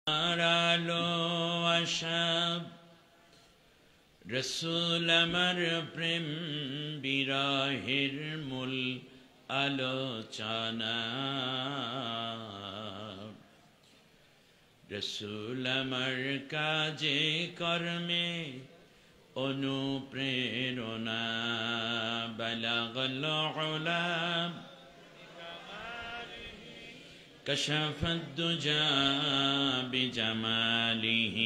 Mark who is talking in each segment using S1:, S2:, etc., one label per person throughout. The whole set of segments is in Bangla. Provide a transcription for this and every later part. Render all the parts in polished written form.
S1: আলো আশাব রসুল আমার প্রেম বিরহের মূল আলোচনা, রসুল আমার কাজে কর্মে অনুপ্রেরণা, বালাগল উলাম كشف الدجى بجماله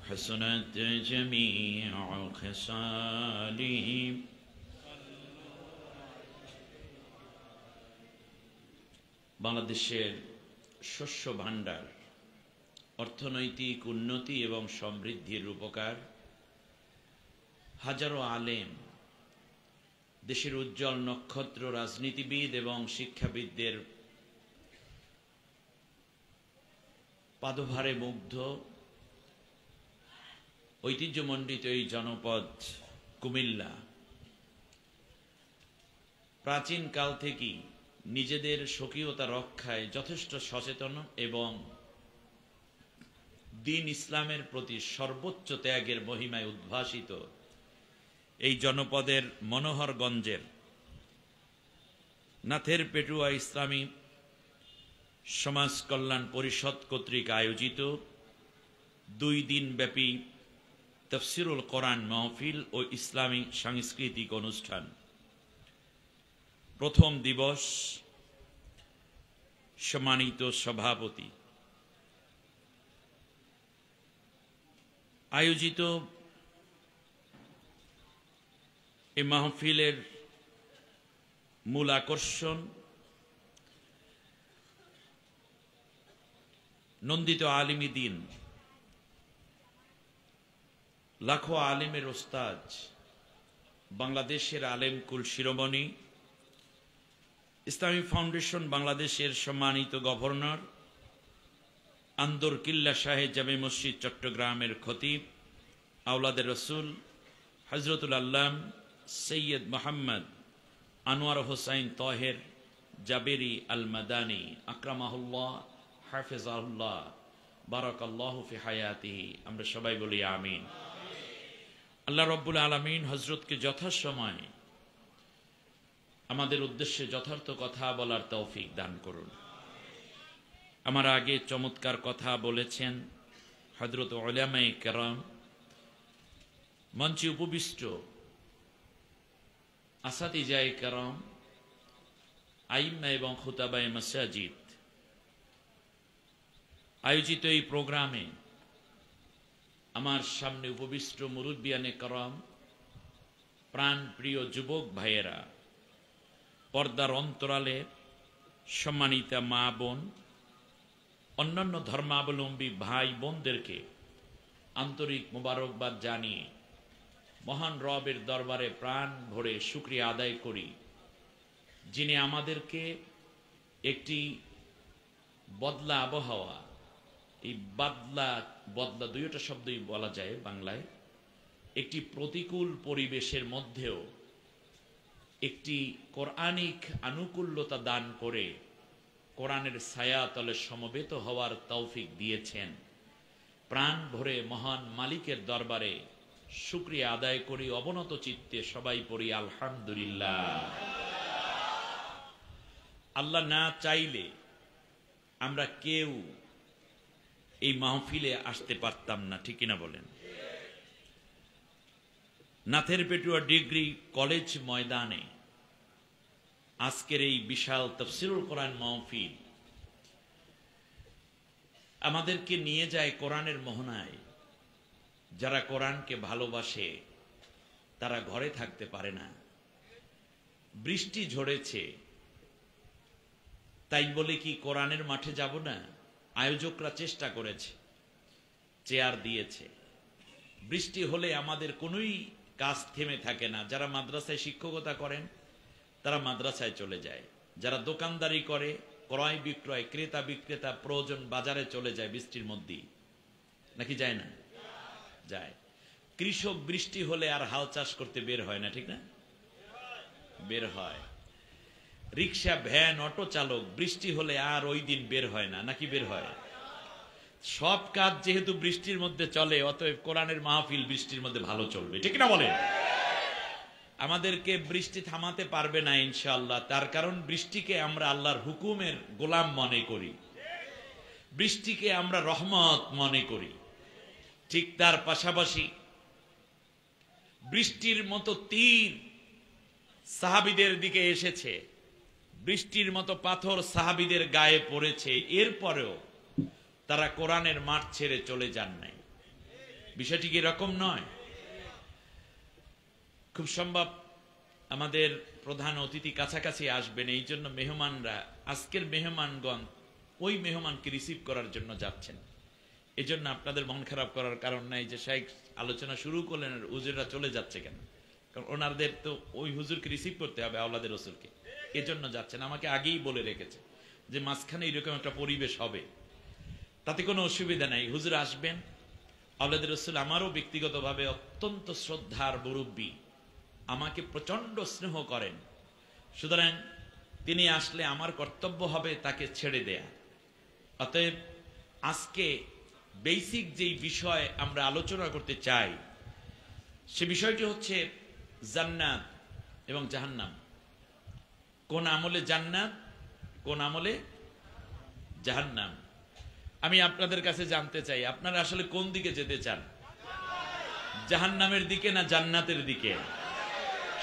S1: حسنت جميع خصاله বাংলাদেশের শস্য ভাণ্ডার, অর্থনৈতিক উন্নতি এবং সমৃদ্ধির রূপকার, হাজারো আলেম, দেশের উজ্জ্বল নক্ষত্র রাজনীতিবিদ এবং শিক্ষাবিদদের পাদভারে মুগ্ধ ঐতিহ্যমণ্ডিত এই জনপদ কুমিল্লা প্রাচীন কাল থেকেই নিজেদের স্বকীয়তা রক্ষায় যথেষ্ট সচেতন এবং দ্বীন ইসলামের প্রতি সর্বোচ্চ ত্যাগের মহিমায় উদ্ভাসিত এই জনপদের মনোহরগঞ্জের নাথের পেটুয়া ইসলামী সমাজ কল্যাণ পরিষদ কর্তৃক আয়োজিত 2 দিন ব্যাপী তাফসিরুল কোরআন মাহফিল ও ইসলামী সাংস্কৃতিক অনুষ্ঠান। প্রথম দিবস সম্মানিত সভাপতি আয়োজিত এই মাহফিলের মূল আকর্ষণ নন্দিত আলিমী দিন, লাখো আলেমের ওস্তাদ, বাংলাদেশের আলেম কুল শিরোমণি, ইসলামী ফাউন্ডেশন বাংলাদেশের সম্মানিত গভর্নর, আন্দর কিল্লা শাহে জামে মসজিদ চট্টগ্রামের খতিব, আওলাদের রসুল হজরতুল আল্লাম সৈয়দ মোহাম্মদ আনোয়ার হোসাইন তহের জাবেরি আল মাদানী আকরামাহুল্লাহ হাফেজাহুল্লাহ বারাকাল্লাহু ফি হায়াতিহি, আমরা সবাই বলি আমিন। আল্লাহ রব্বুল আলামিন হযরতকে যথাসময়ে আমাদের উদ্দেশ্যে যথার্থ কথা বলার তৌফিক দান করুন। আমার আগে চমৎকার কথা বলেছেন হযরত উলামায়ে কেরাম, মঞ্চে উপবিষ্ট আসাতিজায়ে কেরাম, আইম্মা এবং খুতাবায়ে মাসাজিদ, আয়োজিত এই প্রোগ্রামে আমার সামনে উপবিষ্ট মুরব্বিয়ানে করম, প্রাণ প্রিয় যুবক ভাইয়েরা, পর্দার অন্তরালে সম্মানিতা মা বোন, অন্যান্য ধর্মাবলম্বী ভাই বোনদেরকে আন্তরিক মোবারকবাদ জানিয়ে মহান রবের দরবারে প্রাণ ভরে শুকরিয়া আদায় করি, যিনি আমাদেরকে একটি বদলা আবহাওয়া, এই বদলা দুইটা শব্দই বলা যায় বাংলায়, একটি প্রতিকূল পরিবেশের মধ্যেও একটি কোরআনিক আনুকূল্যতা দান করে কোরআনের ছায়া তলে সমবেত হওয়ার তৌফিক দিয়েছেন। প্রাণ ভরে মহান মালিকের দরবারে শুকরিয়া আদায় করি, অবনত চিত্তে সবাই পড়ি আলহামদুলিল্লাহ। আল্লাহ না চাইলে আমরা কেউ এই মাহফিলে আসতে পারতাম না, ঠিক কিনা বলেন? নাথের পেটুয়া ডিগ্রি কলেজ ময়দানে আজকের এই বিশাল তাফসিরুল কোরআন মাহফিল আমাদেরকে নিয়ে যায় কোরআনের মোহনায়। যারা কোরআনকে ভালোবাসে তারা ঘরে থাকতে পারে না। বৃষ্টি ঝরেছে তাই বলে কি কোরআনের মাঠে যাব না? আয়োজকরা চেষ্টা করেছে, চেয়ার দিয়েছে। বৃষ্টি হলে আমাদের কোনোই কাজ থেমে থাকে না। যারা মাদ্রাসায় শিক্ষকতা করেন তারা মাদ্রাসায় চলে যায়, যারা দোকানদারি করে, ক্রয় বিক্রয়, ক্রেতা বিক্রেতা প্রয়োজন বাজারে চলে যায় বৃষ্টির মধ্যেই, নাকি যায় না? যায়। কৃষক বৃষ্টি হলে আর হাল চাষ করতে বের হয় না, ঠিক না? বের হয়। রিক্সা, ভ্যান, অটো চালক বৃষ্টি হলে আর ওই দিন বের হয় না, নাকি বের হয়? সব কাজ যেহেতু বৃষ্টির মধ্যে চলে, অতএব কোরআনের মাহফিল বৃষ্টির মধ্যে ভালো চলবে, ঠিক না বলেন? আমাদেরকে বৃষ্টি থামাতে পারবে না ইনশাআল্লাহ। তার কারণ বৃষ্টিকে আমরা আল্লাহর হুকুমের গোলাম মনে করি, বৃষ্টিকে আমরা রহমত মনে করি। ঠিক তার পাশাপাশি বৃষ্টির মতো তীর সাহাবীদের দিকে এসেছে, বৃষ্টির মতো পাথর সাহাবীদের গায়ে পড়েছে, এরপরেও তারা কোরআনের মাঠ ছেড়ে চলে যান নাই। বিষয়টি কি এরকম নয়? খুব সম্ভব আমাদের প্রধান অতিথি কাছাকাছি আসবেন, এই জন্য মেহমানরা, আজকের মেহমানগণ ওই মেহমানকে রিসিভ করার জন্য যাচ্ছেন। এজন্য আপনাদের মন খারাপ করার কারণ নাই যে শাইখ আলোচনা শুরু করলেন আর হুজুররা চলে যাচ্ছে কেন, কারণ ওনাদের তো ওই হুজুরকে রিসিভ করতে হবে, আওলাদের রসুলকে, এজন্য যাচ্ছেন। আমাকে আগেই বলে রেখেছে যে মাঝখানে এরকম একটা পরিবেশ হবে, তাতে কোনো অসুবিধা নাই, হুজুর আসবেন। আওলাদের রসুল আমারও ব্যক্তিগতভাবে অত্যন্ত শ্রদ্ধার মুরব্বী, আমাকে প্রচন্ড স্নেহ করেন, সুতরাং তিনি আসলে আমার কর্তব্য হবে তাকে ছেড়ে দেয়া। অতএব আজকে বেসিক যেই বিষয় আমরা আলোচনা করতে চাই সে বিষয়টি হচ্ছে জান্নাত এবং জাহান্নাম। কোন আমলে জান্নাত, কোন আমলে জাহান্নাম। আমি আপনাদের কাছে জানতে চাই, আপনারা আসলে কোন দিকে যেতে চান? জাহান্নামের দিকে না জান্নাতের দিকে?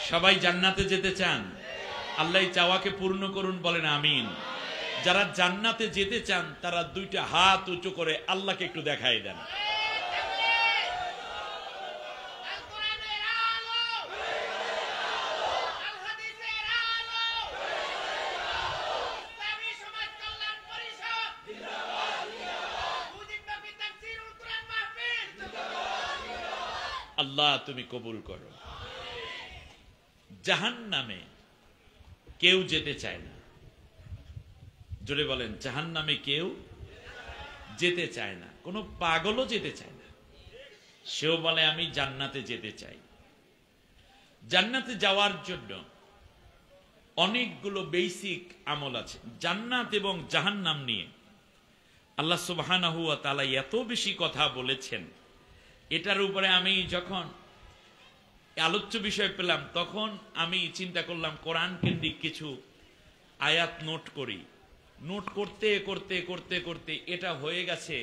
S1: সবাই জান্নাতে যেতে চান? আল্লাহ চাওয়াকে পূর্ণ করুন, বলেন আমিন। যারা জান্নাতে যেতে চান তারা দুইটা হাত উঁচু করে আল্লাহকে একটু দেখাই দেন। আল্লাহ তুমি কবুল করো। জাহান্নামে কেউ যেতে চায় না, জোরে বলেন, জাহান্নামে কেউ যেতে চায় না, কোনো পাগলও যেতে চায় না। সেও বলে আমি জান্নাতে যেতে চাই। জান্নাতে যাওয়ার জন্য অনেকগুলো বেসিক আমল আছে। জান্নাত এবং জাহান্নাম নিয়ে আল্লাহ সুবহানাহু ওয়া তাআলা এত বেশি কথা বলেছেন, এটার উপরে আমি যখন আলোচ্য বিষয় পেলাম তখন আমি চিন্তা করলাম কোরআন কেন্দ্রিক কিছু আয়াত নোট করি। নোট করতে করতে করতে করতে এটা হয়ে গেছে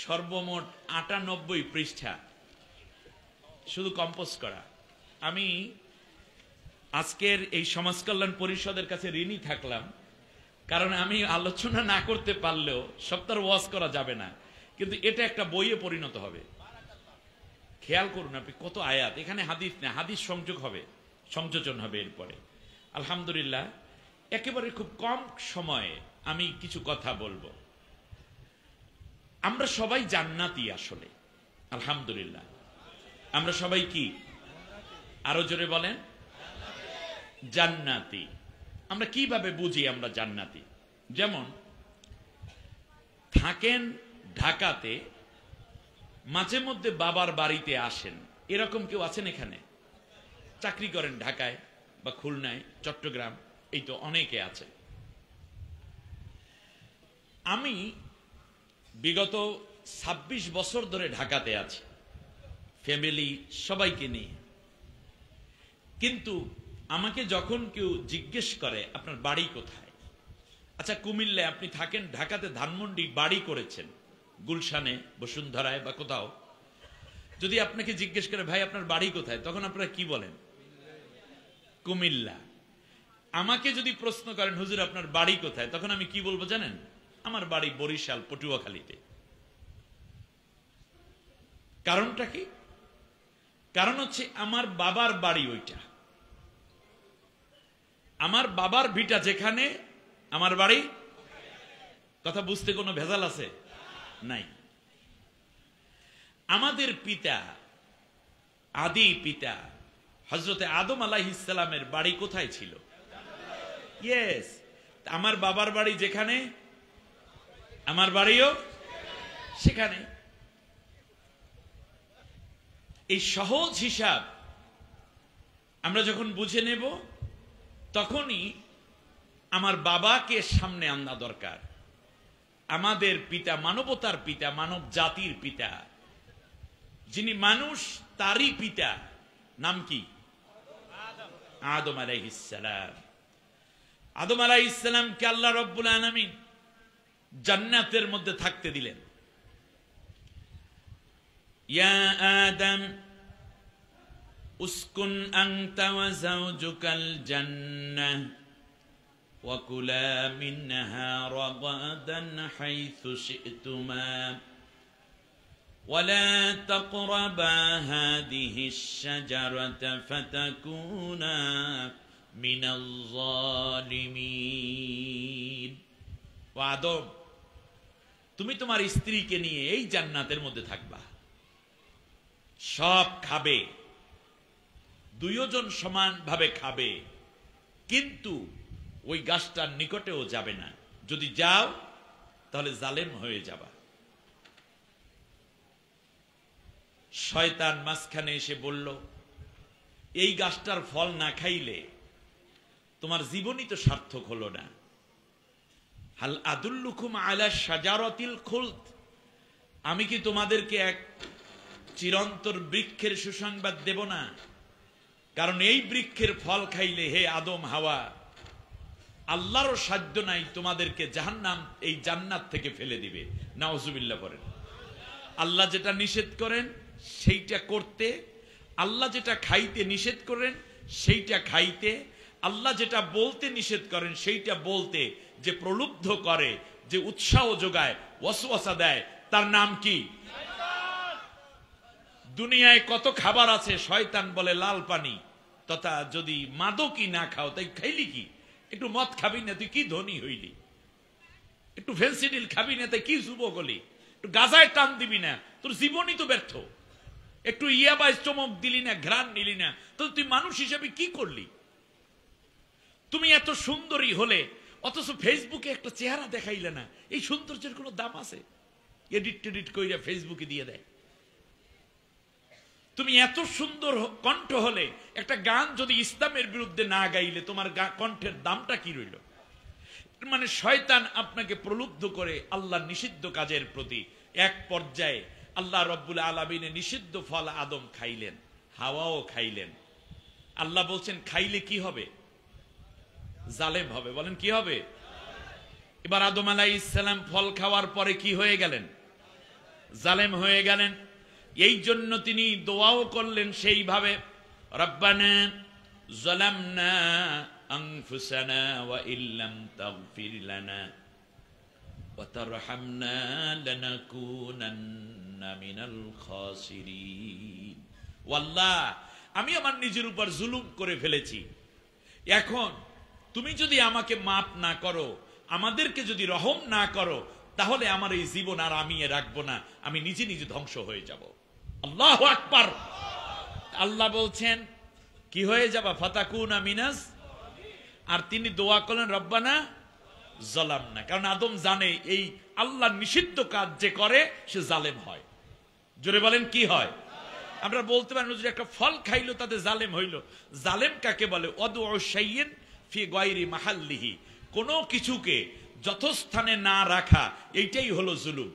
S1: সর্বমোট ৯৮ পৃষ্ঠা শুধু কম্পোজ করা। আমি আজকের এই সমাজ কল্যাণ পরিষদের কাছে ঋণী থাকলাম, কারণ আমি আলোচনা না করতে পারলেও সপ্তাহ ওয়াজ করা যাবে না, কিন্তু এটা একটা বইয়ে পরিণত হবে। খেয়াল করুন আপনি কত আয়াত, এখানে হাদিস না, হাদিস সংযোগ হবে, সংযোজন হবে এরপরে। আলহামদুলিল্লাহ, একেবারে খুব কম সময়ে আমি কিছু কথা বলবো। আমরা সবাই জান্নাতি আসলে, আলহামদুলিল্লাহ। আমরা সবাই কি? আরো জোরে বলেন, জান্নাতি। আমরা কিভাবে বুঝি আমরা জান্নাতি? যেমন থাকেন ঢাকাতে, মাঝে মধ্যে বাবার বাড়িতে আসেন, এরকম কেউ আছেন এখানে? চাকরি করেন ঢাকায় বা খুলনায়, চট্টগ্রাম, এই তো অনেকে আছে। আমি বিগত ২৬ বছর ধরে ঢাকাতে আছি, ফ্যামিলি সবাইকে নিয়ে। কিন্তু আমাকে যখন কেউ জিজ্ঞেস করে আপনার বাড়ি কোথায়, আচ্ছা কুমিল্লায় আপনি থাকেন, ঢাকাতে ধানমন্ডি বাড়ি করেছেন, গুলশানে, বসুন্ধরায় বা কোথাও, যদি আপনাকে জিজ্ঞেস করে ভাই আপনার বাড়ি কোথায়, তখন আপনারা কি বলেন? কুমিল্লা। আমাকে যদি প্রশ্ন করেন হুজুর আপনার বাড়ি কোথায়, তখন আমি কি বলবো জানেন? আমার বাড়ি বরিশাল, পটুয়াখালীতে। কারণটা কি? কারণ হচ্ছে আমার বাবার বাড়ি ওইটা, আমার বাবার ভিটা যেখানে, আমার বাড়ি। কথা বুঝতে কোনো ভেজাল আছে? নাই। আমাদের পিতা, আদি পিতা হযরতে আদম আলাইহিস সালামের বাড়ি কোথায় ছিল? ইয়েস, আমার বাবার বাড়ি যেখানে, আমার বাড়িও সেখানে। এই সহজ হিসাব আমরা যখন বুঝে নেব, তখনই আমার বাবাকে সামনে আনা দরকার। আমাদের পিতা, মানবতার পিতা, মানব জাতির পিতা, যিনি মানুষ তারই পিতা, নাম কি? আদম আলাইহিস সালাম। আদম আলাইহিস সালামকে আল্লাহ রাব্বুল আলামিন জান্নাতের মধ্যে থাকতে দিলেন। ইয়া আদম উসকুন আনতা ওয়া যাওজুকাল জান্নাহ ওয়া কুলা মিনহা রাগাদান হাইথু শি'তুমা ولا تقربا هذه الشجرة فتكونا من الظالمين। আদম, তুমি তোমার স্ত্রীকে নিয়ে এই জান্নাতের মধ্যে থাকবা, সব খাবে, দুইজন সমানভাবে খাবে, কিন্তু ওই গাছটার নিকটেও যাবে না। যদি যাও তাহলে জালেম হয়ে যাবা। শয়তান মাঝখানে এসে বলল, এই গাছটার ফল না খাইলে তোমার জীবনই তো সার্থক হলো না। হাল আদুল্লুকুম আলা শাজারাতিল খুলদ, আমি কি তোমাদেরকে এক চিরন্তর বৃক্ষের সুসংবাদ দেব না? কারণ এই বৃক্ষের ফল খাইলে হে আদম হাওয়া, আল্লাহরও সাধ্য নাই তোমাদেরকে জাহান্নাম এই জান্নাত থেকে ফেলে দিবে। নাউজুবিল্লাহ বলেন। আল্লাহ যেটা নিষেধ করেন সেইটা করতে, আল্লাহ যেটা খাইতে নিষেধ করেন সেইটা খাইতে, আল্লাহ যেটা বলতে নিষেধ করেন সেইটা বলতে যে প্রলুব্ধ করে, যে উৎসাহ যোগায়, ওয়াসওয়াসা দেয়, তার নাম কি? দুনিয়ায় কত খাবার আছে, শয়তান বলে লাল পানি, তথা যদি মাদকই না খাও তাই খাইলি কি? একটু মদ খাবি না তুই কি ধনী হইলি? একটু ফেন্সিডিল খাবি না তাই কি যুবক হলি? একটু গাজায় টান দিবি না, তোর জীবনই তো ব্যর্থ। একটু ইয়াবাই চমক দিলি না, ঘ্রাণ নিলি না, তো তুই মানুষ হিসেবে কি করলি? তুমি এত সুন্দরী হলে অথচ ফেসবুকে একটা চেহারা দেখাইলে না। এই সৌন্দর্যের কোনো দাম আছে? এডিট টেডিট কইরা ফেসবুকে দিয়ে দেয়। তুমি এত সুন্দর কণ্ঠ হলে একটা গান যদি ইসলামের বিরুদ্ধে না গাইলে তোমার কণ্ঠের দামটা কি রইল? মানে শয়তান আপনাকে প্রলুব্ধ করে আল্লাহ নিষিদ্ধ কাজের প্রতি। এক পর্যায়ে আল্লাহ রব্বুল আলামিনের নিষিদ্ধ ফল আদম খাইলেন, হাওয়াও খাইলেন। আল্লাহ বলছেন খাইলে কি হবে? জালেম হবে। বলেন কি হবে? এবার আদম আলাইহিস সালাম ফল খাওয়ার পরে কি হয়ে গেলেন? জালেম হয়ে গেলেন। এই জন্য তিনি দোয়াও করলেন সেইভাবে, রব্বানা যালামনা আনফুসানা ওয়া ইল্লাম তাগফির লানা ওয়া তারহামনা লানাকুনান্না মিনাল খাসিরিন। ও আল্লাহ, আমি আমার নিজের উপর জুলুম করে ফেলেছি, এখন তুমি যদি আমাকে মাফ না করো, আমাদেরকে যদি রহম না করো, তাহলে আমার এই জীবন আর আমি রাখবো না, আমি নিজে নিজে ধ্বংস হয়ে যাব। আল্লাহু আকবার। আল্লাহ বলছেন কি হয়ে যাবা? ফাতাকুনা মিনাস। আর তিনি দোয়া করলেন রব্বানা যালামনা, কারণ আদম জানে এই আল্লাহ নিষিদ্ধ কাজ যে করে সে জালেম হয়। জোরে বলেন কি হয়? আমরা বলতে পারি যে একটা ফল খাইলো তাতে জালেম হইল। জালেম কাকে বলে? ওয়াদউ শাইইন ফি গায়রি মাহাল্লিহি, কোন কিছুকে যথাস্থানে না রাখা, এইটাই হলো জুলুম।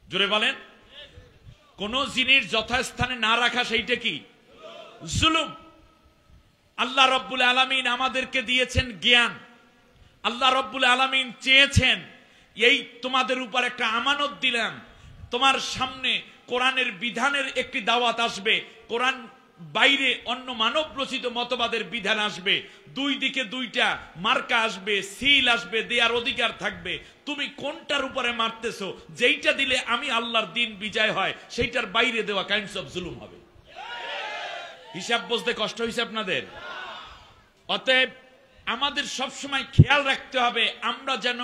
S1: জোরে বলেন। কোন জিনিস যথাস্থানে না রাখা সেইটা কি? জুলুম। আল্লাহ রব্বুল আলামিন আমাদেরকে দিয়েছেন জ্ঞান। আল্লাহ রব্বুল আলামিন চেয়েছেন এই তোমাদের উপর একটা আমানত দিলাম, তোমার সামনে কোরআনের বিধানের একটি দাওয়াত আসবে, কোরআন বাইরে অন্য মানব রচিত মতবাদের বিধান আসবে, দুই দিকে দুইটা মার্কা আসবে, সিল আসবে, দেয়ার অধিকার থাকবে। তুমি কোনটার উপরে মারতেছো? যেইটা দিলে আমি আল্লাহর দিন বিজয় হয়, সেইটার বাইরে দেওয়া কাইন্ডস অফ জুলুম হবে। হিসাব বুঝতে কষ্ট হয়েছে আপনাদের? অতএব আমাদের সবসময় খেয়াল রাখতে হবে আমরা যেন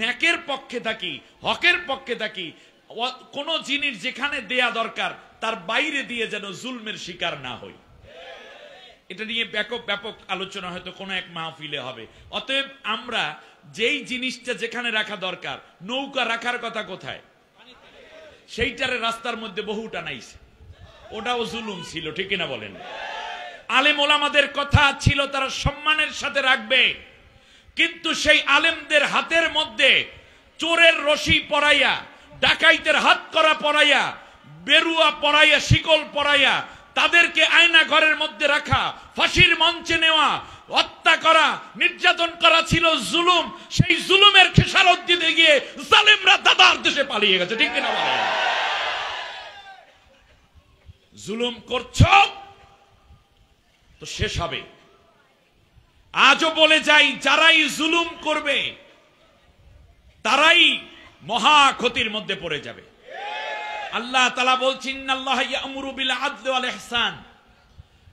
S1: ন্যাকের পক্ষে থাকি, হকের পক্ষে থাকি। কোন জিনিস যেখানে দেয়া দরকার তার বাইরে দিয়ে যেন জুলমের শিকার না হই। এটা নিয়ে ব্যাপক ব্যাপক আলোচনা হয়তো কোনো এক মাহফিলে হবে। অতএব আমরা যেই জিনিসটা যেখানে রাখা দরকার, নৌকা রাখার কথা কোথায়? সেইটারে রাস্তার মধ্যে বহু টানাইছে, ওটাও জুলুম ছিল, ঠিক কিনা বলেন? আলেম ওলামাদের কথা ছিল তারা সম্মানের সাথে রাখবে, কিন্তু সেই আলেমদের হাতের মধ্যে চোরের রশি পরাইয়া, ডাকাইতের হাত করা পরাইয়া, বেরুয়া পরাইয়া, শিকল পরাইয়া তাদেরকে আয়না ঘরের মধ্যে রাখা, ফাঁসির মঞ্চে নেওয়া, হত্যা করা, নির্যাতন করা ছিল জুলুম। সেই জুলুমের খেসারত দিতে গিয়ে জালেমরা দাদার দেশে পালিয়ে গেছে। ঠিক কিনা বলেন? জুলুম করছো তো শেষ হবে। আজও বলে যাই, যারাই জুলুম করবে তারাই মহা ক্ষতির মধ্যে পড়ে যাবে। আল্লাহ তাআলা বলছেন, ইন্নাল্লাহা ইয়া'মুরু বিল আদলি ওয়াল ইহসান।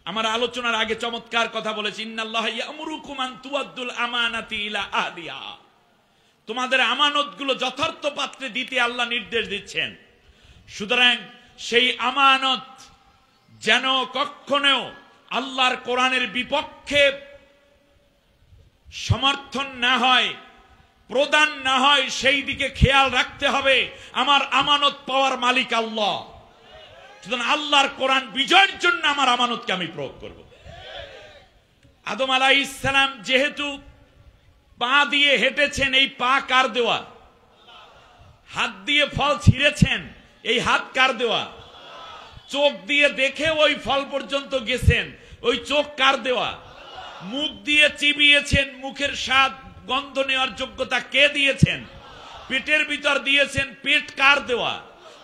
S1: আমার আলোচনার আগে চমৎকার কথা বলেছি, ইন্নাল্লাহা ইয়া'মুরুকুম আন তুআদ্দুল আমানাতি ইলা আহলিহা। তোমাদের আমানতগুলো যথার্থ পাত্রে দিতে আল্লাহ নির্দেশ দিচ্ছেন। সুতরাং সেই আমানত যেন কখনো আল্লাহর কোরআনের বিপক্ষে সমর্থন না হয়, প্রদান না হয়, সেই দিকে খেয়াল রাখতে হবে। আমার আমানত পাওয়ার মালিক আল্লাহ। সুতরাং আল্লাহর কোরআন বিজয়ের জন্য আমার আমানতকে আমি প্রয়োগ করব। আদম আলাইহিস সালাম যেহেতু পা দিয়ে হেঁটেছেন, এই পা কার দেওয়া? হাত দিয়ে ফল ছিঁড়েছেন, এই হাত কার দেওয়া? চোখ দিয়ে দেখে ওই ফল পর্যন্ত গেছেন, ওই চোখ কার দেওয়া? মুখ দিয়ে চিবিয়েছেন, মুখের স্বাদ গন্ধ নেওয়ার যোগ্যতা কে দিয়েছেন? পেটের ভিতর দিয়েছেন, পেট কার দেওয়া?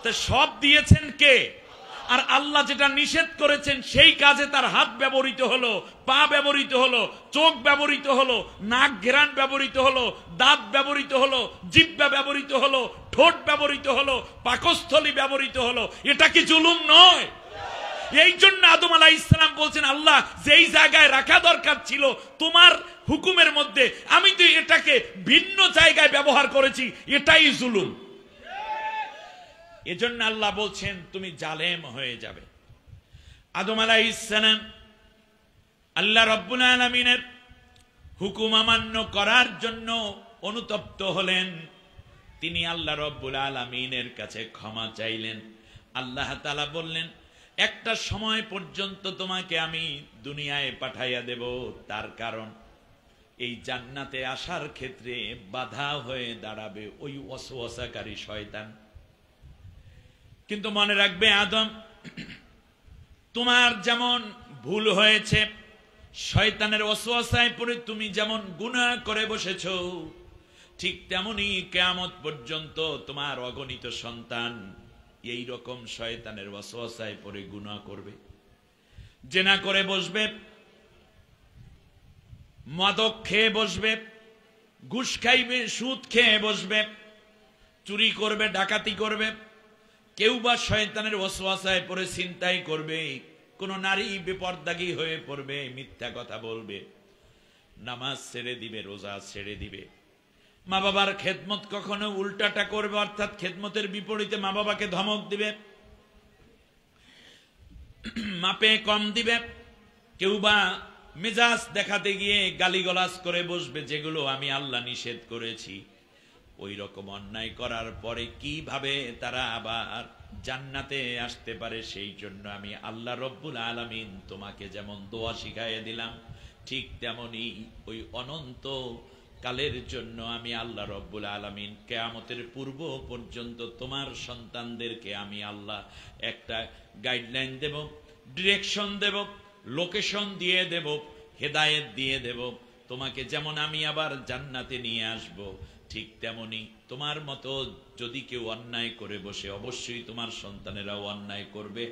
S1: তা সব দিয়েছেন কে? আর আল্লাহ যেটা নিষেধ করেছেন সেই কাজে তার হাত ব্যবহৃত হলো, পা ব্যবহৃত হলো, চোখ ব্যবহৃত হলো, নাক ঘেরান ব্যবহৃত হলো, দাঁত ব্যবহৃত হলো, জিহ্বা ব্যবহৃত হলো, ঠোঁট ব্যবহৃত হলো, পাকস্থলী ব্যবহৃত হলো। এটা কি জুলুম নয়? এই জন্য আদম আলাইহিস সালাম বলছেন, আল্লাহ যেই জায়গায় রাখা দরকার ছিল তোমার হুকুমের মধ্যে, আমি তো এটাকে ভিন্ন জায়গায় ব্যবহার করেছি, এটাই জুলুম। এজন্য আল্লাহ বলছেন তুমি জালেম হয়ে যাবে। আদম আলাইহিস সালাম আল্লাহ রাব্বুল আলামিনের হুকুম অমান্য করার জন্য অনুতপ্ত হলেন। তিনি আল্লাহ রাব্বুল আলামিনের কাছে ক্ষমা চাইলেন। আল্লাহ তাআলা বললেন, একটা সময় পর্যন্ত তোমাকে আমি দুনিয়ায় পাঠাইয়া দেব, তার কারণ এই জান্নাতে আসার ক্ষেত্রে বাধা হয়ে দাঁড়াবে ওই ওয়াসওয়াসাকারী শয়তান। কিন্তু মনে রাখবে আদম, তোমার যেমন ভুল হয়েছে, শয়তানের ওয়াসওয়াসায় পড়ে তুমি যেমন গুনাহ করে বসেছো, ঠিক তেমনি কিয়ামত পর্যন্ত তোমার অগণিত সন্তান এই রকম শয়তানের ওয়াসওয়াসায় পড়ে গুনাহ করবে, জেনা করে বসবে, মাদক খেয়ে বসবে, ঘুষ খাইবে, সুদ খেয়ে বসবে, চুরি করবে, ডাকাতি করবে, কেউ বা শয়তানের ওয়াসওয়াসায় পড়ে ছিনতাই করবে, কোন নারী বেপরদাগী হয়ে পড়বে, মিথ্যা কথা বলবে, নামাজ ছেড়ে দিবে, রোজা ছেড়ে দিবে, মা বাবার খেদমত কখনো উল্টাটা করবে, অর্থাৎ খেদমতের বিপরীতে মা বাবাকে ধমক দিবে, মাপে কম দিবে, কেউ বা মেজাজ দেখাতে গিয়ে গালিগালাজ করে বসবে, যেগুলো আমি আল্লাহ নিষেধ করেছি। ওই রকম অন্যায় করার পরে কিভাবে তারা আবার জান্নাতে আসতে পারে, সেই জন্য আমি আল্লাহ রব্বুল আলামিন তোমাকে যেমন দোয়া শিখাইয়া দিলাম, ঠিক তেমনি ওই অনন্ত কালের জন্য আমি আল্লাহ রব্বুল আলামিন কিয়ামতের পূর্ব পর্যন্ত তোমার সন্তানদেরকে আমি আল্লাহ একটা গাইডলাইন দেব, ডিরেকশন দেব, লোকেশন দিয়ে দেব, হেদায়েত দিয়ে দেব। তোমাকে যেমন আমি আবার জান্নাতে নিয়ে আসব, ঠিক তেমনি তোমার মতো যদি কেউ অন্যায় করে বসে, অবশ্যই তোমার সন্তানেরাও অন্যায় করবে,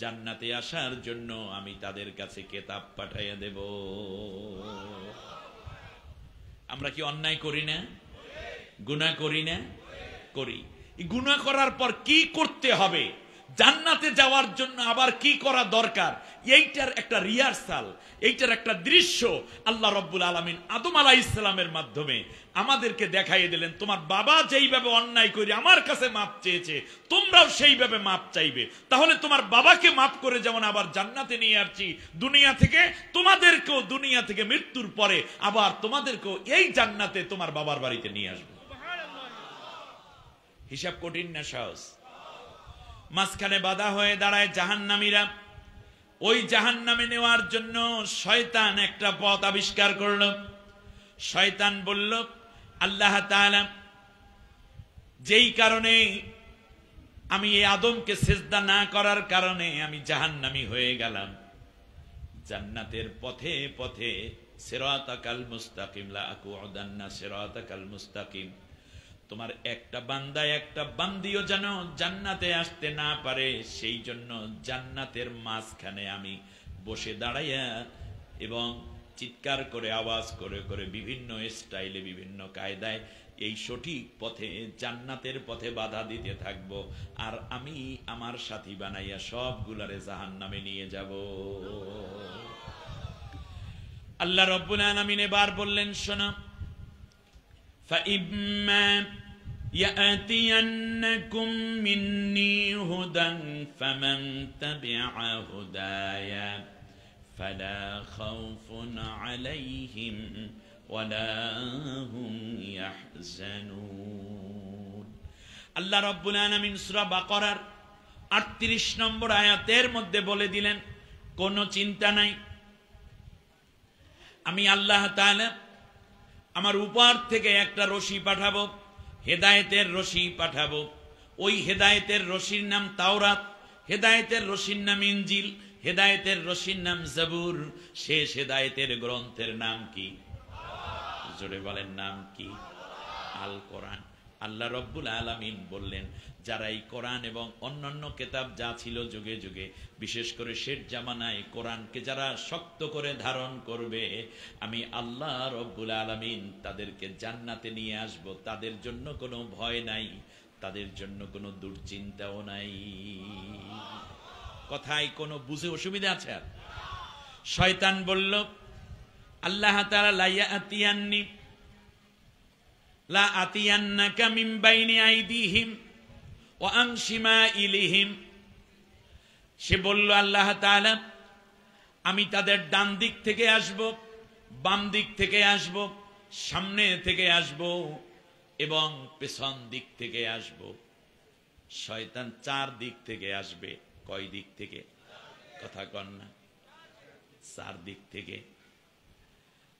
S1: জান্নাতে আসার জন্য আমি তাদের কাছে কিতাব পাঠাইয়া দেব। আমরা কি অন্যায় করি না? গুনাহ করি না? করি। এই গুনাহ করার পর কি করতে হবে, জান্নাতে যাওয়ার জন্য আবার কি করা দরকার, এইটার একটা রিহার্সাল, এইটার একটা দৃশ্য আল্লাহ রব্বুল আলামিন আদম আলাইহিস সালামের মাধ্যমে আমাদেরকে দেখাইয়ে দিলেন। তোমার বাবা যেইভাবে অন্যায় করে আমার কাছে মাপ চেয়েছে, তোমরাও সেইভাবে মাপ চাইবে। তাহলে তোমার বাবাকে মাপ করে যেমন আবার জান্নাতে নিয়ে আসছি দুনিয়া থেকে, তোমাদেরকেও দুনিয়া থেকে মৃত্যুর পরে আবার তোমাদেরকেও এই জান্নাতে তোমার বাবার বাড়িতে নিয়ে আসবে। হিসাব কঠিন না সহজ? মাঝখানে বাধা হয়ে দাঁড়ায় জাহান্নামীরা। ওই জাহান্নামে নেওয়ার জন্য শয়তান একটা পথ আবিষ্কার করল। শয়তান বলল, আল্লাহ তাআলা যেই কারণে আমি এই আদমকে সিজদা না করার কারণে আমি জাহান্নামী হয়ে গেলাম। জান্নাতের পথে পথে সিরাতাকাল মুস্তাকিম লা আকুদান্না সিরাতাকাল মুস্তাকিম, তোমার একটা বান্দা একটা বান্দিও যেন জান্নাতে আসতে না পারে, সেই জন্য জান্নাতের মাঝখানে আমি বসে দাঁড়াইয়া এবং চিৎকার করে আওয়াজ করে করে বিভিন্ন স্টাইলে বিভিন্ন কায়দায় এই সঠিক পথে জান্নাতের পথে বাধা দিতে থাকবো, আর আমি আমার সাথী বানাইয়া সবগুলারে জাহান্নামে নিয়ে যাব। আল্লাহ রাব্বুল আলামিন এবার বললেন, শোনো, فَإِمَّا يَأْتِيَنَّكُم مِّنِّي هُدًى فَمَن تَبِعَ هُدَايَ فَلَا خَوْفٌ عَلَيْهِمْ وَلَا هُمْ يَحْزَنُونَ। আল্লাহ রাব্বুল আলামিন সূরা বাকারার ৩৮ নম্বর আয়াতের মধ্যে বলে দিলেন, কোনো চিন্তা নাই, আমি আল্লাহ তাআলা আমার উপর থেকে একটা রশি পাঠাবো, হেদায়েতের রশি পাঠাবো। ওই হেদায়েতের রশির নাম তাওরাত, হেদায়েতের রশির নাম ইনজিল, হেদায়েতের রশির নাম জাবুর। শেষ হেদায়েতের গ্রন্থের নাম কি? জোরে বলেন, নাম কি? আল কোরআন। আল্লাহ রাব্বুল আলামিন বললেন, যারা এই কোরআন এবং অন্যান্য কিতাব যা ছিল যুগে যুগে, বিশেষ করে শেষ জামানায় কোরআনকে যারা শক্ত করে ধারণ করবে, আমি আল্লাহ রাব্বুল আলামিন তাদেরকে জান্নাতে নিয়ে আসব। তাদের জন্য কোনো ভয় নাই, তাদের জন্য কোনো দুশ্চিন্তাও নাই। কথায় কোনো বুঝে অসুবিধা আছে? আর শয়তান বলল, আল্লাহ তাআলা লা আতিয়ান্নাকা মিন বাইনি আইদিহিম ওয়া আন শিমাইলিহিম। সে বলল, আল্লাহ তাআলা, আমি তাদের ডান দিক থেকে আসব, বাম দিক থেকে আসব, সামনে থেকে আসব এবং পেছন দিক থেকে আসব। শয়তান ৪ দিক থেকে আসবে। কয় দিক থেকে? কথা কন না। ৪ দিক থেকে।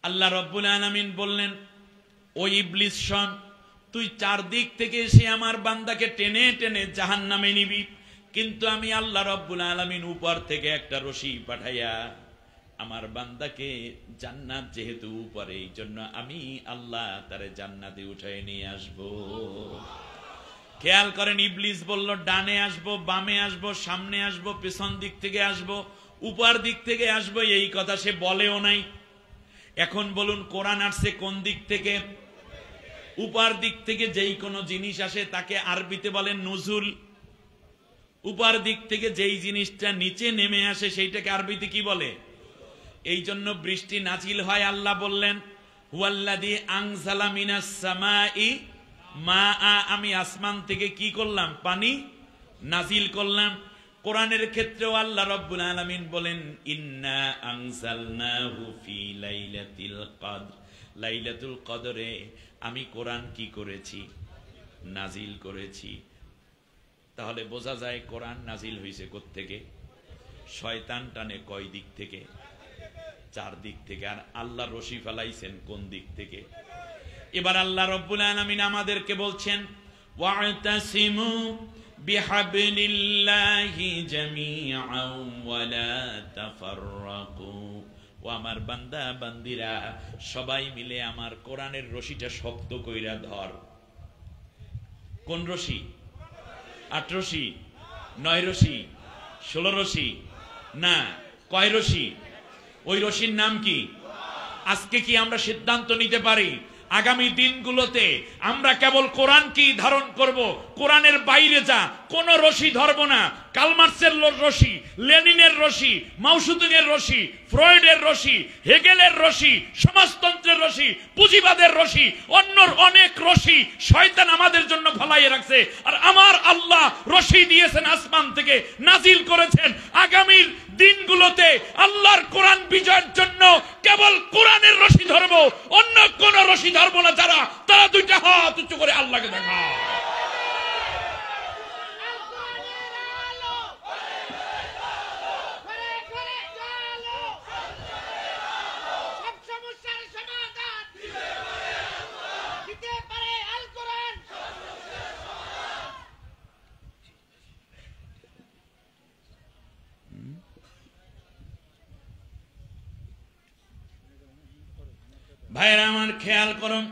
S1: আল্লাহ রাব্বুল আলামিন বললেন, ও ইবলিস শোন, তুই ৪ দিক থেকে এসে আমার বান্দাকে টেনে টেনে জাহান্নামে নিবি, কিন্তু আমি আল্লাহ রাব্বুল আলামিন উপর থেকে একটা রশি পাঠাইয়া আমার বান্দাকে জান্নাত যেহেতু উপরে, এই জন্য আমি আল্লাহ তারে জান্নাতে উঠায় নিয়ে আসব। খেয়াল করেন, ইবলিস বলল ডানে আসবো, বামে আসবো, সামনে আসবো, পেছন দিক থেকে আসবো, উপর দিক থেকে আসবো, এই কথা সে বলেও নাই। এখন বলুন, কোরআন আসছে কোন দিক থেকে? উপর দিক থেকে। যেই কোনো জিনিস আসে তাকে আরবিতে বলেন নুজুল। উপর দিক থেকে যেই জিনিসটা নিচে নেমে আসে সেইটাকে আরবিতে কি বলে? এই জন্য বৃষ্টি নাজিল হয়। আল্লাহ বললেন, হুয়াল্লাযী আনজালা মিনাস সামাই মাআ, আমি আসমান থেকে কি করলাম? পানি নাজিল করলাম। কোরআনের ক্ষেত্রেও আল্লাহ রাব্বুল আলামিন বলেন, ইন্না আনজালনাহু ফি লাইলাতিল কদর, লাইলাতুল কদরে আমি কোরআন কি করেছি? নাজিল করেছি। তাহলে বোঝা যায় কোরআন নাজিল হয়েছে কোত্থেকে? শয়তান টানে কয় দিক থেকে? ৪ দিক থেকে। আর আল্লাহ রশি ফেলাইছেন কোন দিক থেকে? এবার আল্লাহ রাব্বুল আলামিন আমাদেরকে বলছেন, ওয়া'তাসিমু বিহাবলিল্লাহি জামিআন ওয়া লা তাফাররাকু। ও আমার বান্দা বান্দিরা, সবাই মিলে আমার কোরআনের রশিটা শক্ত কইরা ধর। কোন রশি? ৮ রশি, ৯ রশি, ১৬ রশি না, কয় রশি? ওই রশির নাম কি? আজকে কি আমরা সিদ্ধান্ত নিতে পারি আগামী দিনগুলোতে আমরা কেবল কোরআন কি ধারণ করব, কোরআনের বাইরে যা কোন রশি ধরব না? কালমার্সের রশি, লেনিনের রশি, মাওসুতুংয়ের রশি, ফ্রয়েডের রশি, হেগেলের রশি, সমাজতন্ত্রের রশি, পুঁজিবাদের রশি, অন্য অনেক রশি শয়তান আমাদের জন্য ফলাইয়ে রাখছে। আর আমার আল্লাহ রশি দিয়েছেন, আসমান থেকে নাজিল করেছেন। আগামীর দিনগুলোতে আল্লাহর কোরআন বিজয়ের জন্য কেবল কোরআনের রশি ধরব, অন্য কোন রশি ধরব না। যারা তারা 2টা হাত উঁচু করে আল্লাহকে দেখা। ভাইরা আমার খেয়াল করুন,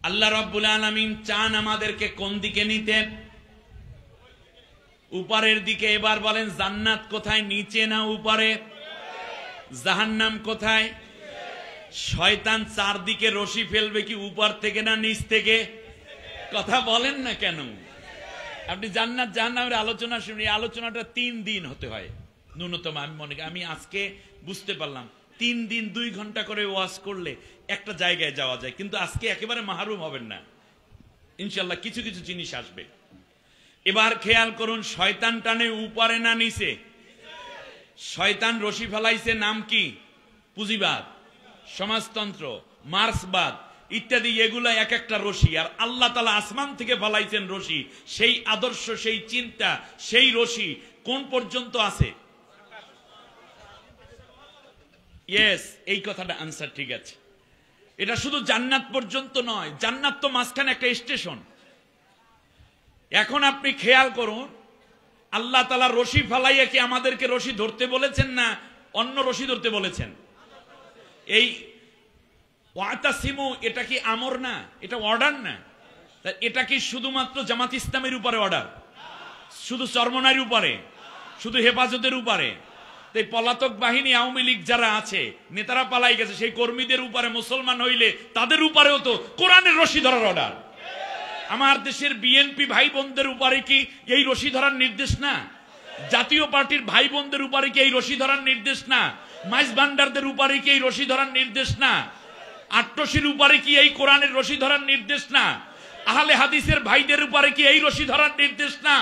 S1: আল্লাহ রাব্বুল আলামিন চান আমাদেরকে কোন দিকে নিতে? উপরের দিকে। এবার বলেন, জান্নাত কোথায়? নিচে না উপরে? জাহান্নাম কোথায়? শয়তান চারদিকে রশি ফেলবে কি উপর থেকে না নিচ থেকে? কথা বলেন না কেন? আপনি জান্নাত জাহান্নামের আলোচনা শুনি, আলোচনাটা 3 দিন হতে হয় ন্যূনতম। আমি আজকে বুঝতে পারলাম 3 দিন 2 ঘন্টা করে ওয়াজ করলে একটা জায়গায় যাওয়া যায়, কিন্তু আজকে একেবারে মাহরুম হবেন না ইনশাল্লাহ, কিছু কিছু জিনিস আসবে। এবার খেয়াল করুন, শয়তান টানে উপরে না নিচে? শয়তান রশি ফেলাইছে, নাম কি? পুঁজিবাদ, সমাজতন্ত্র, মার্ক্সবাদ ইত্যাদি, এগুলা এক একটা রশি। আর আল্লাহ তাআলা আসমান থেকে ফেলাইছেন রশি, সেই আদর্শ, সেই চিন্তা, সেই রশি কোন পর্যন্ত আছে? ইয়েস, এই কথাটা আনসার ঠিক আছে। এটা শুধু জান্নাত পর্যন্ত নয়, জান্নাত তো মাঝখানে একটা স্টেশন। এখন আপনি খেয়াল করুন, আল্লাহ তাআলা রশি ফেলাইয়া কি আমাদেরকে রশি ধরতে বলেছেন না অন্য রশি ধরতে বলেছেন? এই ওয়াতাসিমু, এটা কি আমর না? এটা অর্ডার না? এটা কি শুধুমাত্র জামাত ইসলামের উপরে অর্ডার? শুধু চরমনাইয়ের উপরে? শুধু হেফাজতের উপরে? এই পলাতক বাহিনী আওয়ামী লীগ যারা আছে, নেতারা পালাই গেছে, সেই কর্মীদের উপরে, মুসলমান হইলে তাদের উপরেও তো কোরআনের রশি ধরার অর্ডার। আমার দেশের বিএনপি ভাই বোনদের উপরে কি এই রশি ধরার নির্দেশ না? জাতীয় পার্টির ভাই বোনদের উপরে কি এই রশি ধরার নির্দেশ না? মাইজ ভান্ডারদের উপরে কি এই রশি ধরার নির্দেশ না? আট্টসির উপরে কি এই কোরআনের রশি ধরার নির্দেশ না? আহলে হাদিসের ভাইদের উপরে কি এই রশি ধরার নির্দেশ না?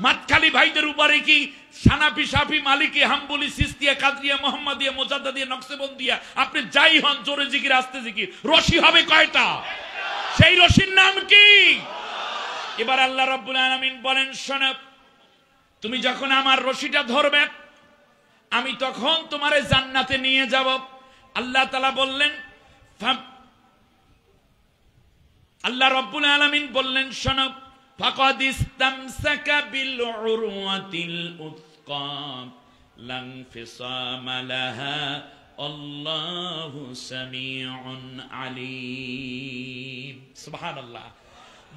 S1: মাতখালী ভাইদের উপরে কি সানাফি, শাফি, মালিকি, হাম্বলি, সিস্তিয়া, কাদরিয়া, মোহাম্মদিয়া, মোজাদ্দাদিয়া, নকশবন্দিয়া, আপনি যাই হন, জোরে জিকির আস্তে জিকির, রশি হবে কয়টা? সেই রশির নাম কি? এবার আল্লাহ রাব্বুল আলামিন বলেন, শোনো, তুমি যখন আমার রশিটা ধরবে, আমি তখন তোমারে জান্নাতে নিয়ে যাব। আল্লাহ তাআলা বললেন, আল্লাহ রাব্বুল আলামিন বললেন, শোনো, ফাকাদ ইসতামসাকা বিল উরওয়াতিল উসকা লান ফিসামা লাহা আল্লাহু সামিউন আলিম। সুবহানাল্লাহ।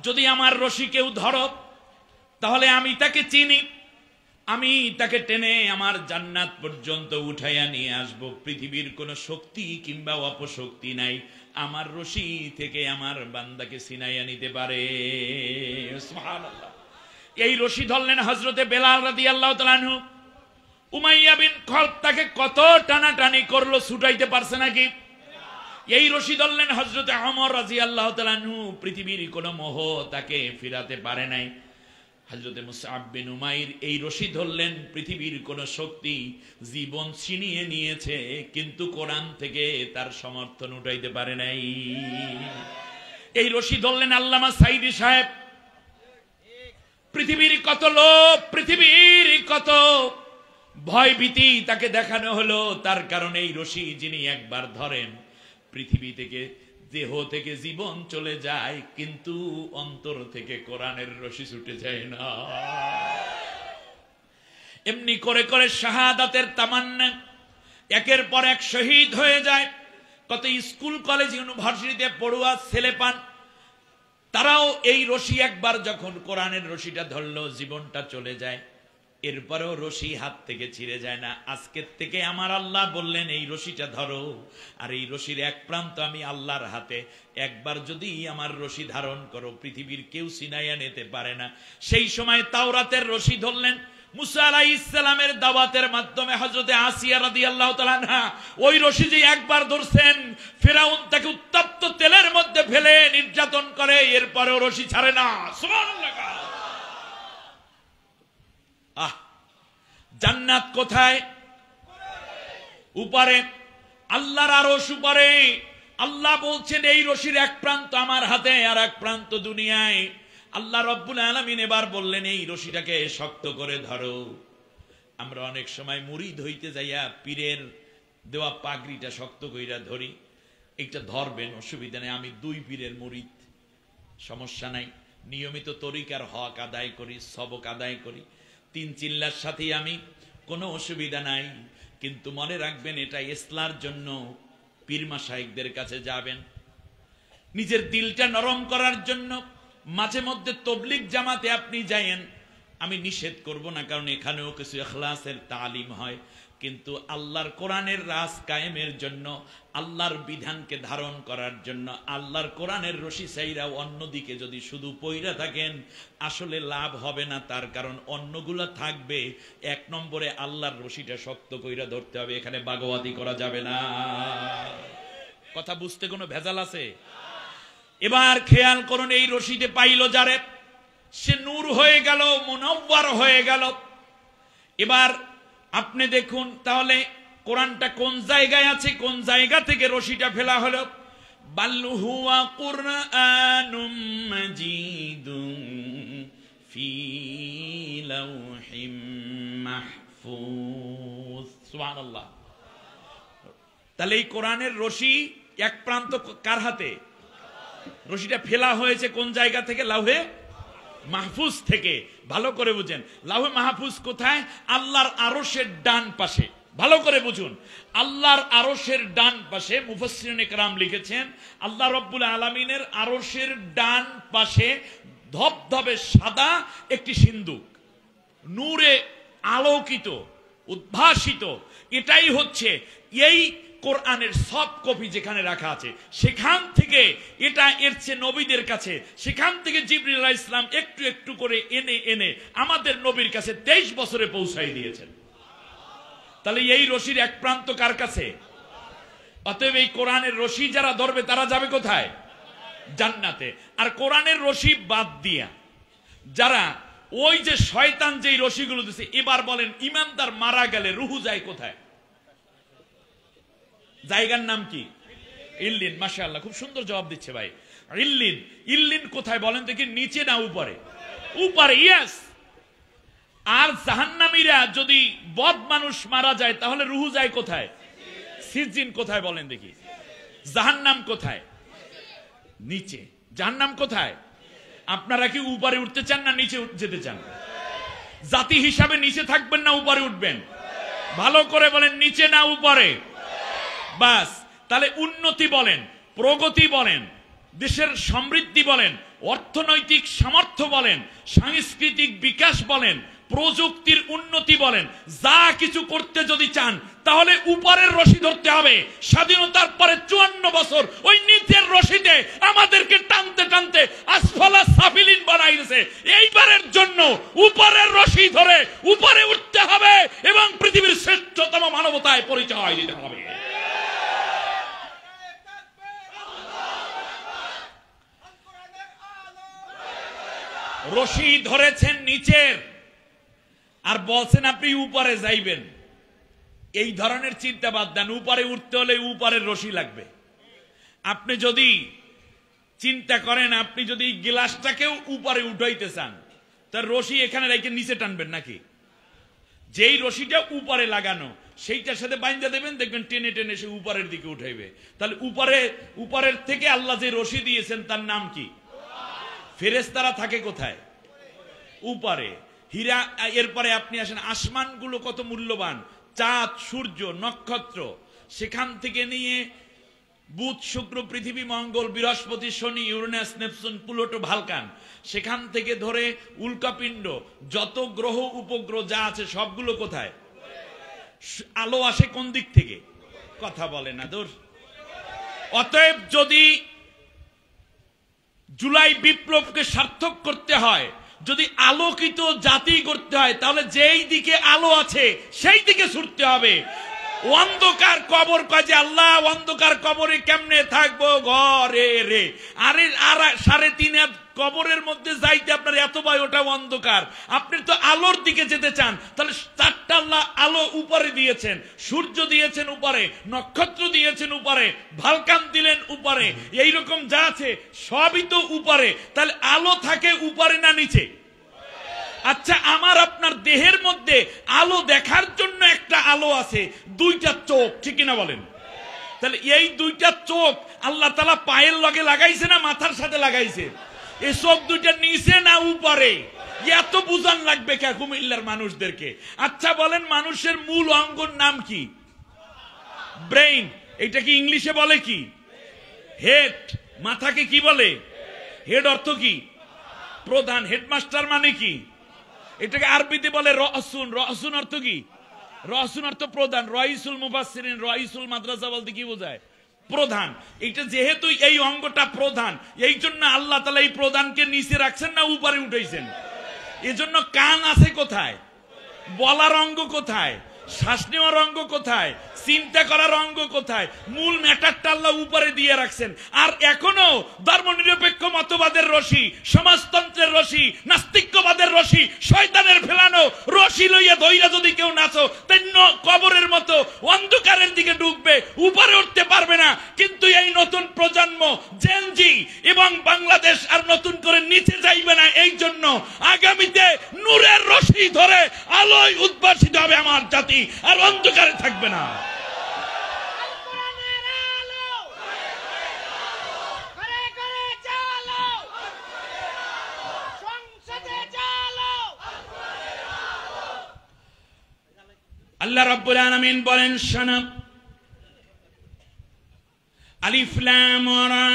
S1: যদি আমার রশি কেউ ধরো, তাহলে আমি তাকে চিনি, আমি তাকে টেনে আমার জান্নাত পর্যন্ত উঠাইয়া নিয়ে আসব। পৃথিবীর কোনো শক্তি কিংবা অপশক্তি নাই আমার রশি থেকে আমার বান্দাকে ছিনাইয়া নিতে পারে। সুবহানাল্লাহ। এই রশি ধরলেন হযরতে বেলাল রাদিয়াল্লাহু তাআলা আনহু। উমাইয়া বিন খালদ তাকে কত টানাটানি করলো, ছুটাইতে পারছে নাকি? এই রশি ধরলেন হযরতে ওমর রাদিয়াল্লাহু তাআলা আনহু। পৃথিবীর কোনো মোহ তাকে ফিরাতে পারে নাই। হযরতে মুসআব বিন উমাইর এই রশি ধরলেন, পৃথিবীর কোন শক্তি জীবন ছিনিয়ে নিয়েছে, কিন্তু কোরআন থেকে তার সমর্থন উঠাইতে পারে নাই। এই রশি ধরলেন আল্লামা সাইদি সাহেব। পৃথিবীর কত লোক, পৃথিবীর কত ভয় ভীতি তাকে দেখানো হলো, তার কারণে এই রশি যিনি একবার ধরেন, পৃথিবী থেকে, দেহ থেকে জীবন চলে যায়, কিন্তু অন্তর থেকে কোরআনের রশি ছুটে যায় না। এমনি করে করে শাহাদাতের তামান্না একের পর এক শহীদ হয়ে যায়। কত স্কুল কলেজ ইউনিভার্সিটিতে পড়ুয়া ছেলে পান, তারাও এই রশি একবার যখন কোরআনের রশিটা ধরলো, জীবনটা চলে যায়, এরপরেও রশি হাত থেকে ছিঁড়ে যায় না। আজকের থেকে আমার আল্লাহ বললেন, এই রশিটা ধরো, আর এই রশির এক প্রান্ত আমি আল্লাহর হাতে। একবার যদি আমার রশি ধারণ করো, পৃথিবীর কেউ ছিনাইয়া নিতে পারে না। সেই সময় তাওরাতের রশি ধরলেন মুসা আলাইহিস সালামের দাওয়াতের মাধ্যমে হযরতে আসিয়া রাদিয়াল্লাহু তাআলা আনহা। ওই রশি যে একবার ধরছেন, ফিরাউন তাকে উত্তপ্ত তেলের মধ্যে ফেলে নির্যাতন করে, এরপরেও রশি ছাড়ে না। সুবহানাল্লাহ। জান্নাত কোথায়? উপরে, আল্লাহর আরশ উপরে। আল্লাহ বলছেন, এই রশির এক প্রান্ত আমার হাতে, আর এক প্রান্ত দুনিয়ায়। আল্লাহ রব্বুল আলামিন এবার বললেন, এই রশিটাকে শক্ত করে ধরো। আমরা অনেক সময় মুরিদ হইতে যাইয়া পীরের দেওয়া পাগড়িটা শক্ত কইরা ধরি। একটা ধরবেন, অসুবিধা নেই, আমি 2 পীরের মুরিদ, সমস্যা নাই। নিয়মিত তরিকার হক আদায় করি, সবক আদায় করি, 3 চিল্লার সাথে আমি, কোনো অসুবিধা নাই। কিন্তু মনে রাখবেন, এটা ইসলার জন্য পীর মাশায়েখদের কাছে যাবেন, নিজের দিলটা নরম করার জন্য মাঝে মধ্যে তাবলীগ জামাতে আপনি যায়েন। আমি নিষেধ করব না, কারণ এখানেও কিছু ইখলাসের তালিম হয়, কিন্তু আল্লাহর কোরআনের রাজ কায়েমের জন্য, আল্লাহর বিধানকে ধারণ করার জন্য আল্লাহর কোরআনের রশি চাইরা অন্যদিকে যদি শুধু পইরা থাকেন, আসলে লাভ হবে না। তার কারণ অন্যগুলো থাকবে, এক নম্বরে আল্লাহর রশিটা শক্ত কইরা ধরতে হবে, এখানে বাগওয়াতি করা যাবে না। কথা বুঝতে কোনো ভেজাল আছে? এবার খেয়াল করুন, এই রশিদে পাইল যারে, সে নূর হয়ে গেল, মুনাওয়ার হয়ে গেল। এবার আপনি দেখুন তাহলে কোরআনটা কোন জায়গায় আছে, কোন জায়গা থেকে রশিটা ফেলা হলো। বাল হুয়া কুরআনুম মাজিদুন ফি লাওহিম মাহফুজ। সুবহানাল্লাহ। তাহলে এই কোরআনের রশি এক প্রান্ত কার হাতে? রশিটা ফেলা হয়েছে কোন জায়গা থেকে? লাউহে মাহফুজ থেকে। ভালো করে বুঝেন, লাউহে মাহফুজ কোথায়? আল্লাহর আরশের ডান পাশে। ভালো করে বুঝুন, আল্লাহর আরশের ডান পাশে। মুফাসসিরিনে কেরাম লিখেছেন, আল্লাহ রাব্বুল আলামিনের আরশের ডান পাশে ধবধবে সাদা একটি সিন্দুক, নূরে আলোকিত, উদ্ভাসিত। এটাই হচ্ছে এই কোরআনের সফট কপি যেখানে রাখা আছে, সেখান থেকে এটা এর চেয়ে নবীদের কাছে, সেখান থেকে জিবরিল আলাইহিস সালাম একটু একটু করে এনে এনে আমাদের নবীর কাছে 23 বছরে পৌঁছাই দিয়েছেন। তাহলে এই রশির এক প্রান্ত কার কাছে? অতএব এই কোরআনের রশি যারা ধরবে তারা যাবে কোথায়? জান্নাতে। আর কোরআনের রশি বাদ দিয়া যারা ওই যে শয়তান যেই রশিগুলো দিছে, এবার বলেন ইমানদার মারা গেলে রুহু যায় কোথায়? জায়গার নাম কি? ইল্লিন। মাশাআল্লাহ, খুব সুন্দর জবাব দিচ্ছে ভাই। ইল্লিন, ইল্লিন কোথায় বলেন দেখি? নিচে না উপরে? উপরে, ইয়েস। আর জাহান্নামীরা যদি বদ মানুষ মারা যায় তাহলে রুহু যায় কোথায়? সিজিন কোথায় বলেন দেখি? জাহান্নাম কোথায়? নিচে। জাহান্নাম কোথায়? আপনারা কি উপরে উঠতে চান না নিচে যেতে চান? জাতি হিসাবে নিচে থাকবেন না উপরে উঠবেন? ভালো করে বলেন, নিচে না উপরে? বাস। তাহলে উন্নতি বলেন, প্রগতি বলেন, দেশের সমৃদ্ধি বলেন, অর্থনৈতিক সামর্থ্য বলেন, সাংস্কৃতিক বিকাশ বলেন, প্রযুক্তির উন্নতি বলেন, যা কিছু করতে যদি চান তাহলে উপরের রশি ধরতে হবে। স্বাধীনতার পরে 54 বছর ওই নিচের রশিতে আমাদেরকে টানতে টানতে আসফালা সাফিলিন বানাই দিয়েছে। এইবারের জন্য উপরের রশি ধরে উপরে উঠতে হবে এবং পৃথিবীর শ্রেষ্ঠতম মানবতায় পরিচয় দিতে হবে। রশি ধরেছেন নিচের আর বলছেন আপনি উপরে যাইবেন। এই ধরনের চিন্তা বাদ দেন। উপরে উঠতে হলে উপরের রশি লাগবে। আপনি যদি চিন্তা করেন, আপনি যদি গ্লাসটাকেও উপরে উঠাইতে চান, তার রশি এখানে রেখে নিচে টানবেন নাকি? যেই রশিটা উপরে লাগানো সেইটার সাথে বাইন্ধা দেবেন, দেখবেন টেনে টেনে সে উপরের দিকে উঠাইবে। তাহলে উপরের থেকে আল্লাহ যে রশি দিয়েছেন তার নাম কি? ফেরেশতারা থাকে কোথায়? উপরে। হীরা। এরপরে আপনি আসেন, আসমানগুলো কত মূল্যবান, চাঁদ, সূর্য, নক্ষত্র, সেখান থেকে নিয়ে বুধ, শুক্র, পৃথিবী, মঙ্গল, বৃহস্পতি, শনি, ইউরেনাস, নেপচুন, প্লুটো, ভালকান, সেখান থেকে ধরে উল্কাপিণ্ড, যত গ্রহ উপগ্রহ যা আছে সবগুলো কোথায়? আলো আসে কোন দিক থেকে? কথা বলে না দূর। অতএব যদি জুলাই বিপ্লবকে সার্থক করতে হয়, যদি আলোকিত জাতি করতে হয়, তাহলে যেই দিকে আলো আছে সেই দিকে ছুটতে হবে। অন্ধকার কবর কাজে আল্লাহ অন্ধকার কবরে কেমনে থাকবো ঘরে রে? আরে আর 3.5 হাত কবরের মধ্যে যাইতে আপনার এত ভয়, ওটা অন্ধকার। আপনি তো আলোর দিকে যেতে চান, তাহলে 4টা আল্লাহ আলো উপরে দিয়েছেন, সূর্য দিয়েছেন উপরে, নক্ষত্র দিয়েছেন উপরে, ভালকান দিলেন উপরে, এইরকম যা আছে সবই তো উপরে। তাহলে আলো থাকে উপরে না নিচে? আচ্ছা, আমার আপনার দেহের মধ্যে আলো দেখার জন্য একটা আলো আছে, 2টা চোখ, ঠিক কিনা বলেন? তাহলে এই 2টা চোখ আল্লাহ তাআলা পায়ের লগে লাগাইছে না মাথার সাথে লাগাইছে? এই চোখ 2টা নিচে না উপরে? এত বুঝান লাগবে কে কুমিল্লার মানুষদেরকে? আচ্ছা বলেন, মানুষের মূল অঙ্গর নাম কি? ব্রেইন। এটা কি ইংলিশে বলে কি? হেড। মাথাকে কি বলে? হেড অর্থ কি? প্রধান। হেডমাস্টার মানে কি? এটাকে আরবিতে বলে রসুন। রসুন অর্থ কি? রসুন অর্থ প্রধান। রইসুল মুফাসসিরিন, রইসুল মাদ্রাসা বলতে কি বোঝায়? প্রধান। এটা যেহেতু এই অঙ্গটা প্রধান, এই জন্য আল্লাহ তাআলা এই প্রধানকে নিচে রাখছেন না উপরে উঠাইছেন? এজন্য কান আছে কোথায়? বলার অঙ্গ কোথায়? শ্বাস নেওয়ার অঙ্গ কোথায়? চিন্তা করার অঙ্গ কোথায়? মূল ম্যাটারটা আল্লাহ উপরে দিয়ে রাখছেন। আর এখনো ধর্মনিরপেক্ষ মতবাদের রশি, সমাজতন্ত্রের রশি, নাস্তিক্যবাদের রশি, শয়তানের ফেলানো রশি লইয়া ধইরা যদি কেউ নাচো, তাই কবরের মতো অন্ধকারের দিকে ঢুকবে, উপরে উঠতে পারবে না। কিন্তু এই নতুন প্রজন্ম জেনজি এবং বাংলাদেশ আর নতুন করে নিচে যাইবে না। এই জন্য আগামীতে নূরের রশি ধরে আলোয় উদ্ভাসিত হবে আমার জাতি, আর অন্ধকারে থাকবে না। আল্লাহ রাব্বুল আলামিন বলেন, শোনো, আলিফ লাম রা,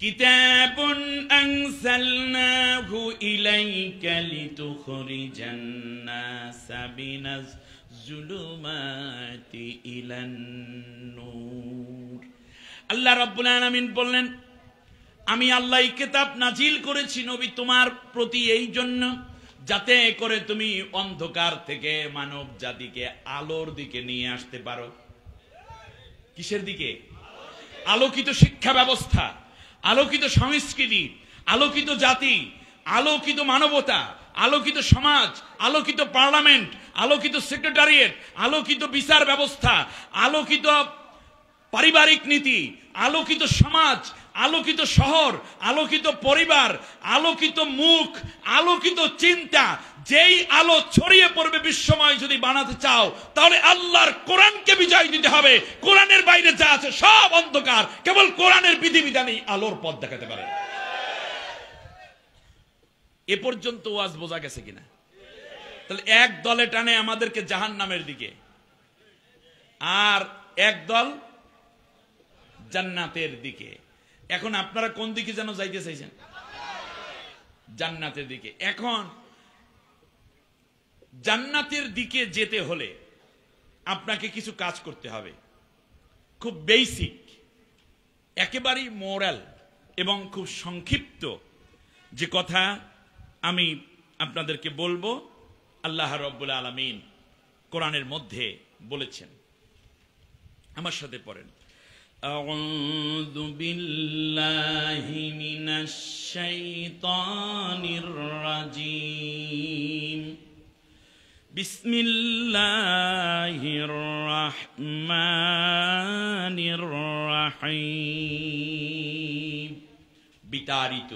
S1: কিতাবুন আনজালনাহু ইলাইকা লিতুখরিজান নাসা মিনাজ যুলুমাতি ইলান নূর। আল্লাহ রাব্বুল আলামিন বললেন, আমি আল্লাহ এই কিতাব নাজিল করেছি নবী তোমার প্রতি এই জন্য যাতে করে তুমি অন্ধকার থেকে মানব জাতিকে আলোর দিকে নিয়ে আসতে পারো। কিসের দিকে? আলোকিত শিক্ষা ব্যবস্থা, আলোকিত সংস্কৃতি, আলোকিত জাতি, আলোকিত মানবতা, আলোকিত সমাজ, আলোকিত পার্লামেন্ট, আলোকিত সেক্রেটারিয়েট, আলোকিত বিচার ব্যবস্থা, আলোকিত পারিবারিক নীতি, আলোকিত সমাজ, আলোকিত শহর, আলোকিত পরিবার, আলোকিত মুখ, আলোকিত চিন্তা। যেই আলো ছড়িয়ে পড়বে বিশ্বময় যদি বানাতে চাও, তাহলে আল্লাহর কোরআনকে বিজয় দিতে হবে। কোরআনের বাইরে যা আছে সব অন্ধকার, কেবল কোরআনের বিধিবিধানেই আলোর পথ দেখাতে পারে। এ পর্যন্ত ওয়াজ বোঝা গেছে কিনা? তাহলে এক দলে টানে আমাদেরকে জাহান্নামের দিকে, আর এক দল জান্নাতের দিকে। এখন আপনারা কোন দিকে যেন যাইতে চাইছেন? জান্নাতের দিকে। এখন জান্নাতের দিকে যেতে হলে আপনাকে কিছু কাজ করতে হবে, খুব বেসিক, একেবারেই মোরাল এবং খুব সংক্ষিপ্ত যে কথা আমি আপনাদেরকে বলবো, আল্লাহ রাব্বুল আলামিন কোরআনের মধ্যে বলেছেন। আমার সাথে পড়েন, আউযু বিল্লাহি মিনাশ শাইতানির রাজীম, বিসমিল্লাহির রাহমানির রাহিম। বিতাড়িত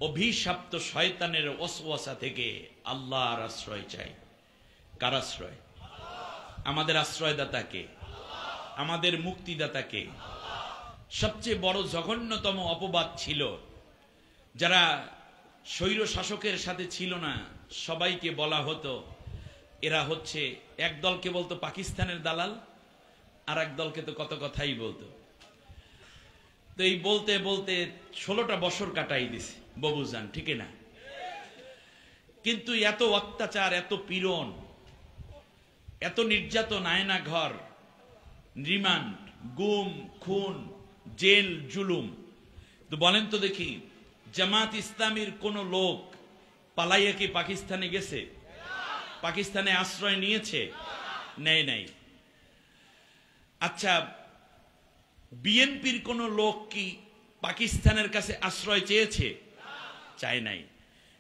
S1: অভিশপ্ত শয়তানের ওয়াসওয়াসা থেকে আল্লাহর আশ্রয় চাই। কার আশ্রয়? আমাদের আশ্রয়দাতাকে, আমাদের মুক্তিদাতাকে। সবচেয়ে বড় জঘন্যতম অপবাদ ছিল যারা স্বৈর শাসকের সাথে ছিল না, সবাইকে বলা হতো এরা হচ্ছে, এক দলকে বলতো পাকিস্তানের দালাল, আর এক দলকে তো কত কথাই বলতো। তো এই বলতে বলতে 16টা বছর কাটাই দিছে বাবুজান, ঠিক না? কিন্তু এত অত্যাচার, এত পীড়ন, এত নির্যাতন, আয়না ঘর, রিমান্ড, গুম, খুন, জেল, জুলুম। তো বলেন তো দেখি, জামাত ইসলামীর কোন লোক পালাইয়া কি পাকিস্তানে গেছে? পাকিস্তানে আশ্রয় নিয়েছে? নেই নাই। আচ্ছা, বিএনপির কোন লোক কি পাকিস্তানের কাছে আশ্রয় চেয়েছে? চায় নাই।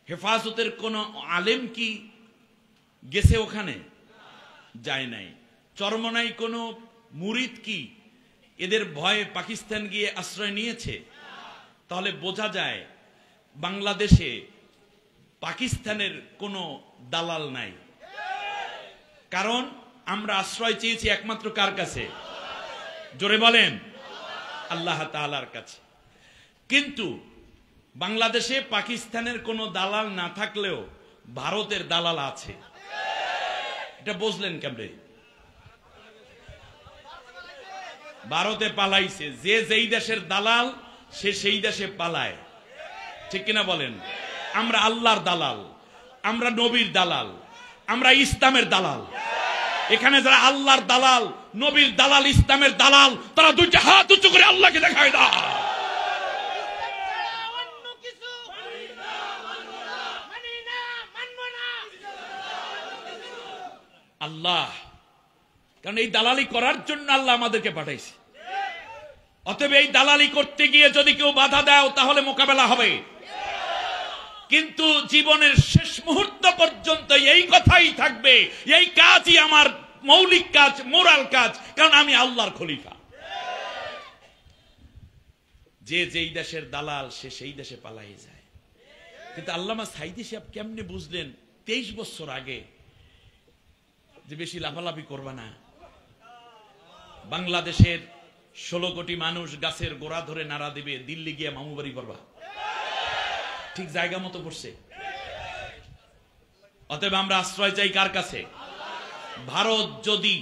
S1: হেফাজতের কোন আলেম কি গেছে ওখানে? যায় নাই। চরমনাই কোন মুরিদ কি এদের ভয়ে পাকিস্তান গিয়ে আশ্রয় নিয়েছে? তাহলে বোঝা যায় বাংলাদেশে পাকিস্তানের কোনো দালাল নাই। কারণ আমরা আশ্রয় চেয়েছি একমাত্র কার কাছে? জোরে বলেন, আল্লাহ তাআলার কাছে। কিন্তু বাংলাদেশে পাকিস্তানের কোনো দালাল না থাকলেও ভারতের দালাল আছে। এটা বুঝলেন কেমনে? ভারতে পালাইছে। যে যেই দেশের দালাল সে সেই দেশে পালায়, ঠিক কিনা বলেন? আমরা আল্লাহর দালাল, আমরা নবীর দালাল, আমরা ইসলামের দালাল। এখানে যারা আল্লাহর দালাল, নবীর দালাল, ইসলামের দালাল, তারা দুইটা হাত উঁচু করে আল্লাহকে দেখায় দাও। আল্লাহ, কারণ এই দালালি করার জন্য আল্লাহ আমাদেরকে পাঠাইছে। অতএব এই দালালি করতে গিয়ে যদি কেউ বাধা দেয় তাহলে মোকাবেলা হবে। কিন্তু জীবনের শেষ মুহূর্ত পর্যন্ত এই কথাই থাকবে, এই কাজই আমার মৌলিক কাজ, মোরাল কাজ, কারণ আমি আল্লাহর খলিফা। যে যেই দেশের দালাল সে সেই দেশে পালাই যায়। কিন্তু আল্লামা সাঈদী সাহেব কেমনে বুঝলেন 23 বছর আগে যে বেশি লাফালাফি করবা না? বাংলাদেশের 16 কোটি মানুষ গাছের গোড়া ধরে নাড়া দিবে, দিল্লি গিয়ে মামু বাড়ি করবা। ঠিক জায়গা মতো পড়ছে। অতএব আমরা আশ্রয় চাই কার কাছে? ভারত যদি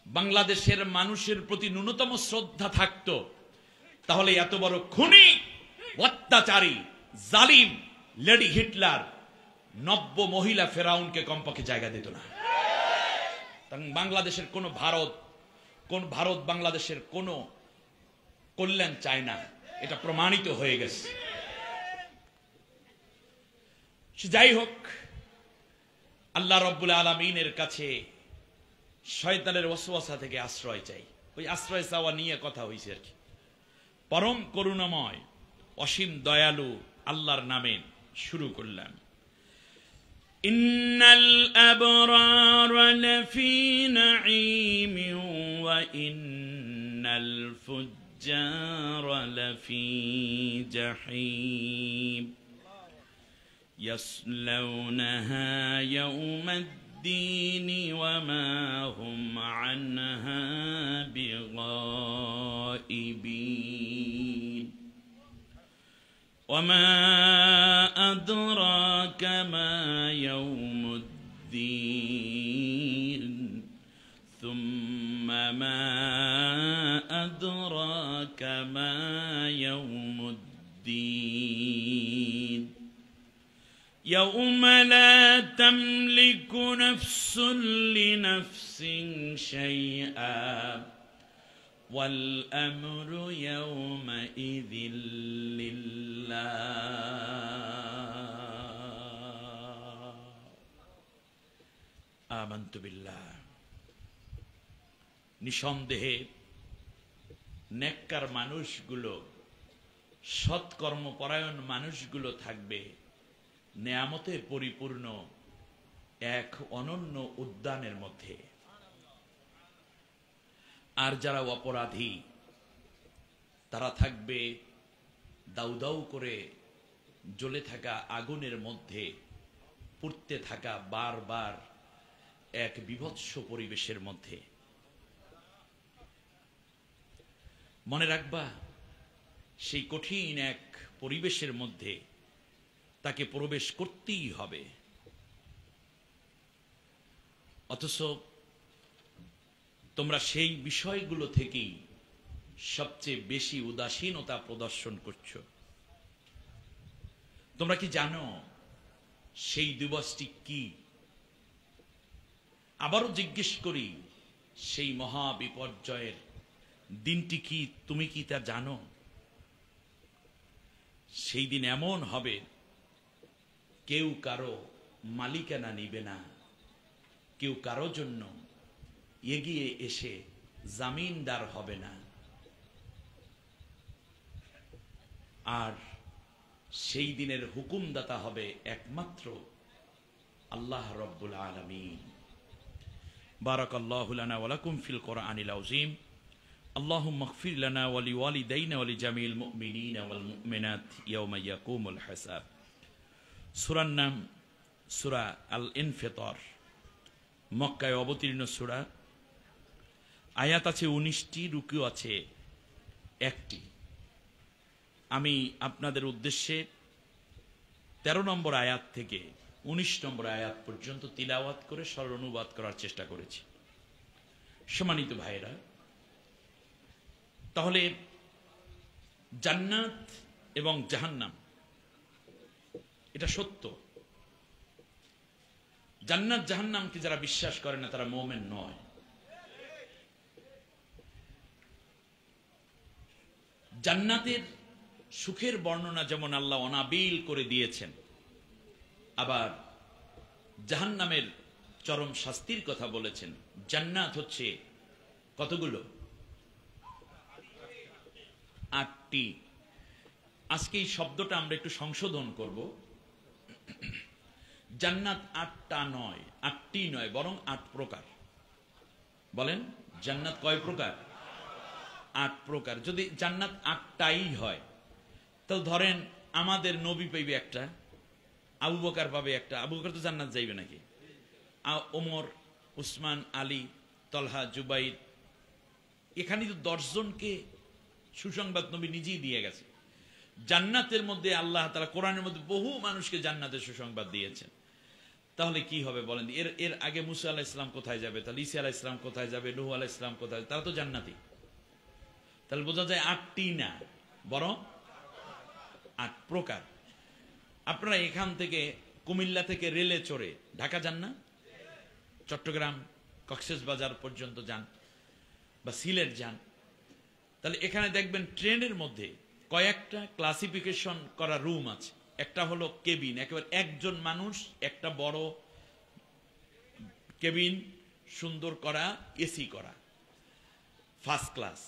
S1: বাংলাদেশের মানুষের প্রতি ন্যূনতম শ্রদ্ধা থাকতো তাহলে এত বড় খুনি, অত্যাচারী, জালিম লেডি হিটলার নব্য মহিলা ফেরাউনকে কমপক্ষে জায়গা দিত না। বাংলাদেশের কোন ভারত বাংলাদেশের কোন কল্যাণ চায় না, এটা প্রমাণিত হয়ে গেছে। যাই হোক, আল্লাহ রাব্বুল আলামিনের কাছে শয়তানের ওয়াসওয়াসা থেকে আশ্রয় চাই। ওই আশ্রয় চাওয়া নিয়ে কথা হয়েছে আর কি। পরম করুণাময়, অসীম দয়ালু আল্লাহর নামে শুরু করলাম। ইন্নাল আবরার লাফি নাঈম ওয়া ইন্নাল ফুজ্জার লাফি জাহিম يصلونها يوم الدين وما هم عنها بغائبين وما أدراك ما يوم الدين ثم ما أدراك ما يوم الدين يوم لا تملك نفس لنفس شيئا والأمر يومئذ لله آمنت بالله। নিঃসন্দেহে নেককার মানুষগুলো, সৎকর্মপরায়ণ মানুষগুলো থাকবে নেয়ামতে পরিপূর্ণ এক অনন্য উদ্যানের মধ্যে। আর যারা অপরাধী তারা থাকবে দাউ দাউ করে জ্বলে থাকা আগুনের মধ্যে, পুড়তে থাকা বারবার এক বিভৎস পরিবেশের মধ্যে। মনে রাখবা, সেই কঠিন এক পরিবেশের মধ্যে তাকে প্রবেশ করতেই হবে। অথচ তোমরা সেই বিষয়গুলো থেকেই সবচেয়ে বেশি উদাসীনতা প্রদর্শন করছো। তোমরা কি জানো সেই দিবসটি কি? আবারও জিজ্ঞেস করি, সেই মহা বিপর্যয়ের দিনটি কি? তুমি কি তা জানো? সেই দিন এমন হবে কেউ কারো মালিকানা নিবে না, কেউ কারো জন্য এগিয়ে এসে জামিনদার হবে না। আর সেই দিনের হুকুমদাতা হবে একমাত্র আল্লাহ রাব্বুল আলামিন। বারাকাল্লাহু লানা ওয়া লাকুম ফিল কোরআনিল আযীম। আল্লাহুম্মা ইগফির লানা ওয়া লিওয়ালিদাইনা ওয়া লিজামিল মুমিনিনা ওয়াল মুমিনাত ইয়াওমা ইয়াকুমুল হিসাব। সূরার নাম সূরা আল ইনফিতার, মক্কায় অবতীর্ণ সূরা। আয়াত আছে 19টি, রুকু আছে 1টি। আমি আপনাদের উদ্দেশ্যে 13 নম্বর আয়াত থেকে 19 নম্বর আয়াত পর্যন্ত তিলাওয়াত করে সরল অনুবাদ করার চেষ্টা করেছি। সম্মানিত ভাইরা, তাহলে জান্নাত এবং জাহান্নাম এটা সত্য। জান্নাত জাহান্নামকে যারা বিশ্বাস করে না তারা মুমিন নয়। জান্নাতের সুখের বর্ণনা যেমন আল্লাহ অনাবিল করে দিয়েছেন, আবার জাহান্নামের চরম শাস্তির কথা বলেছেন। জান্নাত হচ্ছে কতগুলো? 8টি। আজকে এই শব্দটা আমরা একটু সংশোধন করব। জান্নাত 8টা নয়, 8টি নয়, বরং 8 প্রকার। বলেন জান্নাত কয় প্রকার? 8 প্রকার। যদি জান্নাত 8টাই হয়, তো ধরেন আমাদের নবী পাইবে একটা, আবু বকর পাবে একটা। আবু বকর তো জান্নাত যাইবে নাকি? ওমর, উসমান, আলী, তলহা, জুবাইর, এখানে তো 10 জনকে সুসংবাদ নবী নিজেই দিয়ে গেছে। জান্নাতের মধ্যে আল্লাহ তাআলা কোরআনের মধ্যে বহু মানুষকে জান্নাতের সুসংবাদ দিয়েছেন। তাহলে কি হবে বলেন? এর আগে মুসা আলাইহিস সালাম কোথায় যাবে? তাহলে ঈসা আলাইহিস সালাম কোথায় যাবে? নূহ আলাইহিস সালাম কোথায়? তারা তো জান্নাতি। তাহলে বোঝা যায় 8টি না, বরং 8 প্রকার। আপনারা এখান থেকে কুমিল্লা থেকে রেলে চড়ে ঢাকা যান না? চট্টগ্রাম, কক্সবাজার পর্যন্ত যান, বা সিলেট যান, তাহলে এখানে দেখবেন ট্রেনের মধ্যে কয়েকটা ক্লাসিফিকেশন করা রুম আছে। একটা হলো কেবিন, একেবারে একজন মানুষ, একটা বড় কেবিন, সুন্দর করা, এসি করা, ফার্স্ট ক্লাস।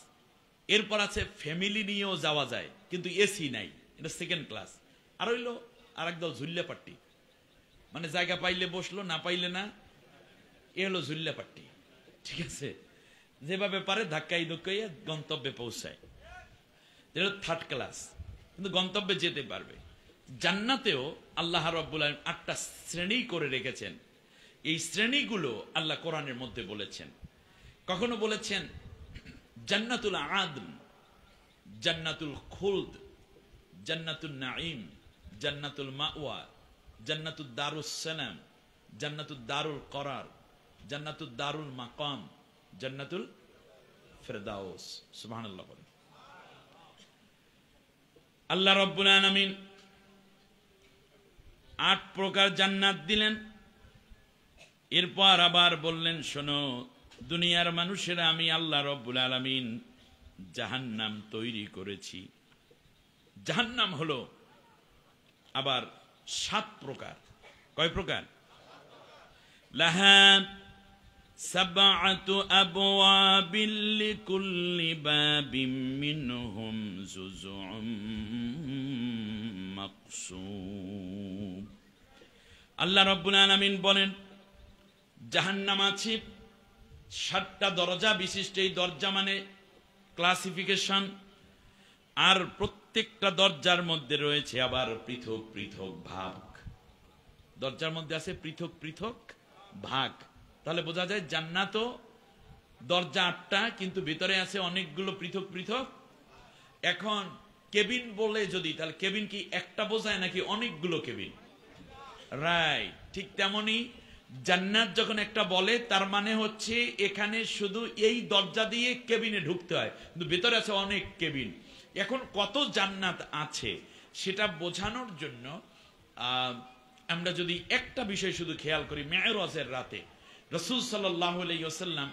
S1: এরপর আছে ফ্যামিলি নিয়েও যাওয়া যায়, কিন্তু এসি নাই, এটা সেকেন্ড ক্লাস। আর হইলো আরেকদল ঝুল্লাপাট্টি, মানে জায়গা পাইলে বসলো, না পাইলে না। এ হলো ঝুল্লাপাট্টি, ঠিক আছে? যেভাবে পারে ধাক্কাই ধুক্কাইয়া গন্তব্যে পৌঁছায়, এটা থার্ড ক্লাস, কিন্তু গন্তব্যে যেতে পারবে। জান্নাতেও আল্লাহ রাব্বুল আলামিন 8টা শ্রেণী করে রেখেছেন। এই শ্রেণীগুলো আল্লাহ কোরআনের মধ্যে বলেছেন। কখনো বলেছেন জান্নাতুল আদন, জান্নাতুল খুলদ, জান্নাতুল নাঈম, জান্নাতুল মাওয়া, জান্নাতুল দারুস সালাম, জান্নাতুল দারুল করার, জান্নাতুল দারুল মাকাম, জান্নাতুল ফেরদাউস। সুবহানাল্লাহ। আল্লাহ রাব্বুল আলামিন 8 প্রকার জান্নাত দিলেন। এরপর আবার বললেন, শোনো দুনিয়ার মানুষেরা, আমি আল্লাহ রাব্বুল আলামিন জাহান্নাম তৈরি করেছি। জাহান্নাম হলো আবার 7 প্রকার। কয় প্রকার? লাহা সাবআতু আবওয়াবিল লিকুল্লি বাবিম মিনহুম জুজউম মাকসুম। আল্লাহ রাব্বুল আলামিন বলেন, জাহান্নাম আছে 7টা দরজা বিশিষ্ট। এই দরজা মানে ক্লাসিফিকেশন, আর প্রত্যেকটা দরজার মধ্যে রয়েছে আবার পৃথক পৃথক ভাগ। দরজার মধ্যে আছে পৃথক পৃথক ভাগ। তাহলে বোঝা যায় জান্নাতও দরজা 8টা, কিন্তু ভিতরে আছে অনেকগুলো পৃথক পৃথক। এখন কেবিন বলে যদি, তাহলে কেবিন কি একটা বোঝায় নাকি অনেকগুলো কেবিন? রাইট, ঠিক তেমনি জান্নাত যখন একটা বলে, তার মানে হচ্ছে এখানে শুধু এই দরজা দিয়ে কেবিনে ঢুকতে হয়, কিন্তু ভিতরে আছে অনেক কেবিন। এখন কত জান্নাত আছে সেটা বোঝানোর জন্য আমরা যদি একটা বিষয় শুধু খেয়াল করি, মেরাজের রাতে রাসূল সাল্লাল্লাহু আলাইহি ওয়াসাল্লাম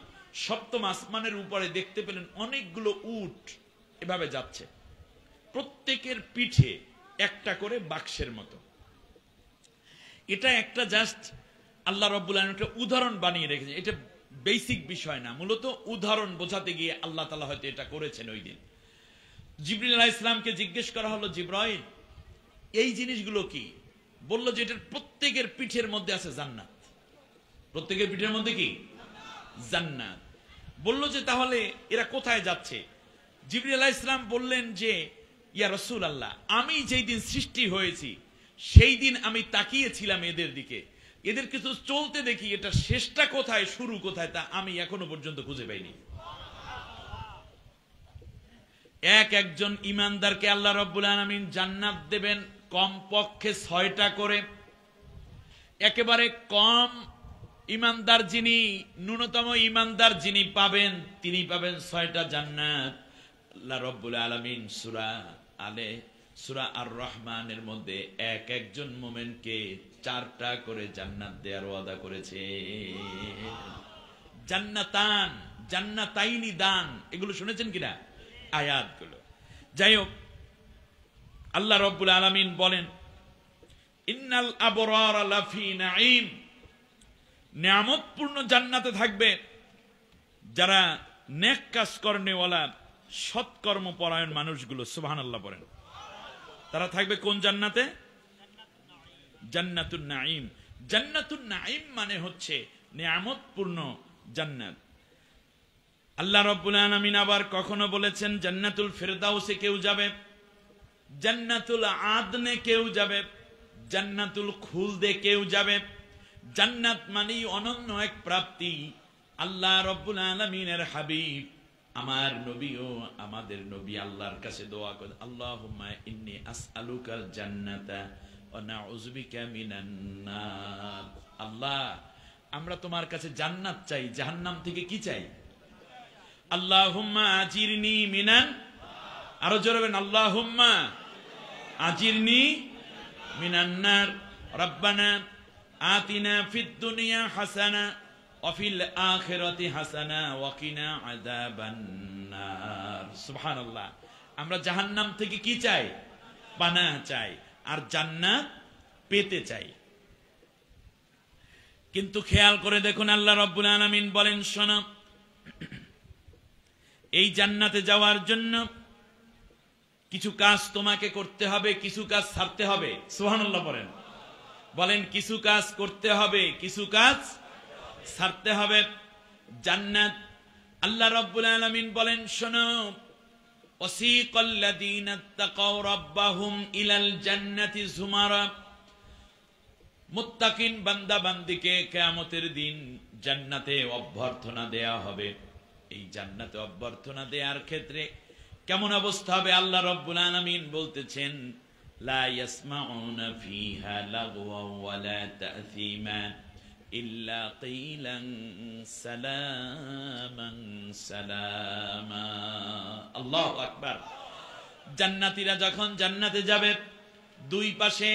S1: 7ম আসমানের উপরে দেখতে পেলেন অনেকগুলো উট এভাবে যাচ্ছে, প্রত্যেকের পিঠে একটা করে বাক্সের মতো। এটা একটা জাস্ট আল্লাহ রাব্বুল আলামিন একটা উদাহরণ বানিয়ে রেখেছে। এটা বেসিক বিষয় না, মূলত উদাহরণ বোঝাতে গিয়ে আল্লাহ তাআলা হয়তো এটা করেছেন ওই দিন। জিবরিল আলাইহিস সালামকে জিজ্ঞেস করা হলো, জিবরাইল এই জিনিসগুলো কি? বলল যে এটার প্রত্যেকের পিঠের মধ্যে আছে জান্নাত। প্রত্যেকের পিঠের মধ্যে কি? জান্নাত। বলল যে তাহলে এরা কোথায় যাচ্ছে? জিবরিল আলাইহিস সালাম বললেন যে, ইয়া রাসূলুল্লাহ, আমি যেই দিন সৃষ্টি হয়েছি সেই দিন আমি তাকিয়েছিলাম এদের দিকে, এদের কিছু চলতে দেখি, এটা শেষটা কোথায় শুরু কোথায় তা আমি এখনো পর্যন্ত খুঁজে পাইনি। একজন ইমানদারকে আল্লাহ রাব্বুল আলামিন জান্নাত দেবেন কমপক্ষে 6টা করে। একেবারে কম ইমানদার যিনি, ন্যূনতম ইমানদার যিনি পাবেন, তিনি পাবেন 6টা জান্নাত। আল্লাহ রাব্বুল আলামিন সূরা আর রহমানের মধ্যে এক একজন মুমিনকে 4টা করে জান্নাত দেওয়ার ওয়াদা করেছে। জান্নাতান, জান্নাতাইনি দান, এগুলো শুনেছেন কিনা আয়াতগুলো? যাই হোক, আল্লাহ রাব্বুল আলামিন বলেন ইন্নাল আবরার লাফি নাঈম, নিয়ামতপূর্ণ জান্নাতে থাকবে যারা নেক কাজ করেওয়ালা সৎকর্ম পরায়ণ মানুষগুলো। সুবহানাল্লাহ বলেন। তারা থাকবে কোন জান্নাতে? জান্নাতুন নাঈম। জান্নাতুন নাঈম মানে হচ্ছে নিয়ামতপূর্ণ জান্নাত। আল্লাহ রাব্বুল আলামিন আবার কখনো বলেছেন জান্নাতুল ফিরদাউসে কেউ যাবে, জান্নাতুল আদনে কেউ যাবে, জান্নাতুল খুলদে কেউ যাবে। জান্নাত মানেই অনন্য এক প্রাপ্তি। আল্লাহ রাব্বুল আলামিনের হাবিব আমার নবী ও আমাদের নবী আল্লাহর কাছে দোয়া করে, আল্লাহুম্মা ইন্নী আসআলুকাল জান্নাতা ওয়া নাউযু বিকা মিনান নার। আল্লাহ, আমরা তোমার কাছে জান্নাত চাই, জাহান্নাম থেকে কি চাই? আল্লাহুম্মা আজিরনি মিনান, আরো জোরে বলেন, আল্লাহুম্মা আজিরনি মিনান নার। রব্বানা আতিনা ফিদ দুনিয়া হাসানা ওয়া ফিল আখিরাতি হাসানা ওয়া কিনা আযাবান নার। সুবহানাল্লাহ। আমরা জাহান্নাম থেকে কি চাই? পানাহ চাই, আর জান্নাত পেতে চাই। কিন্তু খেয়াল করে দেখুন, আল্লাহ রাব্বুল আলামিন বলেন, শোনো, এই জান্নাতে যাওয়ার জন্য কিছু কাজ তোমাকে করতে হবে, কিছু কাজ ছাড়তে হবে। সুবহানাল্লাহ বলেন। বলেন, কিছু কাজ করতে হবে, কিছু কাজ ছাড়তে হবে। জান্নাত, আল্লাহ রাব্বুল আলামিন বলেন, শোনো, ওয়াসিকাল্লাযীনা তাকাউ রাব্বাহুম ইলাল জান্নাতি যুমারা, মুত্তাকিন বান্দা বান্দিকে কিয়ামতের দিন জান্নাতে অভ্যর্থনা দেয়া হবে। এই জান্নাতে অভ্যর্থনা দেওয়ার ক্ষেত্রে কেমন অবস্থা হবে? আল্লাহ রাব্বুল আলামিন বলতেছেন, লা ইয়াসমাউনা ফিহা লাগওয়ান ওয়ালা তা'সীমা ইল্লা কিলান সালামান সালামা। আল্লাহু আকবার। জান্নাতীরা যখন জান্নাতে যাবে, দুই পাশে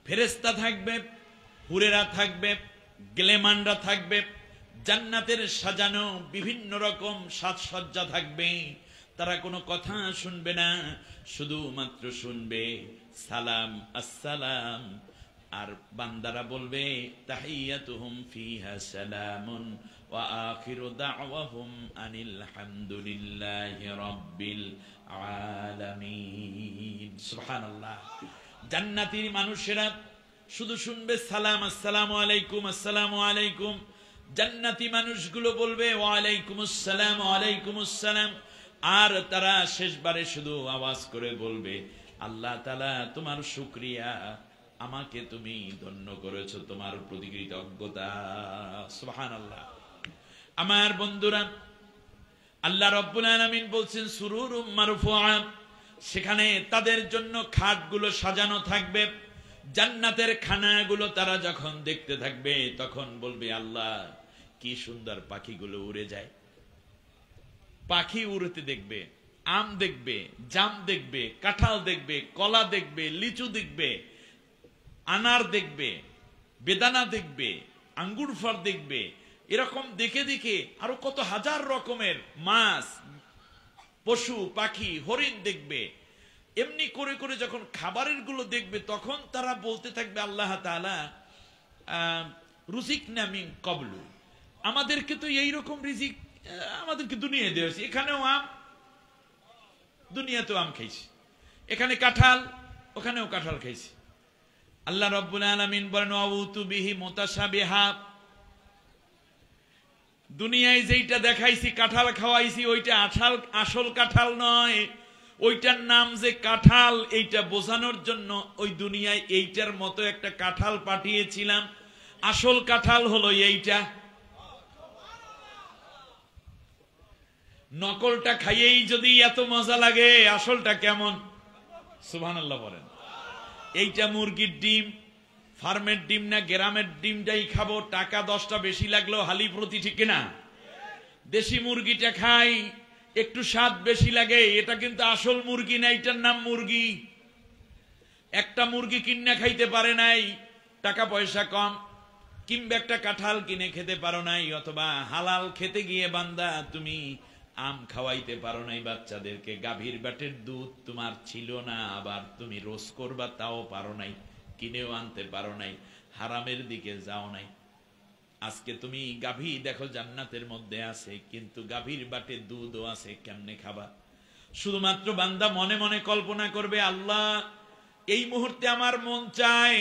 S1: ফেরেশতা থাকবে, হুরেরা থাকবে, গ্লেমানরা থাকবে। জান্নাতের সাজানো বিভিন্ন রকম সাজসজ্জা থাকবে। তারা কোনো কথা শুনবে না, শুধুমাত্র শুনবে সালাম, আসসালাম। আর বান্দারা বলবে তাহিয়াতুহুম ফিহা সালামুন ওয়া আখিরু দাওয়াহুম আনিল হামদুলিল্লাহি রাব্বিল আলামিন। সুবহানাল্লাহ। জান্নাতি মানুষেরা শুধু শুনবে সালাম, আসসালামু আলাইকুম, আসসালামু আলাইকুম। জান্নাতি মানুষগুলো বলবে ওয়া আলাইকুমুস সালাম, ওয়া আলাইকুমুস সালাম। আর তারা শেষবারে শুধু আওয়াজ করে বলবে, আল্লাহ তাআলা তোমার শুকরিয়া, আমাকে তুমি ধন্য করেছো, তোমার প্রতি কৃতজ্ঞতা। সুবহানাল্লাহ। আমার বন্ধুরা, আল্লাহ রাব্বুল আলামিন বলছেন সুরুরুম মারফুআ, সেখানে তাদের জন্য খাটগুলো সাজানো থাকবে। জান্নাতের খানাগুলো তারা যখন দেখতে থাকবে, তখন বলবে, আল্লাহ কি সুন্দর পাখিগুলো উড়ে যায়। পাখি উড়তে দেখবে, আম দেখবে, জাম দেখবে, কাঁঠাল দেখবে, কলা দেখবে, লিচু দেখবে, আনার দেখবে, বেদানা দেখবে, আঙ্গুর ফল দেখবে। এরকম দেখে দেখে আরো কত হাজার রকমের মাছ, পশু পাখি, হরিণ দেখবে। এমনি করে করে যখন খাবারের গুলো দেখবে, তখন তারা বলতে থাকবে, আল্লাহ তাআলা রুজিকনা মিন ক্বাবলু, আমাদেরকে তো এইরকম রিজিক আমাদেরকে দুনিয়ায় দেওয়া হয়েছে। এখানেও আম, দুনিয়াতেও আম খাইছি, এখানে কাঁঠাল, ওখানেও কাঁঠাল খাইছি। আল্লাহ রাব্বুল আলামিন বলেন, ওয়াউতু বিহি মুতাশাবিহা, দুনিয়ায় যেইটা দেখাইছি, কাঁঠাল খাওয়াইছি, ওইটা আসল কাঁঠাল নয়। ওইটার নাম যে কাঁঠাল, এইটা বোঝানোর জন্য ওই দুনিয়ায় এইটার মতো একটা কাঁঠাল পাঠিয়েছিলাম। আসল কাঁঠাল হলো এইটা। নকলটা খাইয়েই যদি এত মজা লাগে, আসলটা কেমন? সুবহানাল্লাহ বলেন। এইটা মুরগির ডিম, ফার্মের ডিম না গ্রামের ডিমটাই খাবো, টাকা 10টা বেশি লাগলো হালি প্রতি, ঠিক কিনা? দেশি মুরগিটা খাই, একটু স্বাদ বেশি লাগে, এটা কিন্তু আসল মুরগি না, এটার নাম মুরগি। একটা মুরগি কিনে খাইতে পারে নাই, টাকা পয়সা কম, কিংবা একটা কাঁঠাল কিনে খেতে পারো নাই, অথবা হালাল খেতে গিয়ে বান্দা তুমি আম খাওয়াইতে পারো নাই বাচ্চাদেরকে, গাভীর বাটের দুধ তোমার ছিল না, আবার তুমি রোজ করবা তাও পারো নাই, কিনেও আনতে পারো নাই, হারামের দিকে যাও নাই। আজকে তুমি গাভী দেখো জান্নাতের মধ্যে আছে, কিন্তু গাভীর বাটে দুধও আছে, কেমনে খাবা? শুধুমাত্র বান্দা মনে মনে কল্পনা করবে, আল্লাহ এই মুহূর্তে আমার মন চায়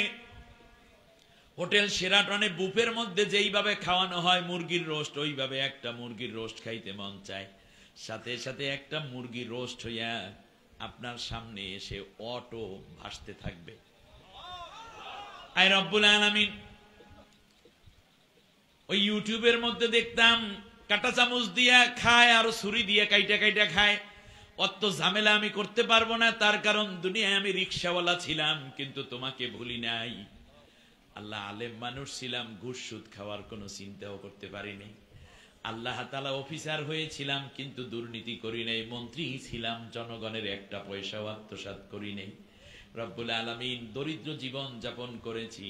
S1: হোটেল সেরাটনে বুফের মধ্যে যেইভাবে খাওয়ানো হয় মুরগির রোস্ট, ওইভাবে একটা মুরগির রোস্ট খাইতে মন চায়। সাথে সাথে একটা মুরগির রোস্ট হইয়া আপনার সামনে এসে অটো ভাসতে থাকবে। আয় রব্বুল আলামিন, ওই ইউটিউবের মধ্যে দেখতাম কাঁটা চামচ দিয়া খায় আর ছুরি দিয়ে কাইটা কাইটা খায়। অত ঝামেলা আমি করতে পারবো না, তার কারণ দুনিয়ায় আমি রিক্সাওয়ালা ছিলাম, কিন্তু তোমাকে ভুলি নাই। আল্লাহ আলেম মানুষ ছিলাম, ঘুষ সুদ খাওয়ার কোনো চিন্তাও করতে পারিনি। আল্লাহ তাআলা অফিসার হয়েছিলাম, কিন্তু দুর্নীতি করি নাই। মন্ত্রী ছিলাম, জনগণের একটা পয়সাও আত্মসাৎ করি নাই। রব্বুল আলামিন, দরিদ্র জীবন যাপন করেছি,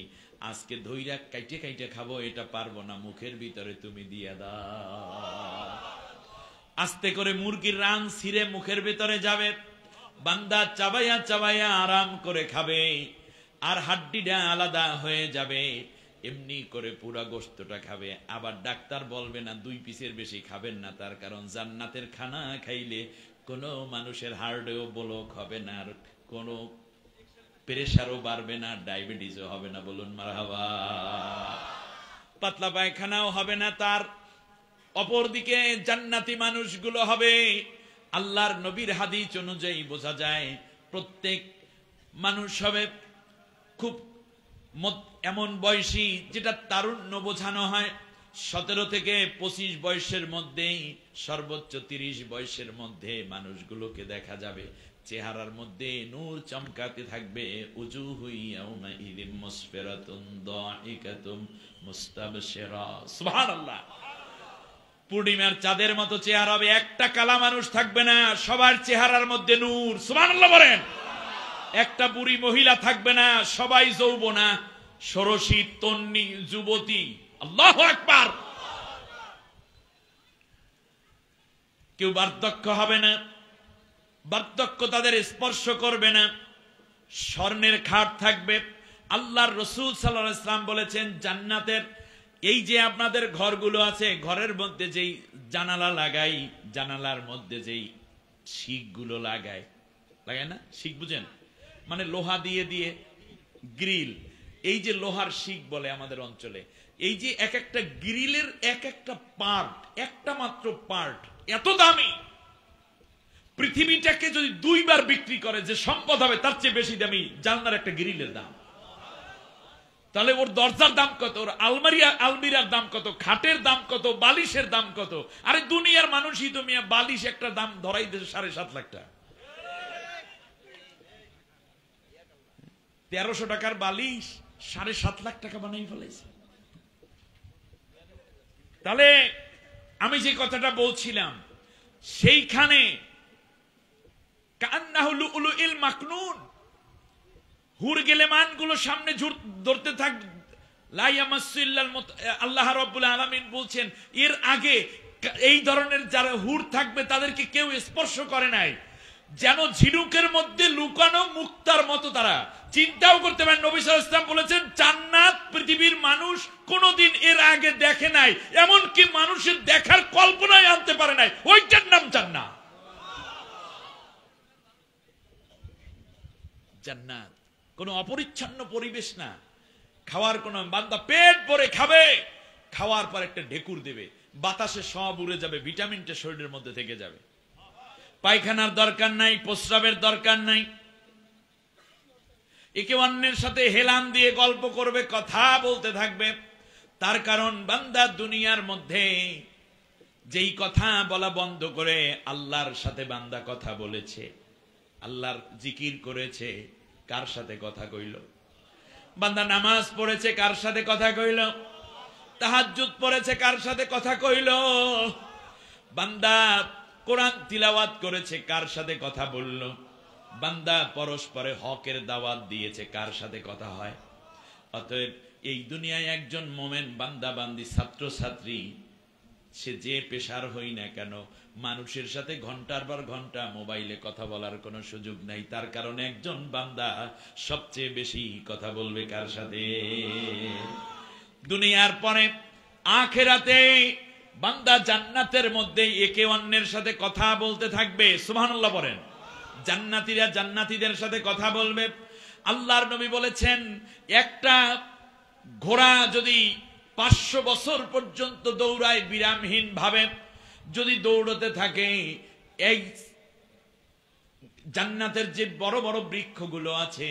S1: আজকে ধৈর্য কাইটে কাইটে খাবো এটা পারবো না, মুখের ভিতরে তুমি দিয়ে দাও। আস্তে করে মুরগির রান ছিঁড়ে মুখের ভিতরে যাবে, বান্দা চাবাইয়া চাবাইয়া আরাম করে খাবে, আর হাড্ডিটা আলাদা হয়ে যাবে, এমনি করে পুরা গোশতটা খাবে। আবার ডাক্তার বলবে না 2 পিসের বেশি খাবেন না, তার কারণ জান্নাতের খানা খাইলে কোনো মানুষের হার্টেও ব্লক হবে না, আর কোনো প্রেসারও বাড়বে না, ডায়াবেটিসও হবে না। বলুন মারহাবা। পাতলা পায়খানাও হবে না তার। অপরদিকে জান্নাতি মানুষগুলো হবে, আল্লাহর নবীর হাদিস অনুযায়ী বোঝা যায় প্রত্যেক মানুষ হবে খুব এমন বয়সী যেটা তারুণ্য বোঝানো হয়, 17 থেকে 25 বয়সের মধ্যেই, সর্বোচ্চ 30 বয়সের মধ্যে মানুষগুলোকে দেখা যাবে চেহারার মধ্যে নূর চমকাতে থাকবে। উজুহু ইয়াউমাইযিন মুসফিরাতুন দাহিকাতুন মুস্তাবশিরা। সুবহানাল্লাহ। পূর্ণিমার চাঁদের মতো চেহারা হবে, একটা কালা মানুষ থাকবে না, সবার চেহারার মধ্যে নূর। সুবহানাল্লাহ বলেন। একটা বুড়ি মহিলা থাকবে না, সবাই যৌবনা, ষোড়শী, তন্নি, যুবতী। আল্লাহু আকবার। কেউ বার্ধক্য হবে না, বার্ধক্য তাদের স্পর্শ করবে না, স্বর্ণের খাট থাকবে। আল্লাহর রাসূল সাল্লাল্লাহু আলাইহি ওয়াসাল্লাম বলেছেন, জান্নাতের এই যে আপনাদের ঘরগুলো আছে, ঘরের মধ্যে যেই জানালা লাগাই, জানালার মধ্যে যেই শিকগুলো লাগায় না, শিক বুঝেন, মানে লোহা দিয়ে দিয়ে গ্রিল, এই যে লোহার শিক বলে আমাদের অঞ্চলে, এই যে এক একটা গ্রিলের এক একটা পার্ট, একটা মাত্র পার্ট এত দামি, পৃথিবীটাকে যদি 2 বার বিক্রি করে যে সম্পদ হবে, তার চেয়ে বেশি দামি জানলার একটা গ্রিলের দাম। তাহলে ওর দরজার দাম কত, ওর আলমিরার দাম কত, খাটের দাম কত, বালিশের দাম কত? আরে দুনিয়ার মানুষই তো মিয়া বালিশ একটা দাম ধরাই দিয়েছে 7.5 লাখ টাকা। 1300 টাকার বালিশ 7.5 লাখ টাকা বানাই ফেলেছে। তাহলে আমি যে কথাটা বলছিলাম, সেইখানে কান্নাহু লুলুইল মাকনুন, হুর গেলেমান গুলো সামনে ধরতে থাক, লা ইয়ামাসসিল্লাল আল্লাহ রাব্বুল আলামিন বলছেন, এর আগে এই ধরনের যারা হুর থাকবে তাদেরকে কেউ স্পর্শ করে নাই, যেন ঝিনুকের মধ্যে লুকানো মুক্তার মতো। তারা চিন্তাও করতে পারেন। নবী সাল্লাল্লাহু আলাইহি ওয়াসাল্লাম বলেছেন, জান্নাত পৃথিবীর মানুষ কোনোদিন এর আগে দেখে নাই, এমনকি মানুষের দেখার কল্পনায় আনতে পারে নাই, ওইটার নাম জান্নাত। জান্নাত কোনো অপরিচ্ছন্ন পরিবেশ না, খাওয়ার কোনো, বান্দা পেট ভরে খাবে, খাওয়ার পর একটা ঢেকুর দেবে, বাতাসে সব উড়ে যাবে, ভিটামিনটা শরীরের মধ্যে থেকে যাবে, পায়খানার দরকার নাই, প্রস্রাবের দরকার নাই। একে অন্যের সাথে হেলান দিয়ে গল্প করবে, কথা বলতে থাকবে। তার কারণ বান্দা দুনিয়ার মধ্যে যেই কথা বলা বন্ধ করে আল্লাহর সাথে বান্দা কথা বলেছে, আল্লাহর জিকির করেছে, কার সাথে কথা কইল? বান্দা নামাজ পড়েছে, কার সাথে কথা কইল? তাহাজ্জুদ পড়েছে, কার সাথে কথা কইল? বান্দা কোরআন তিলাওয়াত করেছে, কার সাথে কথা বলল? বান্দা পরস্পরে হকের দাওয়াত দিয়েছে, কার সাথে কথা হয়? অতএব এই দুনিয়ায় একজন মোমেন বান্দা বান্দি ছাত্র ছাত্রী সে যে পেশার হই না কেন, মানুষের সাথে ঘন্টার পর ঘন্টা মোবাইলে কথা বলার কোনো সুযোগ নাই। তার কারণে একজন বান্দা সবচেয়ে বেশি কথা বলবে কার সাথে? দুনিয়ার পরে আখিরাতে বান্দা জান্নাতের মধ্যে একে অন্যের সাথে কথা বলতে থাকবে। সুবহানাল্লাহ বলেন। জান্নাতীরা জান্নাতীদের সাথে কথা বলবে। আল্লাহর নবী বলেছেন, একটা ঘোড়া যদি 500 বছর পর্যন্ত দৌড়ায় বিরামহীন ভাবে, যদি দৌড়তে থাকে, এই জান্নাতের যে বড় বড় বৃক্ষগুলো আছে,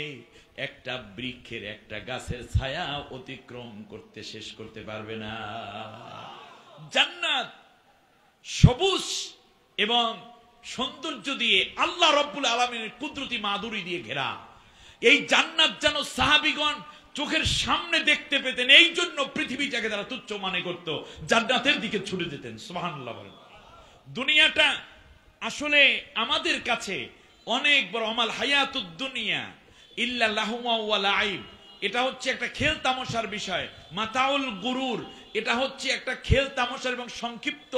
S1: একটা বৃক্ষের একটা গাছের ছায়া অতিক্রম করতে শেষ করতে পারবে না। জান্নাত সবুজ এবং সৌন্দর্য দিয়ে আল্লাহ রাব্বুল আলামিনের কুদরতি মাধুরী দিয়ে ঘেরা। এই জান্নাত যেন সাহাবীগণ চোখের সামনে দেখতে পেতেন, এই জন্য পৃথিবীটাকে তারা তুচ্ছ মনে করত, জান্নাতের দিকে ছুটে যেতেন। সুবহানাল্লাহ বলেন। দুনিয়াটা আসলে আমাদের কাছে অনেক বড়। আমাল হায়াতুদ দুনিয়া ইল্লা লাহুয়া ওয়া লাইব, এটা হচ্ছে একটা খেল তামাশার বিষয়। মাতাউল গুরুর, এটা হচ্ছে একটা খেল তামাশার এবং সংক্ষিপ্ত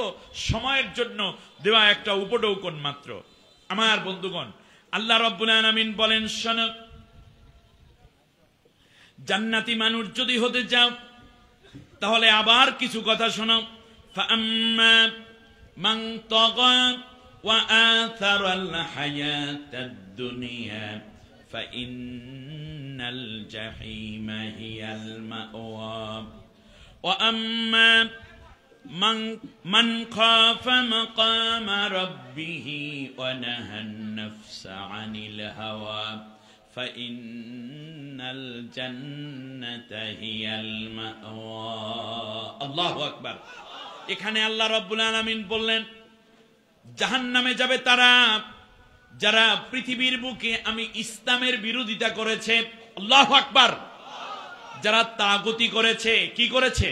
S1: সময়ের জন্য দেওয়া একটা উপঢৌকন মাত্র। আমার বন্ধুগণ, আল্লাহ রাব্বুল আলামিন বলেন, শোনো, জান্নাতি মানুষ যদি হতে চাও তাহলে আবার কিছু কথা শোনো। ফাআম্মা মান তাগা ওয়া আথারাল হায়াতাদ দুনিয়া ফাইন্নাল জাহিমা হিয়াল মাওয়া ওয়া আম্মা মান খাফা মাকামা রাব্বিহি ওয়া নাহান নাফসা আনিল হাওয়া ফাইন্নাল জান্নাতা হিয়াল মাওয়া। আল্লাহু আকবার। এখানে আল্লাহ রাব্বুল আলামিন বললেন, জাহান্নামে যাবে তারা যারা পৃথিবীর বুকে আমি ইসলামের বিরোধিতা করেছে। আল্লাহু আকবার। যারা তাগুতি করেছে। কি করেছে?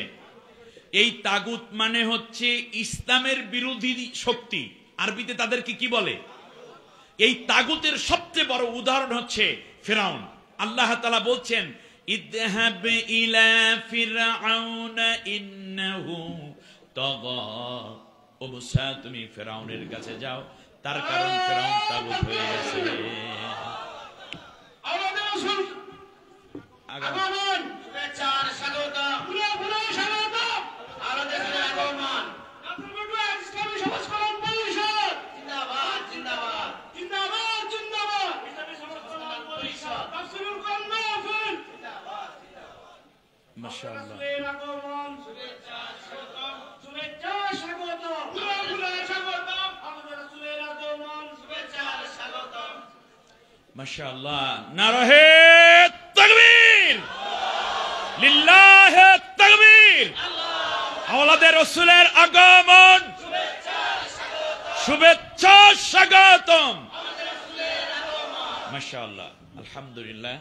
S1: এই তাগুত মানে হচ্ছে ইসলামের বিরোধী শক্তি। আরবিতে তাদেরকে কি বলে? এই তাগুতের সবচেয়ে বড় উদাহরণ হচ্ছে ফিরআউন। আল্লাহ তাআলা বলছেন, ইযহাব ইলা ফিরআউন ইন্নাহু তাগা। ও মুসা, তুমি ফিরআউনের কাছে যাও, তার কারণ ফিরআউন তাগুত হয়ে গেছে। আমাদের রাসূল আগমন, শুভেচ্ছা আর স্বাগত, পুরো স্বাগত। আমাদের আগমন ইসলামী সমাজ কল্যাণ পরিষদ জিন্দাবাদ, জিন্দাবাদ, জিন্দাবাদ, জিন্দাবাদ। ইসলামী সমাজ কল্যাণ পরিষদ তাফসীরুল কোরআন মাহফিল জিন্দাবাদ, জিন্দাবাদ। মাশাআল্লাহ। আগমন, শুভেচ্ছা স্বাগত, শুভেচ্ছা স্বাগত, পুরো স্বাগত। আমাদের রাসূলের আগমন, শুভেচ্ছা স্বাগত। মাশাআল্লাহ। নারায়ে তাকবীর, লিল্লাহি তাকবীর। আওলাদের রাসূলের আগমন, শুভেচ্ছা স্বাগতম। মাশাআল্লাহ, আলহামদুলিল্লাহ।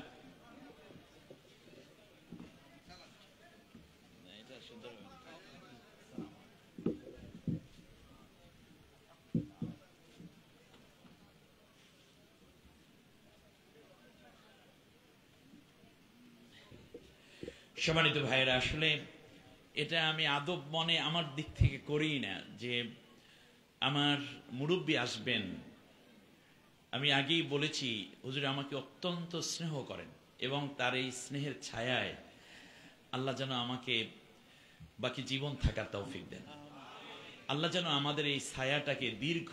S1: সম্মানিত ভাইয়েরা, আসলে এটা আমি আদব মনে আমার দিক থেকে করি না যে আমার মুরব্বী আসবেন। আমি আগেই বলেছি, হুজুর আমাকে অত্যন্ত স্নেহ করেন এবং তার এই স্নেহের ছায়ায় আল্লাহ যেন আমাকে বাকি জীবন থাকার তৌফিক দেন। আল্লাহ যেন আমাদের এই ছায়াটাকে দীর্ঘ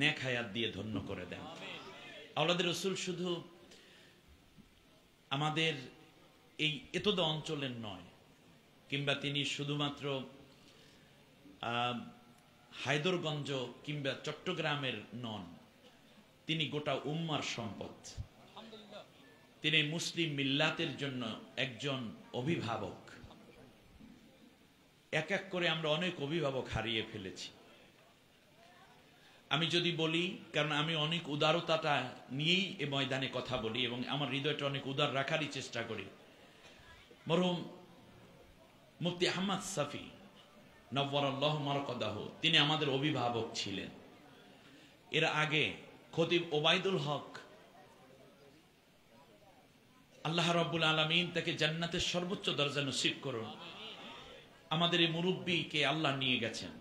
S1: নেক হায়াত দিয়ে ধন্য করে দেন। আওলাদের রাসূল শুধু আমাদের এই এতদ অঞ্চলের নয়, কিংবা তিনি শুধুমাত্র হায়দরগঞ্জ কিংবা চট্টগ্রামের নন, তিনি গোটা উম্মার সম্পদ। তিনি মুসলিম মিল্লাতের জন্য একজন অভিভাবক। এক এক করে আমরা অনেক অভিভাবক হারিয়ে ফেলেছি। আমি যদি বলি, কারণ আমি অনেক উদারতাটা নিয়েই এ ময়দানে কথা বলি এবং আমার হৃদয়টা অনেক উদার রাখারই চেষ্টা করি। মরহুম মুফতি আহমদ শফি নওয়ারাল্লাহু মারকাদাহু, তিনি আমাদের অভিভাবক ছিলেন। এর আগে খতিব ওবায়দুল হক, আল্লাহ রাব্বুল আলামিন তাকে জান্নাতের সর্বোচ্চ দরজা নসিব করুন। আমাদের এই মুরব্বীকে আল্লাহ নিয়ে গেছেন।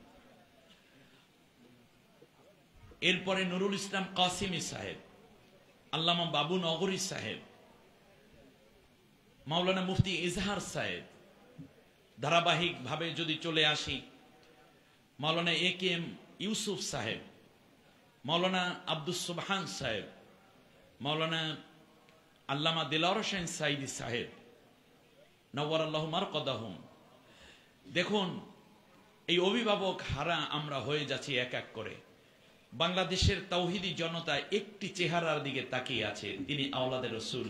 S1: এরপরে নুরুল ইসলাম কাসিমি সাহেব, আল্লামা বাবু নগরী সাহেব, মাওলানা মুফতি ইজহার সাহেব, ধারাবাহিক ভাবে যদি চলে আসি মাওলানা এ কে এম ইউসুফ সাহেব, মাওলানা আব্দুস সুবহান সাহেব, মাওলানা আল্লামা দিলওয়ার হোসেন সাইদি সাহেব, নওয়ারাল্লাহু মারকাদাহুম। দেখুন, এই অভিভাবক হারা আমরা হয়ে যাচ্ছি এক এক করে। বাংলাদেশের তাওহীদি জনতা একটি চেহারার দিকে তাকিয়ে আছে, তিনি আওলাদের রসুল,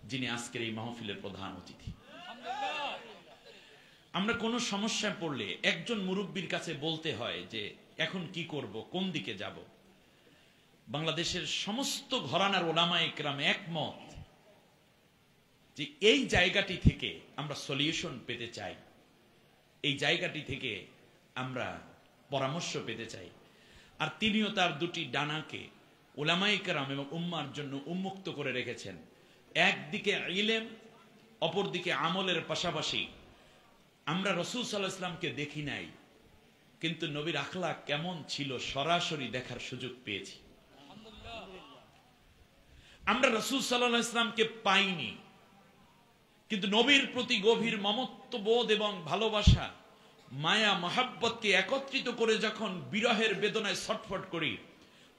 S1: যিনি আজকের এই মাহফিলের প্রধান অতিথি। আমরা কোনো সমস্যায় পড়লে একজন মুরব্বীর কাছে বলতে হয় যে এখন কি করব, কোন দিকে যাব। বাংলাদেশের সমস্ত ঘরানার ওলামায়ে কেরাম একমত যে এই জায়গাটি থেকে আমরা সলিউশন পেতে চাই, এই জায়গাটি থেকে আমরা পরামর্শ পেতে চাই। আর তিনিও তার দুটি ডানাকে ওলামায়ে কেরাম এবং উম্মার জন্য উন্মুক্ত করে রেখেছেন। একদিকে ইলম, অপরদিকে আমলের পাশাপাশি আমরা রাসূল সাল্লাল্লাহু আলাইহি ওয়াসাল্লামকে দেখি নাই, কিন্তু নবীর আখলাক কেমন ছিল সরাসরি দেখার সুযোগ পেয়েছি। আমরা রাসূল সাল্লাল্লাহু আলাইহি ওয়াসাল্লামকে পাইনি, কিন্তু নবীর প্রতি গভীর মমত্ববোধ এবং ভালোবাসা, মায়া মহাব্বতকে একত্রিত করে যখন বিরহের বেদনায় ছটফট করি,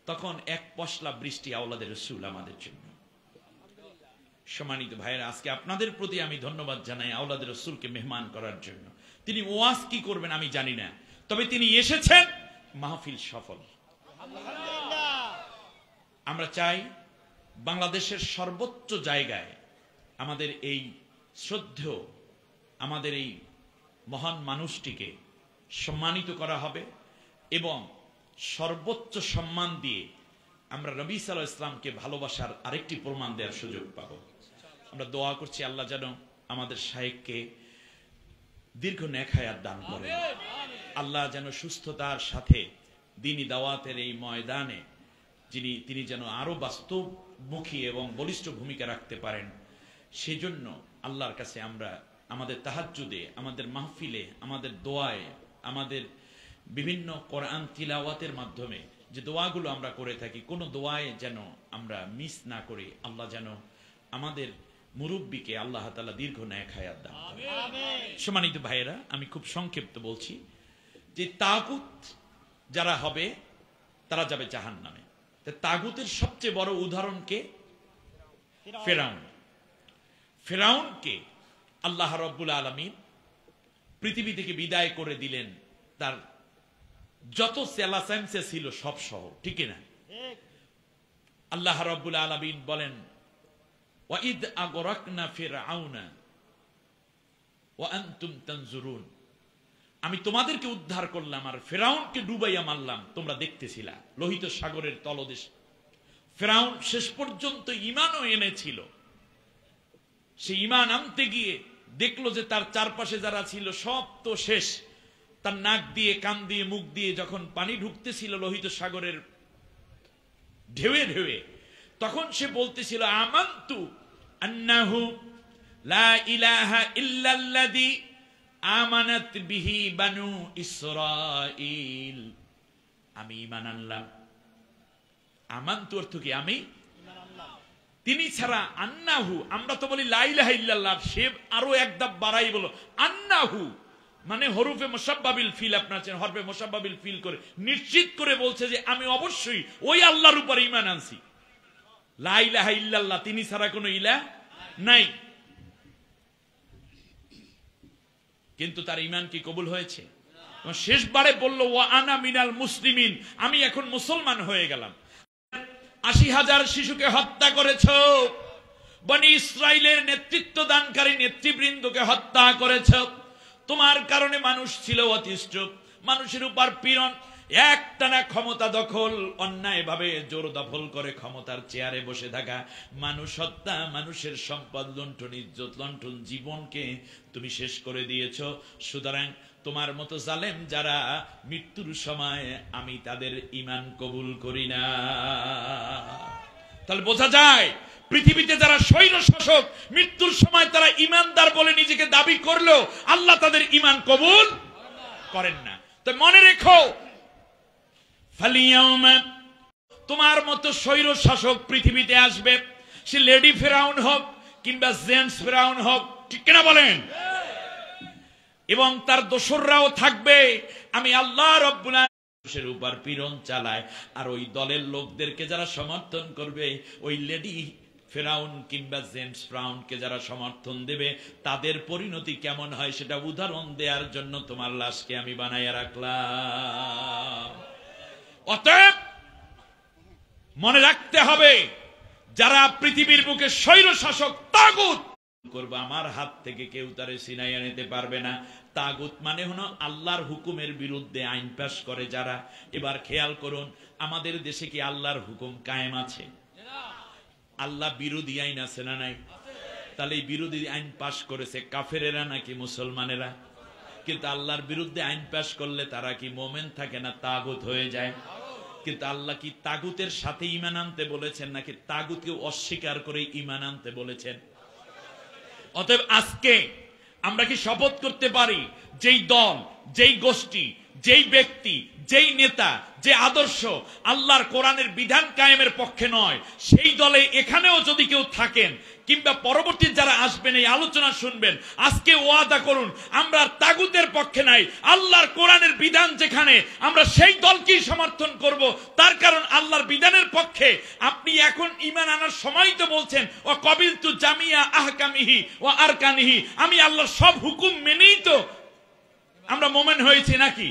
S1: তখন এক পশলা বৃষ্টি আওলাদের রাসূল আমাদের জন্য। সম্মানিত ভাইয়েরা, আজকে আপনাদের প্রতি আমি ধন্যবাদ জানাই আওলাদের রাসূলকে মেহমান করার জন্য। তিনি ওয়াজ কি করবেন আমি জানি না, তবে তিনি এসেছেন, মাহফিল সফল। আমরা চাই বাংলাদেশের সর্বোচ্চ জায়গায় আমাদের এই শ্রদ্ধেয়, আমাদের এই মহান মানুষটিকে সম্মানিত করা হবে এবং সর্বোচ্চ সম্মান দিয়ে আমরা নবী সাল্লাল্লাহু আলাইহি ওয়াসাল্লামকে ভালোবাসার আরেকটি প্রমাণ দেওয়ার সুযোগ পাব। আমরা দোয়া করছি আল্লাহ যেন আমাদের শায়েখকে দীর্ঘ নেক হায়াত দান করেন। আল্লাহ যেন সুস্থতার সাথে দ্বীনি দাওয়াতের এই ময়দানে তিনি যেন আরো বাস্তবমুখী এবং বলিষ্ঠ ভূমিকা রাখতে পারেন। সেজন্য আল্লাহর কাছে আমরা আমাদের তাহাজ্জুদে, আমাদের মাহফিলে, আমাদের দোয়ায়, আমাদের বিভিন্ন কোরআন তিলাওয়াতের মাধ্যমে যে দোয়াগুলো আমরা করে থাকি, কোনো দোয়ায় যেন আমরা মিস না করি। আল্লাহ যেন আমাদের মুরব্বীকে আল্লাহ তাআলা দীর্ঘ নেক হায়াত দান করেন। সম্মানিত ভাইয়েরা, আমি খুব সংক্ষিপ্ত বলছি যে তাগুত যারা হবে তারা যাবে জাহান্নামে। তাগুতের সবচেয়ে বড় উদাহরণ কে? ফেরাউন। ফেরাউনকে আল্লাহ রাব্বুল আলামিন পৃথিবী থেকে বিদায় করে দিলেন, তার যত সেলাসেন্সে ছিল সব সহ, ঠিক না? আল্লাহ রাব্বুল আলামিন বলেন, ওয়াইদ আগরাকনা ফিরআউনা ওয়া আনতুম তানজুরুন, আমি তোমাদেরকে উদ্ধার করলাম আর ফেরাউনকে ডুবাইয়া মারলাম, তোমরা দেখতেছিলা লোহিত সাগরের তলদেশ। ফেরাউন শেষ পর্যন্ত ঈমানও এনেছিল। সে ঈমান আনতে গিয়ে দেখলো যে তার চারপাশে যারা ছিল সব তো শেষ। তার নাক দিয়ে, কান দিয়ে, মুখ দিয়ে যখন পানি ঢুকতেছিল লোহিত সাগরের ঢেউয়ে ঢেউয়ে, তখন সে বলতেছিল, আমানতু আন্নাহু লা ইলাহা ইল্লাল্লাযী আমানাত বিহি বানু ইসরাঈল, আমি ঈমান আনলাম। আমানতু অর্থ কি? আমি তিনি ছাড়া, আন্নাহু আমরা তো বলি লা ইলাহা ইল্লাল্লাহ, সে আরো এক ধাপ বাড়াই বলো আন্নাহু, মানে হরফে মুসাব্বাবিল ফিল, আপনার হরফে মুসাব্বাবিল ফিল করে নিশ্চিত করে বলছে যে আমি অবশ্যই ওই আল্লাহর উপর ঈমান আনছি। লা ইলাহা ইল্লাল্লাহ, তিনি ছাড়া কোনো ইলাহ নাই। কিন্তু তার ঈমান কি কবুল হয়েছে? শেষবারে বলল ওয়া আনা মিনাল মুসলিমিন, আমি এখন মুসলমান হয়ে গেলাম। ৮০,০০০ শিশুকে হত্যা করেছ, বনি ইসরাইলের নেতৃত্ব দানকারী নেতৃবৃন্দকে হত্যা করেছ, তোমার কারণে মানুষ ছিল অতিষ্ঠ, মানুষের উপর পীড়ন, একটানা ক্ষমতা দখল, অন্যায় ভাবে জোর দখল করে ক্ষমতার চেয়ারে বসে থাকা, মানুষ হত্যা, মানুষের সম্পদ লুণ্ঠন, ইজ্জত লুণ্ঠন, জীবনকে তুমি শেষ করে দিয়েছো। সুতরাং তোমার মতো জালেম যারা, মৃত্যুর সময় আমি তাদের ঈমান কবুল করি না। তাহলে বোঝা যায় পৃথিবীতে যারা স্বৈর শাসক, মৃত্যুর সময় তারা ঈমানদার বলে নিজেকে দাবি করলেও আল্লাহ তাদের ঈমান কবুল করেন না। তো মনে রেখো, তোমার মতো স্বৈর শাসক পৃথিবীতে আসবে, সে লেডি ফেরাউন হোক কিংবা জেন্টস ফেরাউন হোক, ঠিক কিনা বলেন? এবং তার দোসররাও থাকবে। আমি আল্লাহ রাব্বুল আলামিনের উপর পীড়ন চালায়, আর ওই দলের লোকদেরকে যারা সমর্থন করবে, ওই লেডি ফেরাউন কিংবা জেন্টস ফেরাউনকে যারা সমর্থন দেবে, তাদের পরিণতি কেমন হয় সেটা উদাহরণ দেওয়ার জন্য তোমার লাশকে আমি বানাইয়া রাখলাম। অতএব মনে রাখতে হবে, যারা পৃথিবীর বুকে স্বৈর শাসক তাগুত করবে, আমার হাত থেকে কেউ তারে ছিনাইয়া নিতে পারবে না। তাগুত মানে হলো আল্লাহর হুকুমের বিরুদ্ধে আইন পাশ করে যারা। এবার খেয়াল করুন, আমাদের দেশে কি আল্লাহর হুকুম কায়েম আছে? আল্লাহ বিরোধী আইন আছে না নাই? তাহলে এই বিরোধী আইন পাশ করেছে কাফেরেরা নাকি মুসলমানেরা? কিন্তু আল্লাহর বিরুদ্ধে আইন পাশ করলে তারা কি মোমেন থাকে না তাগুত হয়ে যায়? কিন্তু আল্লাহ কি তাগুতের সাথে ঈমান আনতে বলেছেন নাকি তাগুতকে অস্বীকার করে ঈমান আনতে বলেছেন? অতএব আজকে আমরা কি শপথ করতে পারি, যেই দল, যেই গোষ্ঠী, যেই ব্যক্তি, যেই নেতা, যে আদর্শ আল্লাহর কোরআনের বিধান কায়েমের পক্ষে নয়, সেই দলে এখানেও যদি কেউ থাকেন কিংবা পরবর্তী যারা আসবেন এই আলোচনা শুনবেন, আজকে ওয়াদা করুন আমরা তাগুতের পক্ষে নাই, আল্লাহর কোরআনের বিধান যেখানে আমরা সেই দলকেই সমর্থন করব। তার কারণ আল্লাহর বিধানের পক্ষে আপনি এখন ঈমান আনার সময় তো বলছেন ও কবিলতু জামিয়া আহকামিহি ও আরকানিহি, আমি আল্লাহর সব হুকুম মেনেই তো আমরা মোমেন হয়েছি নাকি?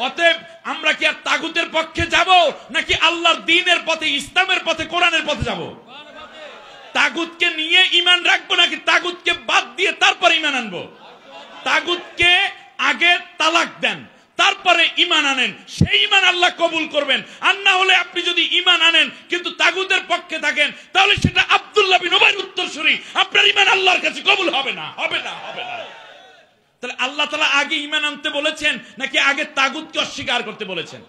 S1: অতএব আমরা কি আর তাগুতের পক্ষে যাব নাকি আল্লাহর দ্বীনের পথে, ইসলামের পথে, কোরআনের পথে যাব? তাগুতকে নিয়ে ঈমান রাখবো নাকি তাগুতকে বাদ দিয়ে তারপর ঈমান আনবো? তাগুতকে আগে তালাক দেন, তারপরে ঈমান আনেন, সেই ঈমান আল্লাহ কবুল করবেন। আর না হলে আপনি যদি ঈমান আনেন কিন্তু তাগুতের পক্ষে থাকেন, তাহলে সেটা আব্দুল্লাহ বিন উবাইর উত্তরসূরি, আপনার ঈমান আল্লাহর কাছে কবুল হবে না, হবে না, হবে না। তাহলে আল্লাহ তাআলা আগে ঈমান আনতে বলেছেন নাকি আগে তাগুতকে অস্বীকার করতে বলেছেন?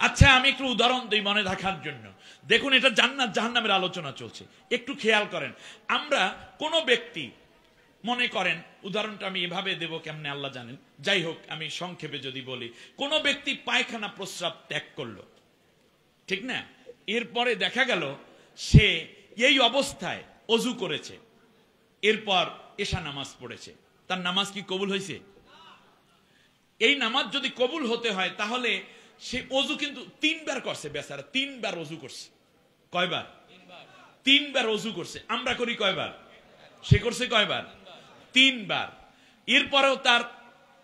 S1: আচ্ছা, আমি একটু উদাহরণ দিই মনে রাখার জন্য। দেখুন, এটা জান্নাত জাহান্নামের আলোচনা চলছে, একটু খেয়াল করেন। আমরা কোন ব্যক্তি, মনে করেন উদাহরণটা আমি এভাবে দেব কেমনে আল্লাহ জানেন, যাই হোক আমি সংক্ষেপে যদি বলি, কোন ব্যক্তি পায়খানা প্রস্রাব ত্যাগ করলো, ঠিক না? এরপরে দেখা গেল সে এই অবস্থায় ওযু করেছে, এরপর এশা নামাজ পড়েছে, তার নামাজ কি কবুল হয়েছে? এই নামাজ যদি কবুল হতে হয় তাহলে সে ওযু কিন্তু 3 বার করছে, বেচারা 3 বার ওযু করছে। কয়বার? 3 বার ওযু করছে। আমরা করি কয়বার? সে করছে কয়বার? 3 বার। এরপরেও তার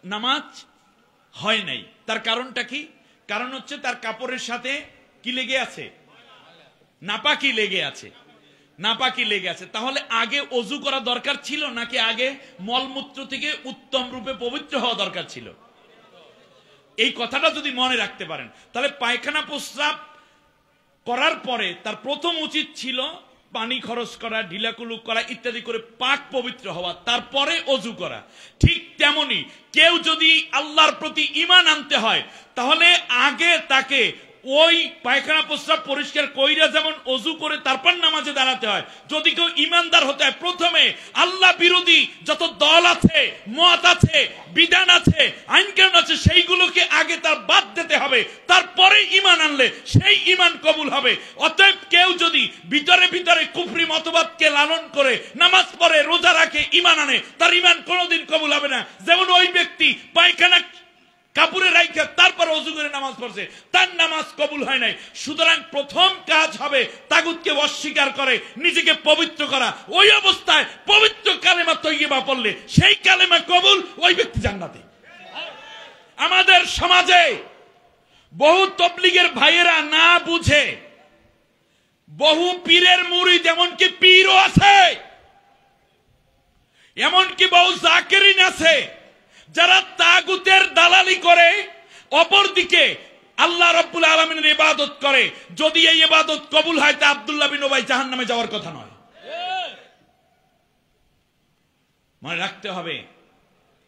S1: নামাজ হয় নাই। তার কারণটা কি? কারণ হচ্ছে তার কাপড়ের সাথে কি লেগে আছে? নাপাকি লেগে আছে, নাপাকি লেগে আছে। তাহলে আগে ওযু করা দরকার ছিল নাকি আগে মলমূত্র থেকে উত্তম রূপে পবিত্র হওয়া দরকার ছিল? এই কথাটা যদি মনে রাখতে পারেন, তাহলে পায়খানা প্রস্রাব করার পরে তার প্রথম উচিত ছিল পানি খরচ করা, ঢিলাকুলুক করা ইত্যাদি করে পাক পবিত্র হওয়া, তারপরে ওযু করা। ঠিক তেমনি কেউ যদি আল্লাহর প্রতি ঈমান আনতে হয় তাহলে আগে তাকে ওই পায়খানা প্রস্রাব পরিষ্কার কইরা যেমন ওযু করে তারপর নামাজে দাঁড়াতে হয়। যদি কেউ ঈমানদার হতে হয়, প্রথমে আল্লাহ বিরোধী যত দল আছে, মত আছে, বিধান আছে, আইন কানুন আছে, সেইগুলোকে আগে তার বাদ দিতে হবে, তারপরে ঈমান আনলে সেই ঈমান কবুল হবে। অতএব কেউ যদি ভিতরে ভিতরে কুফরি মতবাদকে লালন করে নামাজ পড়ে, রোজা রাখে, ঈমান আনে, তার ঈমান কোনোদিন কবুল হবে না। যেমন ওই ব্যক্তি পায়খানা কাপড়ে রাইখা তারপর ওযু করে নামাজ পড়ছে, তার নামাজ কবুল হয় নাই। সুতরাং প্রথম কাজ হবে তাগুতকে অস্বীকার করে নিজেকে পবিত্র করা। ওই অবস্থায় পবিত্র কালেমা তয়্যিবা পড়লে সেই কালেমা কবুল, ওই ব্যক্তি জান্নাতি। আমাদের সমাজে বহু তবলিগের ভাইয়েরা না বুঝে বহু পীরের মুরিদ, এমনকি পীরও আছে, এমনকি বহু জাকিরিন আছে যারা তাগুতের দালালি করে, অপরদিকে আল্লাহ রাব্বুল আলামিনের ইবাদত করে, যদি এই ইবাদত কবুল হয় তা আব্দুল্লাহ বিন উবাই জাহান্নামে যাওয়ার কথা নয়। মনে রাখতে হবে,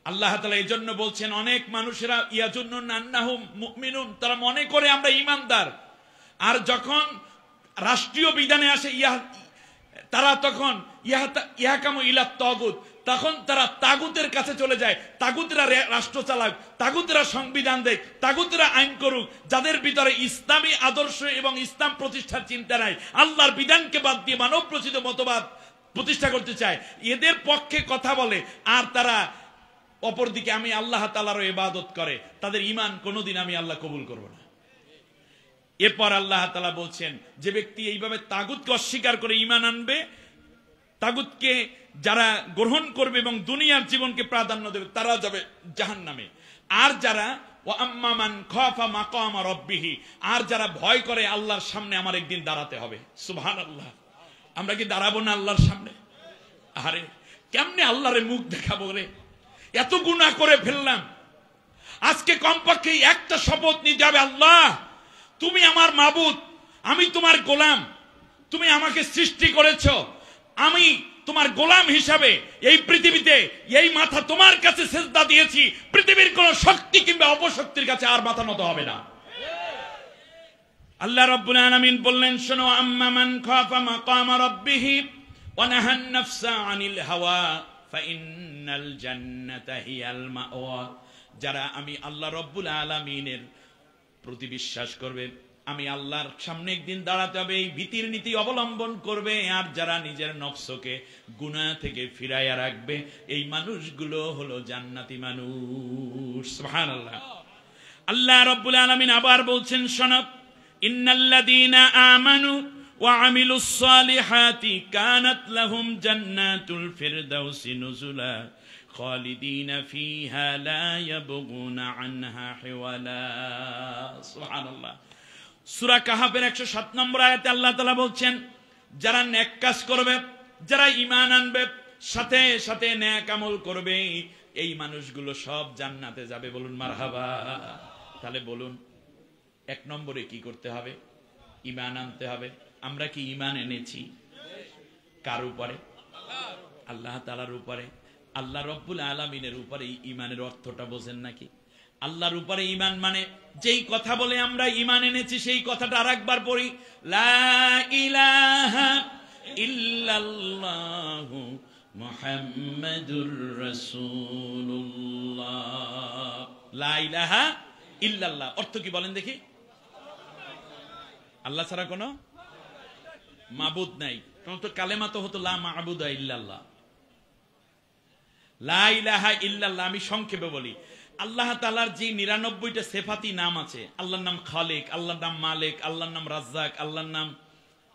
S1: আল্লাহ তাআলা এই জন্য বলছেন, অনেক মানুষেরা ইয়াজুন্নুন আন্নাহুম মুমিনুন, তারা মনে করে আমরা ঈমানদার, আর যখন রাষ্ট্রীয় বিধানে আসে তারা তখন ইয়াহকামু ইলা তাগুত, তখন তারা তাগুতের কাছে চলে যায়। তাগুতরা রাষ্ট্র চালাক, তাগুতরা সংবিধান দেয়, তাগুতরা আইন করুক। যাদের ভিতরে ইসলামী আদর্শ এবং ইসলাম প্রতিষ্ঠার চিন্তা নাই, আল্লাহর বিধানকে বাদ দিয়ে মানব রচিত মতবাদ প্রতিষ্ঠা করতে চায়, এদের পক্ষে কথা বলে, আর তারা অপরদিকে আমি আল্লাহ তাআলারও ইবাদত করে, তাদের ঈমান কোনোদিন আমি আল্লাহ কবুল করব না। এরপর আল্লাহ তাআলা বলছেন, যে ব্যক্তি এইভাবে তাগুতকে অস্বীকার করে ঈমান আনবে, তাগুতকে যারা গ্রহণ করবে এবং দুনিয়ার জীবনকে প্রাধান্য দেবে, তারা যাবে জাহান্নামে। আর যারা ওয়া আম্মা মান খাফা মাকামা রাব্বিহি, আর যারা ভয় করে আল্লাহর সামনে আমার একদিন দাঁড়াতে হবে। সুবহানাল্লাহ, আমরা কি দাঁড়াবো না আল্লাহর সামনে? আরে কেমনে আল্লাহরে মুখ দেখাবো রে, এত গুনাহ করে ফেললাম। আজকে কমপক্ষে একটা শপথ নিতে হবে, আল্লাহ তুমি আমার মাবুদ, আমি তোমার গোলাম, তুমি আমাকে সৃষ্টি করেছ, আমি তোমার গোলাম হিসাবে এই পৃথিবীতে এই মাথা তোমার কাছে সিজদা দিয়েছি, পৃথিবীর কোন শক্তি কিংবা অপশক্তির কাছে আর মাথা নত হবে না। আল্লাহ রাব্বুল আলামিন বললেন, শোনো, আম্মা মান খাফা মাকামা রাব্বিহি ওয়া নাহান নাফসা আনিল হাওয়া ফাইন্নাল জান্নাতা হিয়াল মাওয়া। যারা আমি আল্লাহ রাব্বুল আলামিনের প্রতি বিশ্বাস করবে, আমি আল্লাহর সামনে একদিন দাঁড়াতে হবে, এই ভীতির নীতি অবলম্বন করবে, আর যারা নিজের নফসকে গুনাহ থেকে ফিরাইয়া রাখবে, এই মানুষগুলো হলো জান্নাতি মানুষ। সুবহানাল্লাহ। আল্লাহ রাব্বুল আলামিন আবার বলছেন, শোনো, ইন্নাল্লাযীনা আমানু ওয়া আমিলুস সালিহাতি কানাত লাহুম জান্নাতুল ফিরদাউসি নুজুলা খালিদিনা ফিহা লা ইয়াবগুনা আনহা হিওয়ালা। সুবহানাল্লাহ। সূরা কাহাফের 107 নম্বর আয়াতে আল্লাহ তাআলা বলছেন, যারা নেক কাজ করবে, যারা ঈমান আনবে, সাথে সাথে নেক আমল করবে, এই মানুষগুলো সব জান্নাতে যাবে। বলুন মারহাবা। তাহলে বলুন, এক নম্বরে কি করতে হবে? ঈমান আনতে হবে। আমরা কি ঈমান এনেছি? কার উপরে? আল্লাহ তাআলার উপরে। আল্লাহ রাব্বুল আলামিনের উপরে ঈমানের অর্থটা বোঝেন নাকি? আল্লাহর উপরে ঈমান মানে যেই কথা বলে আমরা ঈমান এনেছি, সেই কথাটা আরেকবার পড়ি, লা ইলাহা ইল্লাল্লাহু মুহাম্মাদুর রাসূলুল্লাহ। লা ইলাহা ইল্লাল্লাহ অর্থ কি বলেন দেখি? আল্লাহ ছাড়া কোনো মাবুদ নাই। তো কালেমা তো হতো লা মা'বুদা ইল্লাল্লাহ। লা ইলাহা ইল্লাল্লাহ আমি সংক্ষেপে বলি, আল্লাহ তাআলার যে 99টা সিফাতি নাম আছে, আল্লাহর নাম খালিক, আল্লাহর নাম মালিক, আল্লাহর নাম রাজ্জাক, আল্লাহর নাম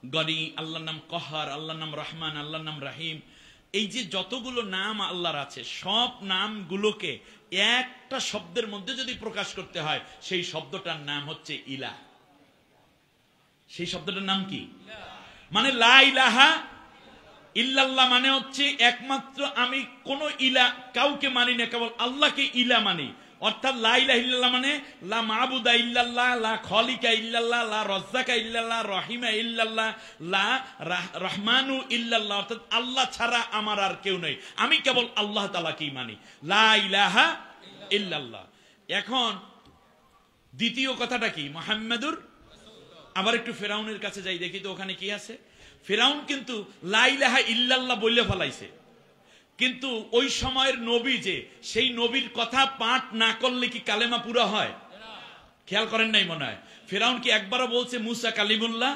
S1: গনি, আল্লাহর নাম কহার, আল্লাহর নাম রহমান, আল্লাহর নাম রহিম, এই যে যতগুলো নাম আল্লাহর আছে, সব নামগুলোকে একটা শব্দের মধ্যে যদি প্রকাশ করতে হয়, সেই শব্দটার নাম হচ্ছে ইলাহ। সেই শব্দটার নাম কি? মানে লা ইলাহা ইল্লাল্লাহ মানে হচ্ছে একমাত্র আমি কোন ইলা কাউকে মানি না, কেবল আল্লাহকে ইলা মানি। অর্থাৎ লা ইলাহা ইল্লাল্লাহ মানে লা মা'বুদা ইল্লাল্লাহ, লা খালিকা ইল্লাল্লাহ, লা রাজ্জাকা ইল্লাল্লাহ, রহিমা ইল্লাল্লাহ, লা রহমানু ইল্লাল্লাহ। অর্থাৎ আল্লাহ ছাড়া আমার আর কেউ নেই, আমি কেবল আল্লাহ তাআলাকেই মানি। লা ইলাহা ইল্লাল্লাহ। এখন দ্বিতীয় কথাটা কি? মুহাম্মাদুর। আবার একটু ফেরাউনের কাছে যাই, দেখি তো ওখানে কি আছে। ফেরাউন কিন্তু লা ইলাহা ইল্লাল্লাহ বলে ফেলাইছে, কিন্তু ওই সময়ের নবী যে, সেই নবীর কথা পাঠ না করলে কি কালেমা পুরা হয়? খেয়াল করেন নাই মনে হয়? ফেরাউন কি একবারও বলছে মুসা কালিমুল্লাহ?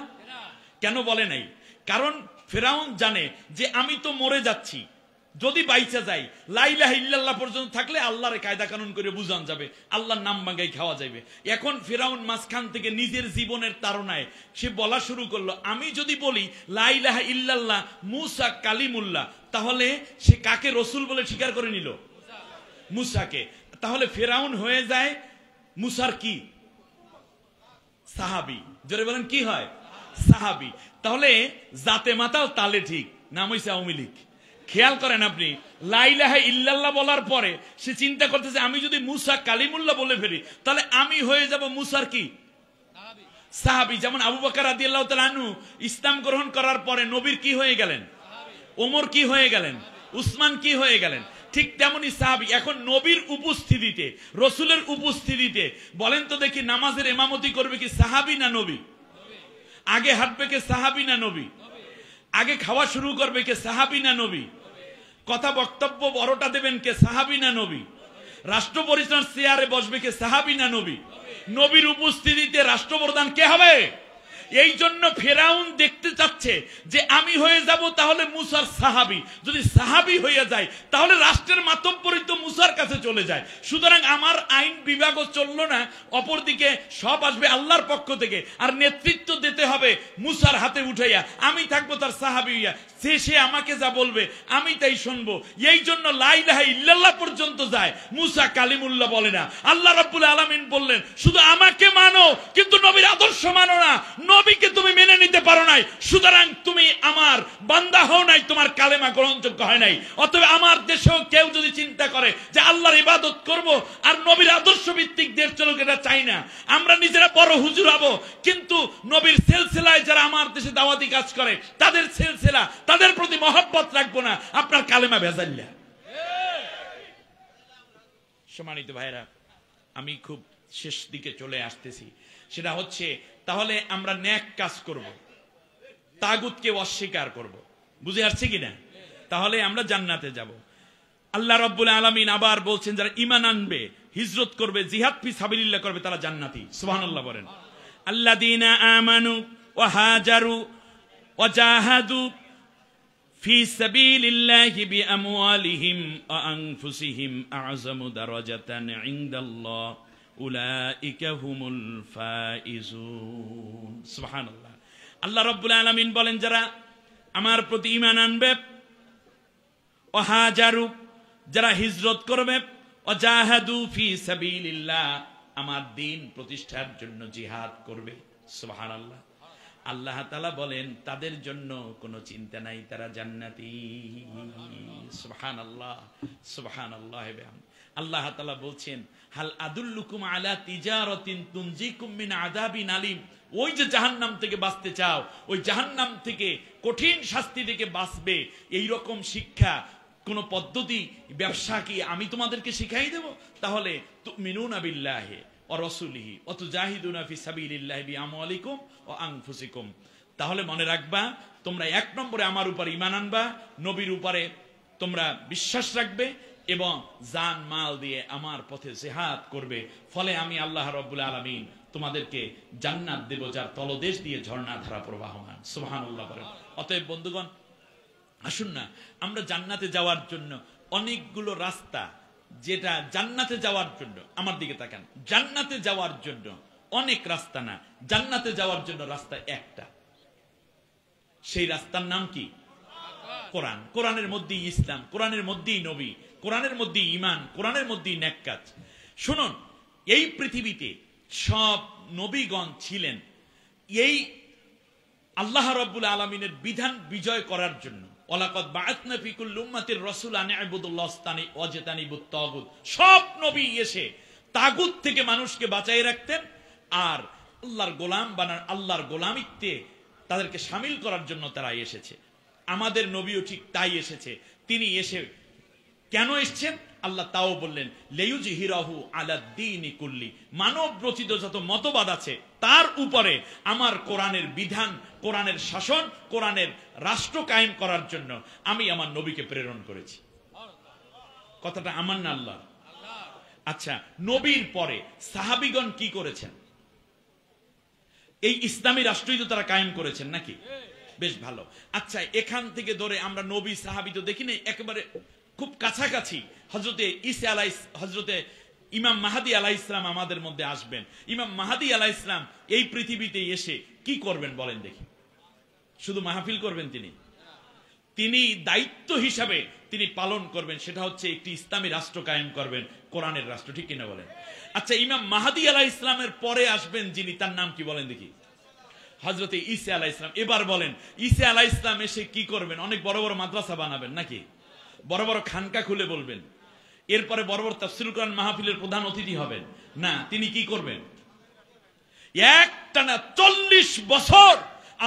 S1: কেন বলে নাই? কারণ ফেরাউন জানে যে আমি তো মরে যাচ্ছি, যদি বাইচা যাই লা ইলাহা ইল্লাল্লাহ পর্যন্ত থাকলে আল্লাহর কায়দা কানুন করে বুঝান যাবে, আল্লাহর নাম ভাঙাই খাওয়া যাবে। এখন ফেরাউন মাঝখান থেকে নিজের জীবনের তাড়নায় সে বলা শুরু করলো, আমি যদি বলি লা ইলাহা ইল্লাল্লাহ মুসা কালিমুল্লাহ, তাহলে সে কাকে রসুল বলে স্বীকার করে নিল? মুসাকে। তাহলে ফেরাউন হয়ে যায় মুসার কি? সাহাবী। জোরে বলেন কি হয়? সাহাবী। তাহলে জাতে মাতাল তালে ঠিক, নাম হইছে আওয়ামী লীগ। খেয়াল করেন আপনি, লা ইলাহা ইল্লাল্লাহ বলার পরে সে চিন্তা করতেছে, আমি যদি মুসা কালিমুল্লাহ বলে ফেলি, তাহলে আমি হয়ে যাব মুসার কি? সাহাবী। যেমন আবু বকর রাদিয়াল্লাহু তাআলা আনহু ইসলাম গ্রহণ করার পরে নবীর কি হয়ে গেলেন? ওমর কি হয়ে গেলেন? উসমান কি হয়ে গেলেন? ঠিক তেমনি সাহাবী। এখন নবীর উপস্থিতিতে, রসুলের উপস্থিতিতে বলেন তো দেখি, নামাজের ইমামতি করবে কি সাহাবী না নবী? আগে হাঁটবে কে সাহাবী না নবী? আগে খাওয়া শুরু করবে কে সাহাবী না নবী? কথা বক্তব্য বড়টা দেবেন কে সাহাবী না নবী? রাষ্ট্র পরিচালনার চেয়ারে বসবে কে সাহাবী না নবী? নবীর উপস্থিতিতে রাষ্ট্রপ্রধান কে হবে? এই জন্য ফেরাউন দেখতে চাচ্ছে যে আমি হয়ে যাব তাহলে মুসার সাহাবী, যদি সাহাবী হয়ে যায় তাহলে রাষ্ট্রের মাতব্বরি তো মুসার কাছে চলে যায়। সুতরাং আমার আইন বিভাগও চললো না, অপরদিকে সব আসবে আল্লাহর পক্ষ থেকে, আর নেতৃত্ব দিতে হবে মুসার হাতে উঠাইয়া, আমি থাকবো তার সাহাবী হইয়া, সে আমাকে যা বলবে আমি তাই শুনবো। এই জন্য লা ইলাহা ইল্লাল্লাহ পর্যন্ত যায়, মুসা কালিমুল্লাহ বলে না। আল্লাহ রাব্বুল আলামিন বললেন শুধু আমাকে মানো, কিন্তু নবীর আদর্শ মানো না। নবীকে তুমি মেনে নিতে পারো নাই, সুতরাং তুমি আমার বান্দা হও নাই, তোমার কালেমা গ্রহণযোগ্য হয় নাই। অতএব আমার দেশেও কেউ যদি চিন্তা করে যে আল্লাহর ইবাদত করব আর নবীর আদর্শ ভিত্তিক দেশ চলুক, এটা চাই না। আমরা নিজেরা বড় হুজুর হব, কিন্তু নবীর সিলসিলায় যারা আমার দেশে দাওয়াতি কাজ করে তাদের সিলসিলা, তাদের প্রতি মহব্বত রাখবো না, আপনার কালেমা ভেজাল্লা। সম্মানিত ভাইরা, আমি খুব শেষ দিকে চলে আসতেছি। সেটা হচ্ছে, তাহলে আমরা ন্যাক কাজ করব, তাগুতকে অস্বীকার করব। বুঝে আসছে কিনা? তাহলে আমরা জান্নাতে যাব। আল্লাহ রাব্বুল আলামিন আবার বলছেন যারা ঈমান আনবে, হিজরত করবে, জিহাদ ফি সাবিলিল্লাহ করবে, তারা জান্নাতি। সুবহানাল্লাহ বলেন। আল্লাযীনা আমানু ওয়া হাজারু ওয়া জাহাদু ফি সাবিলিল্লাহি বিআমওয়ালিহিম ওয়া আনফুসিহিম আ'যামু দারাজাতান ইনদাল্লাহ উলাইকা হুমুল ফাইজুন। সুবহানাল্লাহ। আল্লাহ রাব্বুল আলামিন বলেন যারা আমার প্রতি ঈমান আনবে, ও হাজারু যারা হিজরত করবে, ও জাহাদু ফি সাবিলিল্লাহ আমার দ্বীন প্রতিষ্ঠার জন্য জিহাদ করবে। সুবহানাল্লাহ। আল্লাহ তাআলা বলেন তাদের জন্য কোনো চিন্তা নাই, তারা জান্নাতি। সুবহানাল্লাহ, সুবহানাল্লাহ। আল্লাহ তাআলা বলছেন হাল আদুল্লুকুম আলা তিজারাতিন তুনজিকুম মিন আযাবিন আলিম। ওই যে জাহান্নাম থেকে বাঁচতে চাও, ওই জাহান্নাম থেকে কঠিন শাস্তি থেকে বাঁচবে, এই রকম শিক্ষা কোন পদ্ধতি, ব্যবসা কি আমি তোমাদেরকে শিখাই দেব? তাহলে তুমিনুনা বিল্লাহি ওয়া রাসূলিহি ওয়া তুজাহিদুনা ফি সাবিলিল্লাহি বিআমওয়ালিকুম ওয়া আনফুসিকুম। তাহলে মনে রাখবা, তোমরা এক নম্বরে আমার উপর ঈমান আনবা, নবীর উপরে তোমরা বিশ্বাস রাখবে এবং জান মাল দিয়ে আমার পথে জিহাদ করবে। ফলে আমি আল্লাহ রাব্বুল আলামিন তোমাদেরকে জান্নাত দেব, যার তলদেশ দিয়ে ঝর্ণা ধারা প্রবাহমান। সুবহানাল্লাহ বলেন। অতএব বন্ধুগণ, আসুন না আমরা জান্নাতে যাওয়ার জন্য অনেকগুলো রাস্তা, যেটা জান্নাতে যাওয়ার জন্য, আমার দিকে তাকান, জান্নাতে যাওয়ার জন্য অনেক রাস্তা না, জান্নাতে যাওয়ার জন্য রাস্তা একটা। সেই রাস্তার নাম কি? কোরআন। কোরআনের মধ্যেই ইসলাম, কোরআনের মধ্যেই নবী, কোরআনের মধ্যেই ঈমান, কোরআনের মধ্যেই নেক কাজ। শুনুন, এই পৃথিবীতে সব নবীগণ ছিলেন এই আল্লাহ রাব্বুল আলামিনের বিধান বিজয় করার জন্য। ওয়ালাকাদ বাআসনা ফি কুল্লি উম্মাতির রাসূলান ইবুদুল্লাহ ওয়াজতানিবুত তাগুত। সব নবী এসে তাগুত থেকে মানুষকে বাঁচাই রাখতেন আর আল্লাহর গোলাম বানার, আল্লাহর গোলামিত্বে তাদেরকে শামিল করার জন্য তারা এসেছে। আমাদের নবীও ঠিক তাই এসেছে। তিনি এসে কেন এসেছেন আল্লাহ তাও বললেন, লিইয়ুযহিরাহু আলাদ-দীনি কুল্লি। মানব রচিত যত মতবাদ আছে তার উপরে আমার কোরআনের বিধান, কোরআনের শাসন, কোরআনের রাষ্ট্র কায়েম করার জন্য আমি আমার নবীকে প্রেরণ করেছি। কথাটা আমার না আল্লাহ? আচ্ছা, নবীর পরে সাহাবীগণ কি করেছেন? এই ইসলামী রাষ্ট্রই তো তারা কায়েম করেছেন নাকি? বেশ ভালো। আচ্ছা, এখান থেকে ধরে আমরা নবী সাহাবী তো দেখি না, একেবারে খুব কাছাকাছি হযরতে ঈসা হযরতে ইমাম মাহদী আলাইহিস সালাম আমাদের মধ্যে আসবেন। ইমাম মাহদী আলাইহিস সালাম এই পৃথিবীতে এসে কি করবেন বলেন দেখি? শুধু মাহফিল করবেন? তিনি দায়িত্ব হিসাবে তিনি পালন করবেন, সেটা হচ্ছে একটি ইসলামী রাষ্ট্র কায়েম করবেন, কোরআনের রাষ্ট্র। ঠিক কিনা বলেন? আচ্ছা, ইমাম মাহদী আলাইহিস সালামের পরে আসবেন যিনি, তার নাম কি বলেন দেখি? হযরতে ঈসা আলাইহিস সালাম। এবার বলেন, ঈসা আলাইহিস সালাম এসে কি করবেন? অনেক বড় বড় মাদ্রাসা বানাবেন নাকি? বড় বড় খানকা খুলে বলবেন, এরপরে বড় বড় তাফসীরুল কোরআন মাহফিলের প্রধান অতিথি হবেন? না, তিনি কি করবেন? এক একটানা 40 বছর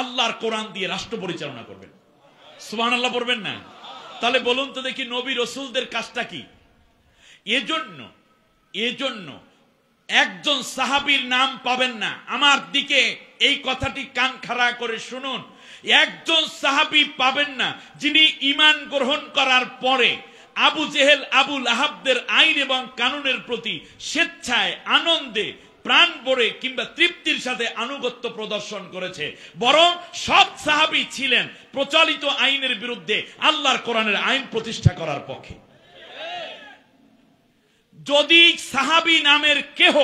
S1: আল্লাহর কোরআন দিয়ে রাষ্ট্র পরিচালনা করবেন। সুবহানাল্লাহ পড়বেন না? তাহলে বলুন তো দেখি নবী রাসূলদের কাজটা কি? এজন্য একজন সাহাবীর নাম পাবেন না। আমার দিকে এই কথাটি কান খাড়া করে শুনুন, একজন সাহাবী পাবেন না যিনি ঈমান গ্রহণ করার পরে আবু জেহেল আবু লাহাবদের আইন এবং কানুনের প্রতি স্বেচ্ছায় আনন্দে প্রাণ ভরে কিংবা তৃপ্তির সাথে আনুগত্য প্রদর্শন করেছে। বরং সব সাহাবী ছিলেন প্রচলিত আইনের বিরুদ্ধে আল্লাহর কোরআনের আইন প্রতিষ্ঠা করার পক্ষে। যদি সাহাবী নামের কেহ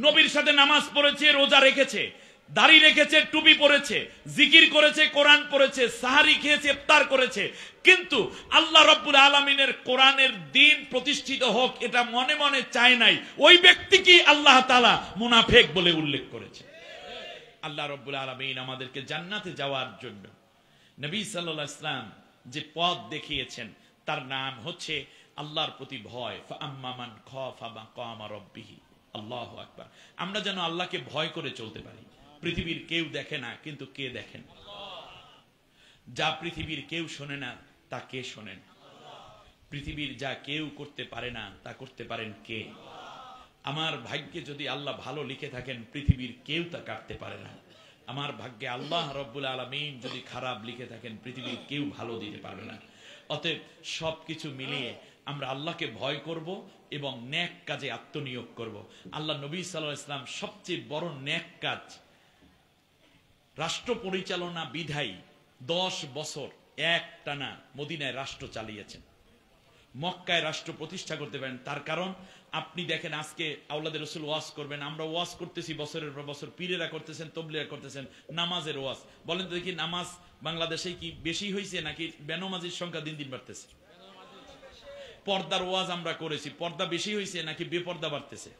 S1: নবীর সাথে নামাজ পড়েছে, রোজা রেখেছে, দাড়ি রেখেছে, টুপি পরেছে, জিকির করেছে, কোরআন পড়েছে, সাহারি খেয়েছে, ইফতার করেছে, কিন্তু আল্লাহ রাব্বুল আলামিনের কোরআনের দ্বীন প্রতিষ্ঠিত হোক এটা মনে মনে চায় নাই, ওই ব্যক্তিকে আল্লাহ তাআলা মুনাফিক বলে উল্লেখ করেছে। আল্লাহ রাব্বুল আলামিন আমাদেরকে জান্নাতে যাওয়ার জন্য নবী সাল্লাল্লাহু আলাইহি ওয়াসাল্লাম যে পথ দেখিয়েছেন তার নাম হচ্ছে আল্লাহর প্রতি ভয়। ফাআম্মা মান খাফা মাকামা রাব্বিহি, আল্লাহু আকবার। আমরা যেন আল্লাহকে ভয় করে চলতে পারি। পৃথিবীর কেউ দেখে না, কিন্তু কে দেখেন? যা পৃথিবীর কেউ শোনে না তা কে শোনেন? পৃথিবীর যা কেউ করতে পারে না তা করতে পারেন কে? আমার ভাগ্যে যদি আল্লাহ ভালো লিখে থাকেন পৃথিবীর কেউ তা কাটতে পারে না। আমার ভাগ্যে আল্লাহ রাব্বুল আলামিন যদি খারাপ লিখে থাকেন পৃথিবীর কেউ ভালো দিতে পারবে না। অতএব সবকিছু মিলিয়ে আমরা আল্লাহকে ভয় করব এবং নেক কাজে আত্মনিয়োগ করব। আল্লাহ নবী সাল্লাল্লাহু আলাইহি ওয়াসাল্লাম সবচেয়ে বড় নেক কাজ রাষ্ট্র পরিচালনা বিধায়ী 10 বছর একটানা মদিনায় রাষ্ট্র চালিয়েছেন। মক্কায় রাষ্ট্র প্রতিষ্ঠা করতে পারেন। তার কারণ আপনি দেখেন আজকে আওলাদের রাসূল ওয়াজ করবেন, আমরা ওয়াজ করতেছি বছরের পর বছর, পীরেরা করতেছেন, তবলিগা করতেছেন, নামাজের ওয়াজ। বলেন তো দেখি নামাজ বাংলাদেশে কি বেশি হয়েছে নাকি বেনামাজির সংখ্যা দিন দিন বাড়তেছে? পর্দার ওয়াজ আমরা করেছি, পর্দা বেশি হয়েছে নাকি বেপর্দা বাড়তেছে?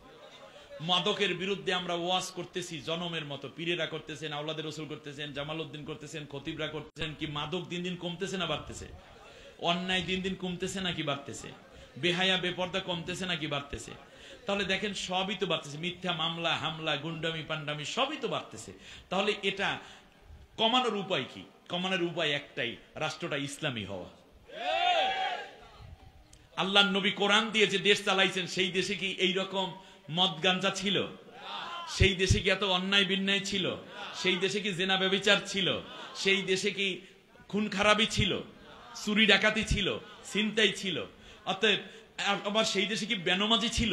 S1: মাদকের বিরুদ্ধে আমরা ওয়াজ করতেছি জনমের মতো, পীরেরা করতেছেন, আওলাদের রাসূল করতেছেন, জামালউদ্দিন করতেছেন, খতিবরা করতেছেন, কি মাদক দিন দিন কমতেছে না বাড়তেছে? অন্যায় দিন দিন কমতেছে নাকি বাড়তেছে? বেহায়া বেপর্দা কমতেছে নাকি বাড়তেছে? তাহলে দেখেন সবই তো বাড়তেছে, মিথ্যা মামলা হামলা গুন্ডামি পান্ডামি সবই তো বাড়তেছে। তাহলে এটা কমানোর উপায় কি? কমানোর উপায় একটাই, রাষ্ট্রটা ইসলামী হওয়া। আল্লাহর নবী কোরআন দিয়ে যে দেশ চালাইছেন সেই দেশে কি এইরকম মদ গাঞ্জা ছিল? সেই দেশে কি এত অন্যায় বিন্যায় ছিল? সেই দেশে কি জেনা ব্যভিচার ছিল? সেই দেশে কি খুন খারাপি ছিল? চুরি ডাকাতি ছিল? ছিনতাই ছিল? অতএব আবার সেই দেশে কি বেনামাজি ছিল?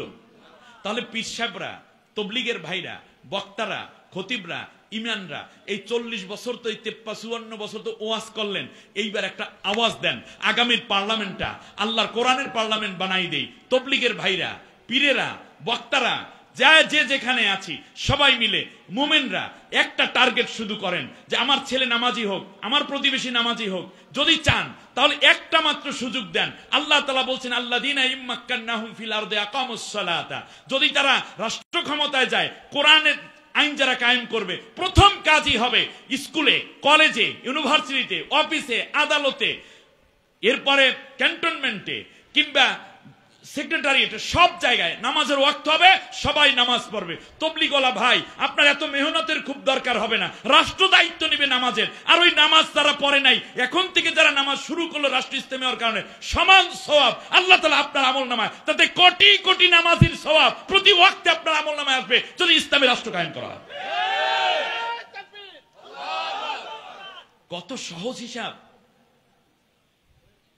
S1: তাহলে পীর সাহেবরা, তবলিগের ভাইরা, বক্তারা, খতিবরা, ইমানরা এই 40 বছর তো, এই 53-54 বছর তো ওয়াজ করলেন। এইবার একটা আওয়াজ দেন, আগামীর পার্লামেন্টটা আল্লাহর কোরআনের পার্লামেন্ট বানাই দেই। তবলিগের ভাইরা, পীরেরা, বক্তারা, যা যে যেখানে আছি সবাই মিলে মুমিনরা একটা টার্গেট শুধু করেন যে আমার ছেলে নামাজি হোক, আমার প্রতিবেশী নামাজি হোক। যদি চান তাহলে একটা মাত্র সুযোগ দেন। আল্লাহ তাআলা বলছেন আল্লাযীনা ইম্মাক্কান্নাহুম ফিল আরদি আকামুস সালাতা, যদি তারা রাষ্ট্র ক্ষমতায় যায় কোরআনের আইন যারা কায়েম করবে, প্রথম কাজই হবে স্কুলে, কলেজে, ইউনিভার্সিটিতে, অফিসে, আদালতে, এরপরে ক্যান্টনমেন্টে কিংবা সেক্রেটারিয়েটে, সব জায়গায় নামাজের ওয়াক্ত হবে, সবাই নামাজ পড়বে। তবলিগওয়ালা ভাই, আপনার এত মেহনতের খুব দরকার হবে না, রাষ্ট্র দায়িত্ব নেবে নামাজের। আর ওই নামাজ তারা পড়ে নাই, এখন থেকে যারা নামাজ শুরু করলো রাষ্ট্র ইসলামী হওয়ার কারণে, সমান সওয়াব আল্লাহ তাআলা আপনার আমল নামায়, তাতে কোটি কোটি নামাজির সওয়াব প্রতি ওয়াক্তে আপনার আমল নামায় আসবে যদি ইসলামী রাষ্ট্র কায়েম করা হয়। কত সহজ হিসাব।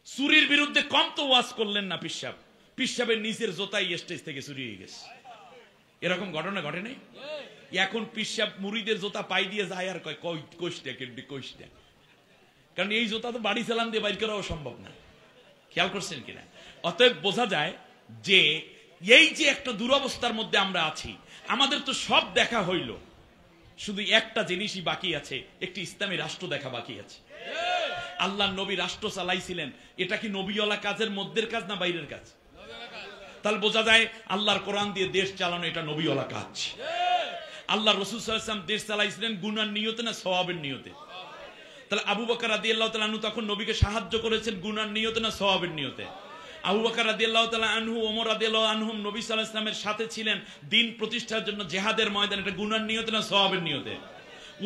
S1: চুরির বিরুদ্ধে কম তো ওয়াজ করলেন না পীর সাহেব, পীর সাহেবের নিজের জোতাই স্টেজ থেকে চুরি হয়ে গেছে। এরকম ঘটনা ঘটে নাই? এখন পীর সাহেব মুরিদের জোতা পাই দিয়ে যায় আর কয় কইষ্টা কেন্দ্রে কইষ্টা, কারণ এই জোতা তো বাড়ি চালান দিয়ে বাইর করাও সম্ভব না। খেয়াল করছেন কিনা? অতএব বোঝা যায় যে এই যে একটা দুরবস্থার মধ্যে আমরা আছি, আমাদের তো সব দেখা হইল, শুধু একটা জিনিসই বাকি আছে, একটি ইসলামী রাষ্ট্র দেখা বাকি আছে। আল্লাহ নবী রাষ্ট্র চালাইছিলেন, এটা কি নবীওয়ালা কাজের মধ্যের কাজ না বাইরের কাজ? তাহলে বোঝা যায় আল্লাহর কোরআন দিয়ে দেশ চালানো এটা নবীওয়ালা কাজ। আল্লাহ রাসূল সাল্লাল্লাহু আলাইহি ওয়াসাল্লাম দেশ চালাইছিলেন গুনার নিয়তে না সওয়াবের নিয়তে? তাহলে আবু বকর রাদিয়াল্লাহু তাআলা আনহু তখন নবীকে সাহায্য করেছেন গুনার নিয়তে না সওয়াবের নিয়তে? আবু বকর রাদিয়াল্লাহু তাআলা আনহু, ওমর রাদিয়াল্লাহু আনহুম নবী সাল্লাল্লাহু আলাইহি ওয়াসাল্লামের সাথে ছিলেন দিন প্রতিষ্ঠার জন্য জিহাদের ময়দানে। এটা গুনার নিয়তে না সওয়াবের নিয়তে?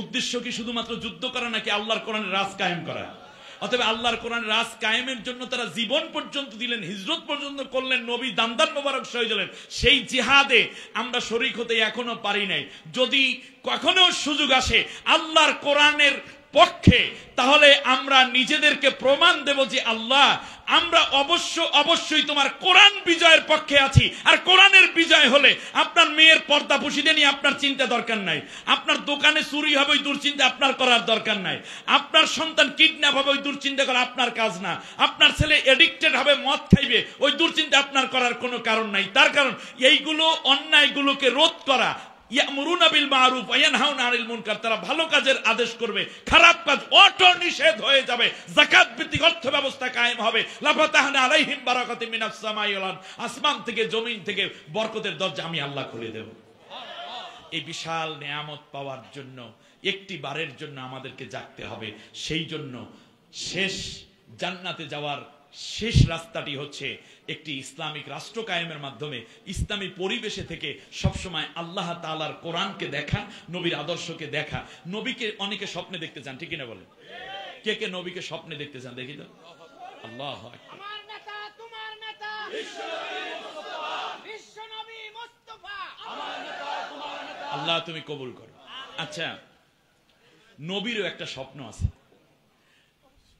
S1: উদ্দেশ্য কি শুধুমাত্র যুদ্ধ করা নাকি আল্লাহর কোরআনের রাজ কায়েম করা? অতএব আল্লাহর কোরআনের রাজ কায়েমের জন্য তারা জীবন পর্যন্ত দিলেন, হিজরত পর্যন্ত করলেন, নবী দান্দান মোবারক শহীদ হলেন। সেই জিহাদে আমরা শরীক হতে এখনো পারি নাই। যদি কখনো সুযোগ আসে আল্লাহর কোরআনের পক্ষে, তাহলে আমরা নিজেদেরকে প্রমাণ দেব যে আল্লাহ, আমরা অবশ্যই তোমার কোরআন বিজয়ের পক্ষে আছি। আর কোরআনের বিজয় হলে আপনার মেয়ের পর্দা পুশিতে নিয়ে আপনার চিন্তা দরকার নাই, আপনার দোকানে চুরি হবে ওই দুশ্চিন্তা আপনার করার দরকার নাই, আপনার সন্তান কিডন্যাপ হবে ওই দুশ্চিন্তা করা আপনার কাজ না, আপনার ছেলে এডিক্টেড হবে মদ খাইবে ওই দুশ্চিন্তা আপনার করার কোনো কারণ নাই। তার কারণ এইগুলো অন্যায়গুলোকে রোধ করা, ইয়ামুরুনা বিল মারুফ ওয়া ইয়ানহাউনা আনিল মুনকার, তারা ভালো কাজের আদেশ করবে, খারাপ কাজ অটো নিষেধ হয়ে যাবে, যাকাত ভিত্তিক অর্থ ব্যবস্থা কায়েম হবে, লাফাতাহনা আলাইহিম বারাকাতিন মিনাস সামাই ওয়াল আরদ, আসমান থেকে জমিন থেকে বরকতের দরজা আমি আল্লাহ খুলে দেব। এই বিশাল নিয়ামত পাওয়ার জন্য একটি বারের জন্য আমাদেরকে জাগতে হবে। সেই জন্য শেষ জান্নাতে যাওয়ার শেষ রাস্তাটি হচ্ছে একটি ইসলামিক রাষ্ট্র কায়েমের মাধ্যমে ইসলামী পরিবেশে থেকে সবসময় আল্লাহ তাআলার কোরআনকে দেখা, নবীর আদর্শকে দেখা। নবীকে অনেকে স্বপ্নে দেখতে চান, ঠিক কিনা বলেন? কে কে নবীকে স্বপ্নে দেখতে চান দেখি তো? আল্লাহু আকবার। আমার নেতা তোমার নেতা বিশ্বনবী মুস্তাফা, বিশ্বনবী মুস্তাফা, আমার নেতা তোমার নেতা, আল্লাহ তুমি কবুল করো। আচ্ছা, নবীরও একটা স্বপ্ন আছে।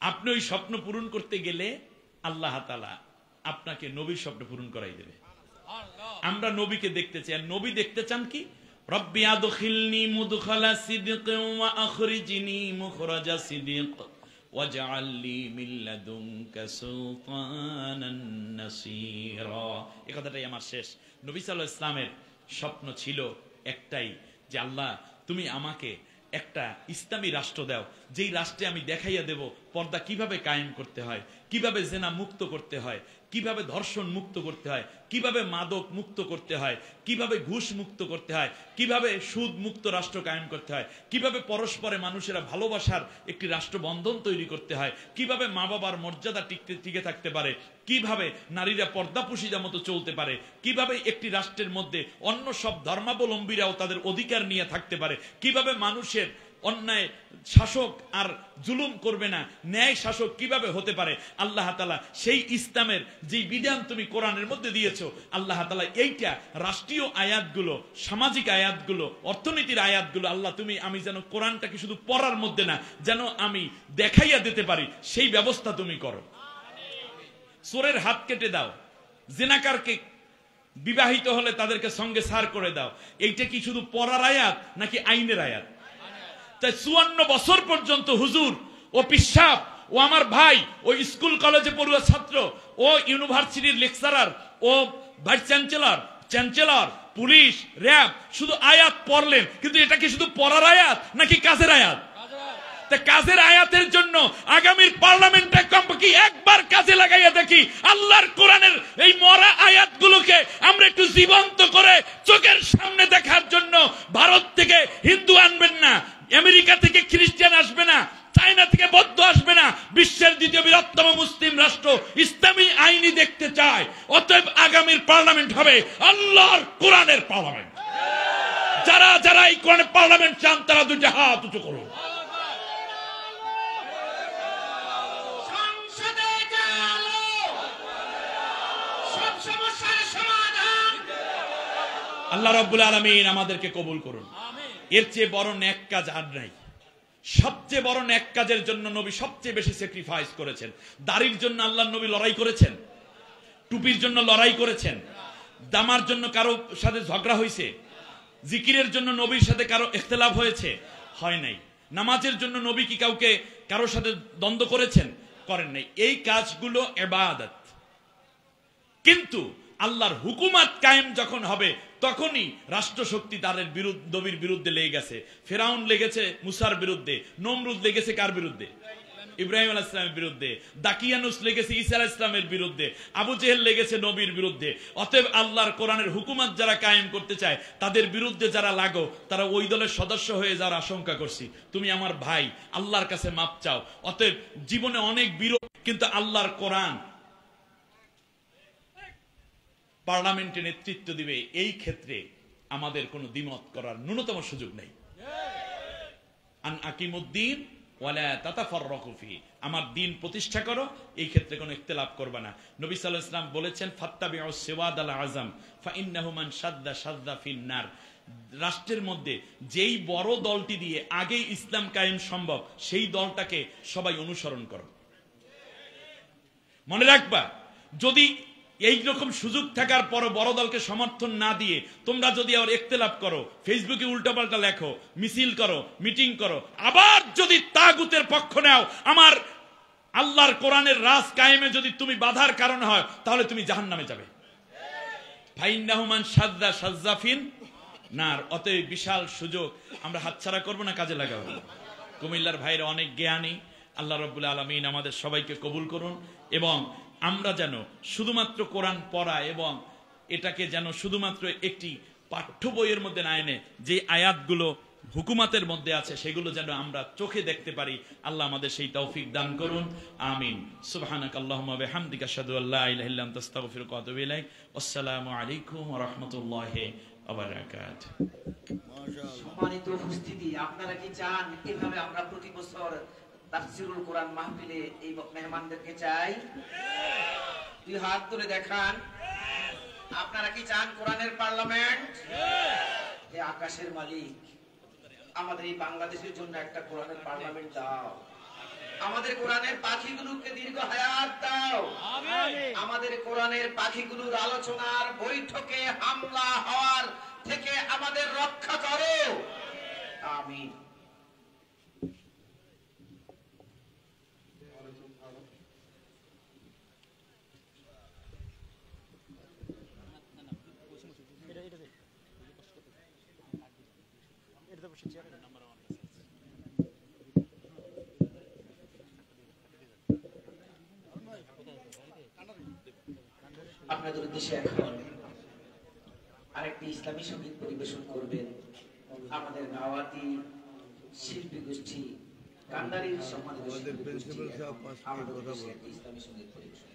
S1: আপনি ওই স্বপ্ন পূরণ করতে গেলে আল্লাহ তাআলা আপনাকে নবীর স্বপ্ন পূরণ করাই দেবে। আমরা নবীকে দেখতে চাই, আর নবী দেখতে চান কি? রব্বি আদখিলনি মুদখালা সিদকিন ওয়া আখরিজনি মুখরাজা সিদক ওয়াজআলনি মিন লাদুনকা সুলতানান নাসীরা। এই কথাটাই আমার শেষ। নবী সাল্লাল্লাহু আলাইহি ওয়াসাল্লামের স্বপ্ন ছিল একটাই, যে আল্লাহ তুমি আমাকে একটা ইসলামী রাষ্ট্র দাও, যেই রাষ্ট্রে আমি দেখাইয়া দেব পর্দা কিভাবে কায়েম করতে হয়, কিভাবে জেনা মুক্ত করতে হয়, কিভাবে ধর্ষণ মুক্ত করতে হয়, কিভাবে মাদক মুক্ত করতে হয়, কিভাবে ঘুষ মুক্ত করতে হয়, কিভাবে সুদ মুক্ত রাষ্ট্র কায়েম করতে হয়, কিভাবে পরস্পরে মানুষেরা ভালোবাসার একটি রাষ্ট্রবন্ধন তৈরি করতে হয়, কিভাবে মা বাবার মর্যাদা টিকে থাকতে পারে, কিভাবে নারীরা পর্দাপুশিদা মতো চলতে পারে, কিভাবে একটি রাষ্ট্রের মধ্যে অন্য সব ধর্মাবলম্বীরাও তাদের অধিকার নিয়ে থাকতে পারে, কিভাবে মানুষের অন্যায় শাসক আর জুলুম করবে না, ন্যায় শাসক কিভাবে হতে পারে। আল্লাহ তাআলা সেই ইসলামের যে বিধান তুমি কোরআনের মধ্যে দিয়েছো, আল্লাহ তাআলা এইটা রাষ্ট্রীয় আয়াতগুলো, সামাজিক আয়াতগুলো, অর্থনীতির আয়াতগুলো, আল্লাহ তুমি আমি যেন কোরআনটাকে শুধু পড়ার মধ্যে না, যেন আমি দেখাইয়া দিতে পারি, সেই ব্যবস্থা তুমি করো। চোরের হাত কেটে দাও, জিনাকারকে বিবাহিত হলে তাদেরকে সঙ্গে সার করে দাও, এইটা কি শুধু পড়ার আয়াত নাকি আইনের আয়াত? তাই 54 বছর পর্যন্ত হুজুর ও পিসাব ও আমার ভাই, ও স্কুল কলেজে পড়ুয়া ছাত্র, ও ইউনিভার্সিটির লেকচারার, ও ভাইস চ্যান্সেলর, পুলিশ, র্যাব শুধু আয়াত পড়লেন, কিন্তু এটা কি শুধু পড়ার আয়াত নাকি কাজের আয়াত? কাজের আয়াতের জন্য আগামীর পার্লামেন্টে কমপক্ষে একবার কাজে লাগাইয়া দেখি আল্লাহর কোরআনের এই মরা আয়াতগুলোকে আমরা একটু জীবন্ত করে চোখের সামনে দেখার জন্য। ভারত থেকে হিন্দু আনবেন না, আমেরিকা থেকে খ্রিস্টান আসবে না, চায়না থেকে বৌদ্ধ আসবে না, বিশ্বের দ্বিতীয় বৃহত্তম মুসলিম রাষ্ট্র ইসলামী আইনি দেখতে চায়। অতএব আগামীর পার্লামেন্ট হবে আল্লাহর কোরআনের পার্লামেন্ট। যারা যারা এই কোরআনের পার্লামেন্ট চান তারা দুইটা হাত উঁচু করুন। আল্লাহ রাব্বুল আলামিন আমাদেরকে কবুল করুন। এর চেয়ে বড় নেক কাজ আর নাই। সবচেয়ে বড় নেক কাজের জন্য নবী সবচেয়ে বেশি স্যাক্রিফাইস করেছেন। দাড়ির জন্য আল্লাহর নবী লড়াই করেছেন, টুপির জন্য লড়াই করেছেন, দামার জন্য কারো সাথে ঝগড়া হয়েছে, জিকিরের জন্য নবীর সাথে কারো ইখতিলাফ হয়েছে? হয় নাই। নামাজের জন্য নবী কি কাউকে কারোর সাথে দ্বন্দ্ব করেছেন? করেন নাই। এই কাজগুলো ইবাদত। কিন্তু আল্লাহর হুকুমত কায়েম যখন হবে তখনই রাষ্ট্রশক্তি তাদের নবীর বিরুদ্ধে লেগে গেছে। ফেরাউন লেগেছে মুসার বিরুদ্ধে, নমরুদ লেগেছে কার বিরুদ্ধে? ইব্রাহিম আলাইহিস সালামের বিরুদ্ধে। দাকিয়ানুস লেগেছে ঈসা আলাইহিস সালামের বিরুদ্ধে। আবু জেহেল লেগেছে নবীর বিরুদ্ধে। অতএব আল্লাহর কোরআনের হুকুমত যারা কায়েম করতে চায় তাদের বিরুদ্ধে যারা লাগো, তারা ওই দলের সদস্য হয়ে যাওয়ার আশঙ্কা করছি। তুমি আমার ভাই, আল্লাহর কাছে মাপ চাও। অতএব জীবনে অনেক বিরোধ, কিন্তু আল্লাহর কোরআন পার্লামেন্টে নেতৃত্ব দিবে, এই ক্ষেত্রে আমাদের কোনো দ্বিমত করার ন্যূনতম সুযোগ নেই। আন আকিমুদ্দিন ওয়ালা তাতাফাররাকু ফি, আমার দ্বীন প্রতিষ্ঠা করো, এই ক্ষেত্রে কোনো ইখতিলাফ করবে না। নবী সাল্লাল্লাহু আলাইহি ওয়াসাল্লাম বলেছেন ফাত্তাবিউস সিওয়াদাল আযম ফাইন্নাহু মান শাদ্দা শাদ্দা ফিন নার। রাষ্ট্রের মধ্যে যেই বড় দলটি দিয়ে আগেই ইসলাম কায়েম সম্ভব, সেই দলটাকে সবাই অনুসরণ করো। মনে রাখবা, যদি এই রকম সুযোগ থাকার পর বড় দলকে সমর্থন না দিয়ে তোমরা যদি আবার ইখতিলাফ করো, ফেসবুকে উল্টাপাল্টা লেখো, মিছিল করো, মিটিং করো, আবার যদি তাগুতের পক্ষ নাও, আমার আল্লাহর কোরআনের রাজ কায়েমে যদি তুমি বাধার কারণ হয়, তাহলে তুমি জাহান্নামে যাবে। ফাইন্নাহু মান শাদ্দা শাযযা ফিন নার। অতএব বিশাল সুযোগ আমরা হাতছাড়া করব না, কাজে লাগাবো। কুমিল্লার ভাইরা অনেক জ্ঞানী, আল্লাহ রাব্বুল আলামিন আমাদের সবাইকে কবুল করুন, এবং আমরা যেন শুধুমাত্র কোরআন পড়া এবং এটাকে যেন শুধুমাত্র একটি পাঠ্য বইয়ের মধ্যে না এনে যে আয়াতগুলো হুকুমাতের মধ্যে আছে সেগুলো যেন আমরা চোখে দেখতে পারি। আল্লাহ আমাদের সেই তৌফিক দান করুন, আমিন। সুবহানাকাল্লাহুম্মা ওয়া বিহামদিকা আশহাদু আল্লা ইলাহা ইল্লা আনতা আস্তাগফিরুকা ওয়া আতুবু ইলাইক। আসসালামু আলাইকুম ওয়া রাহমাতুল্লাহি ওয়া বারাকাতুহু।
S2: সম্মানিত উপস্থিতি, আপনারা কি চান এভাবে আমরা প্রতি বছর তাফসীরুল কোরআন মাহফিলে এই মেহমানদেরকে চাই? দুই হাত তুলে দেখান। আপনারা কি চান কোরআনের পার্লামেন্ট? হে আকাশের মালিক, আমাদের এই বাংলাদেশের জন্য একটা কোরআনের পার্লামেন্ট দাও। আমাদের কোরআনের পাখিগুলোকে দীর্ঘ হায়াত দাও। আমাদের কোরআনের পাখিগুলোর আলোচনার বৈঠকে হামলা হওয়ার থেকে আমাদের রক্ষা করো, আমিন। আপনাদের উদ্দেশ্যে এখন আরেকটি ইসলামী সঙ্গীত পরিবেশন করবেন আমাদের দাওয়াতি শিল্পী গোষ্ঠী কান্ডারির সম্মানিত শিল্পী গোষ্ঠী। আমাদের উদ্দেশ্যে একটি ইসলামী সঙ্গীত পরিবেশন।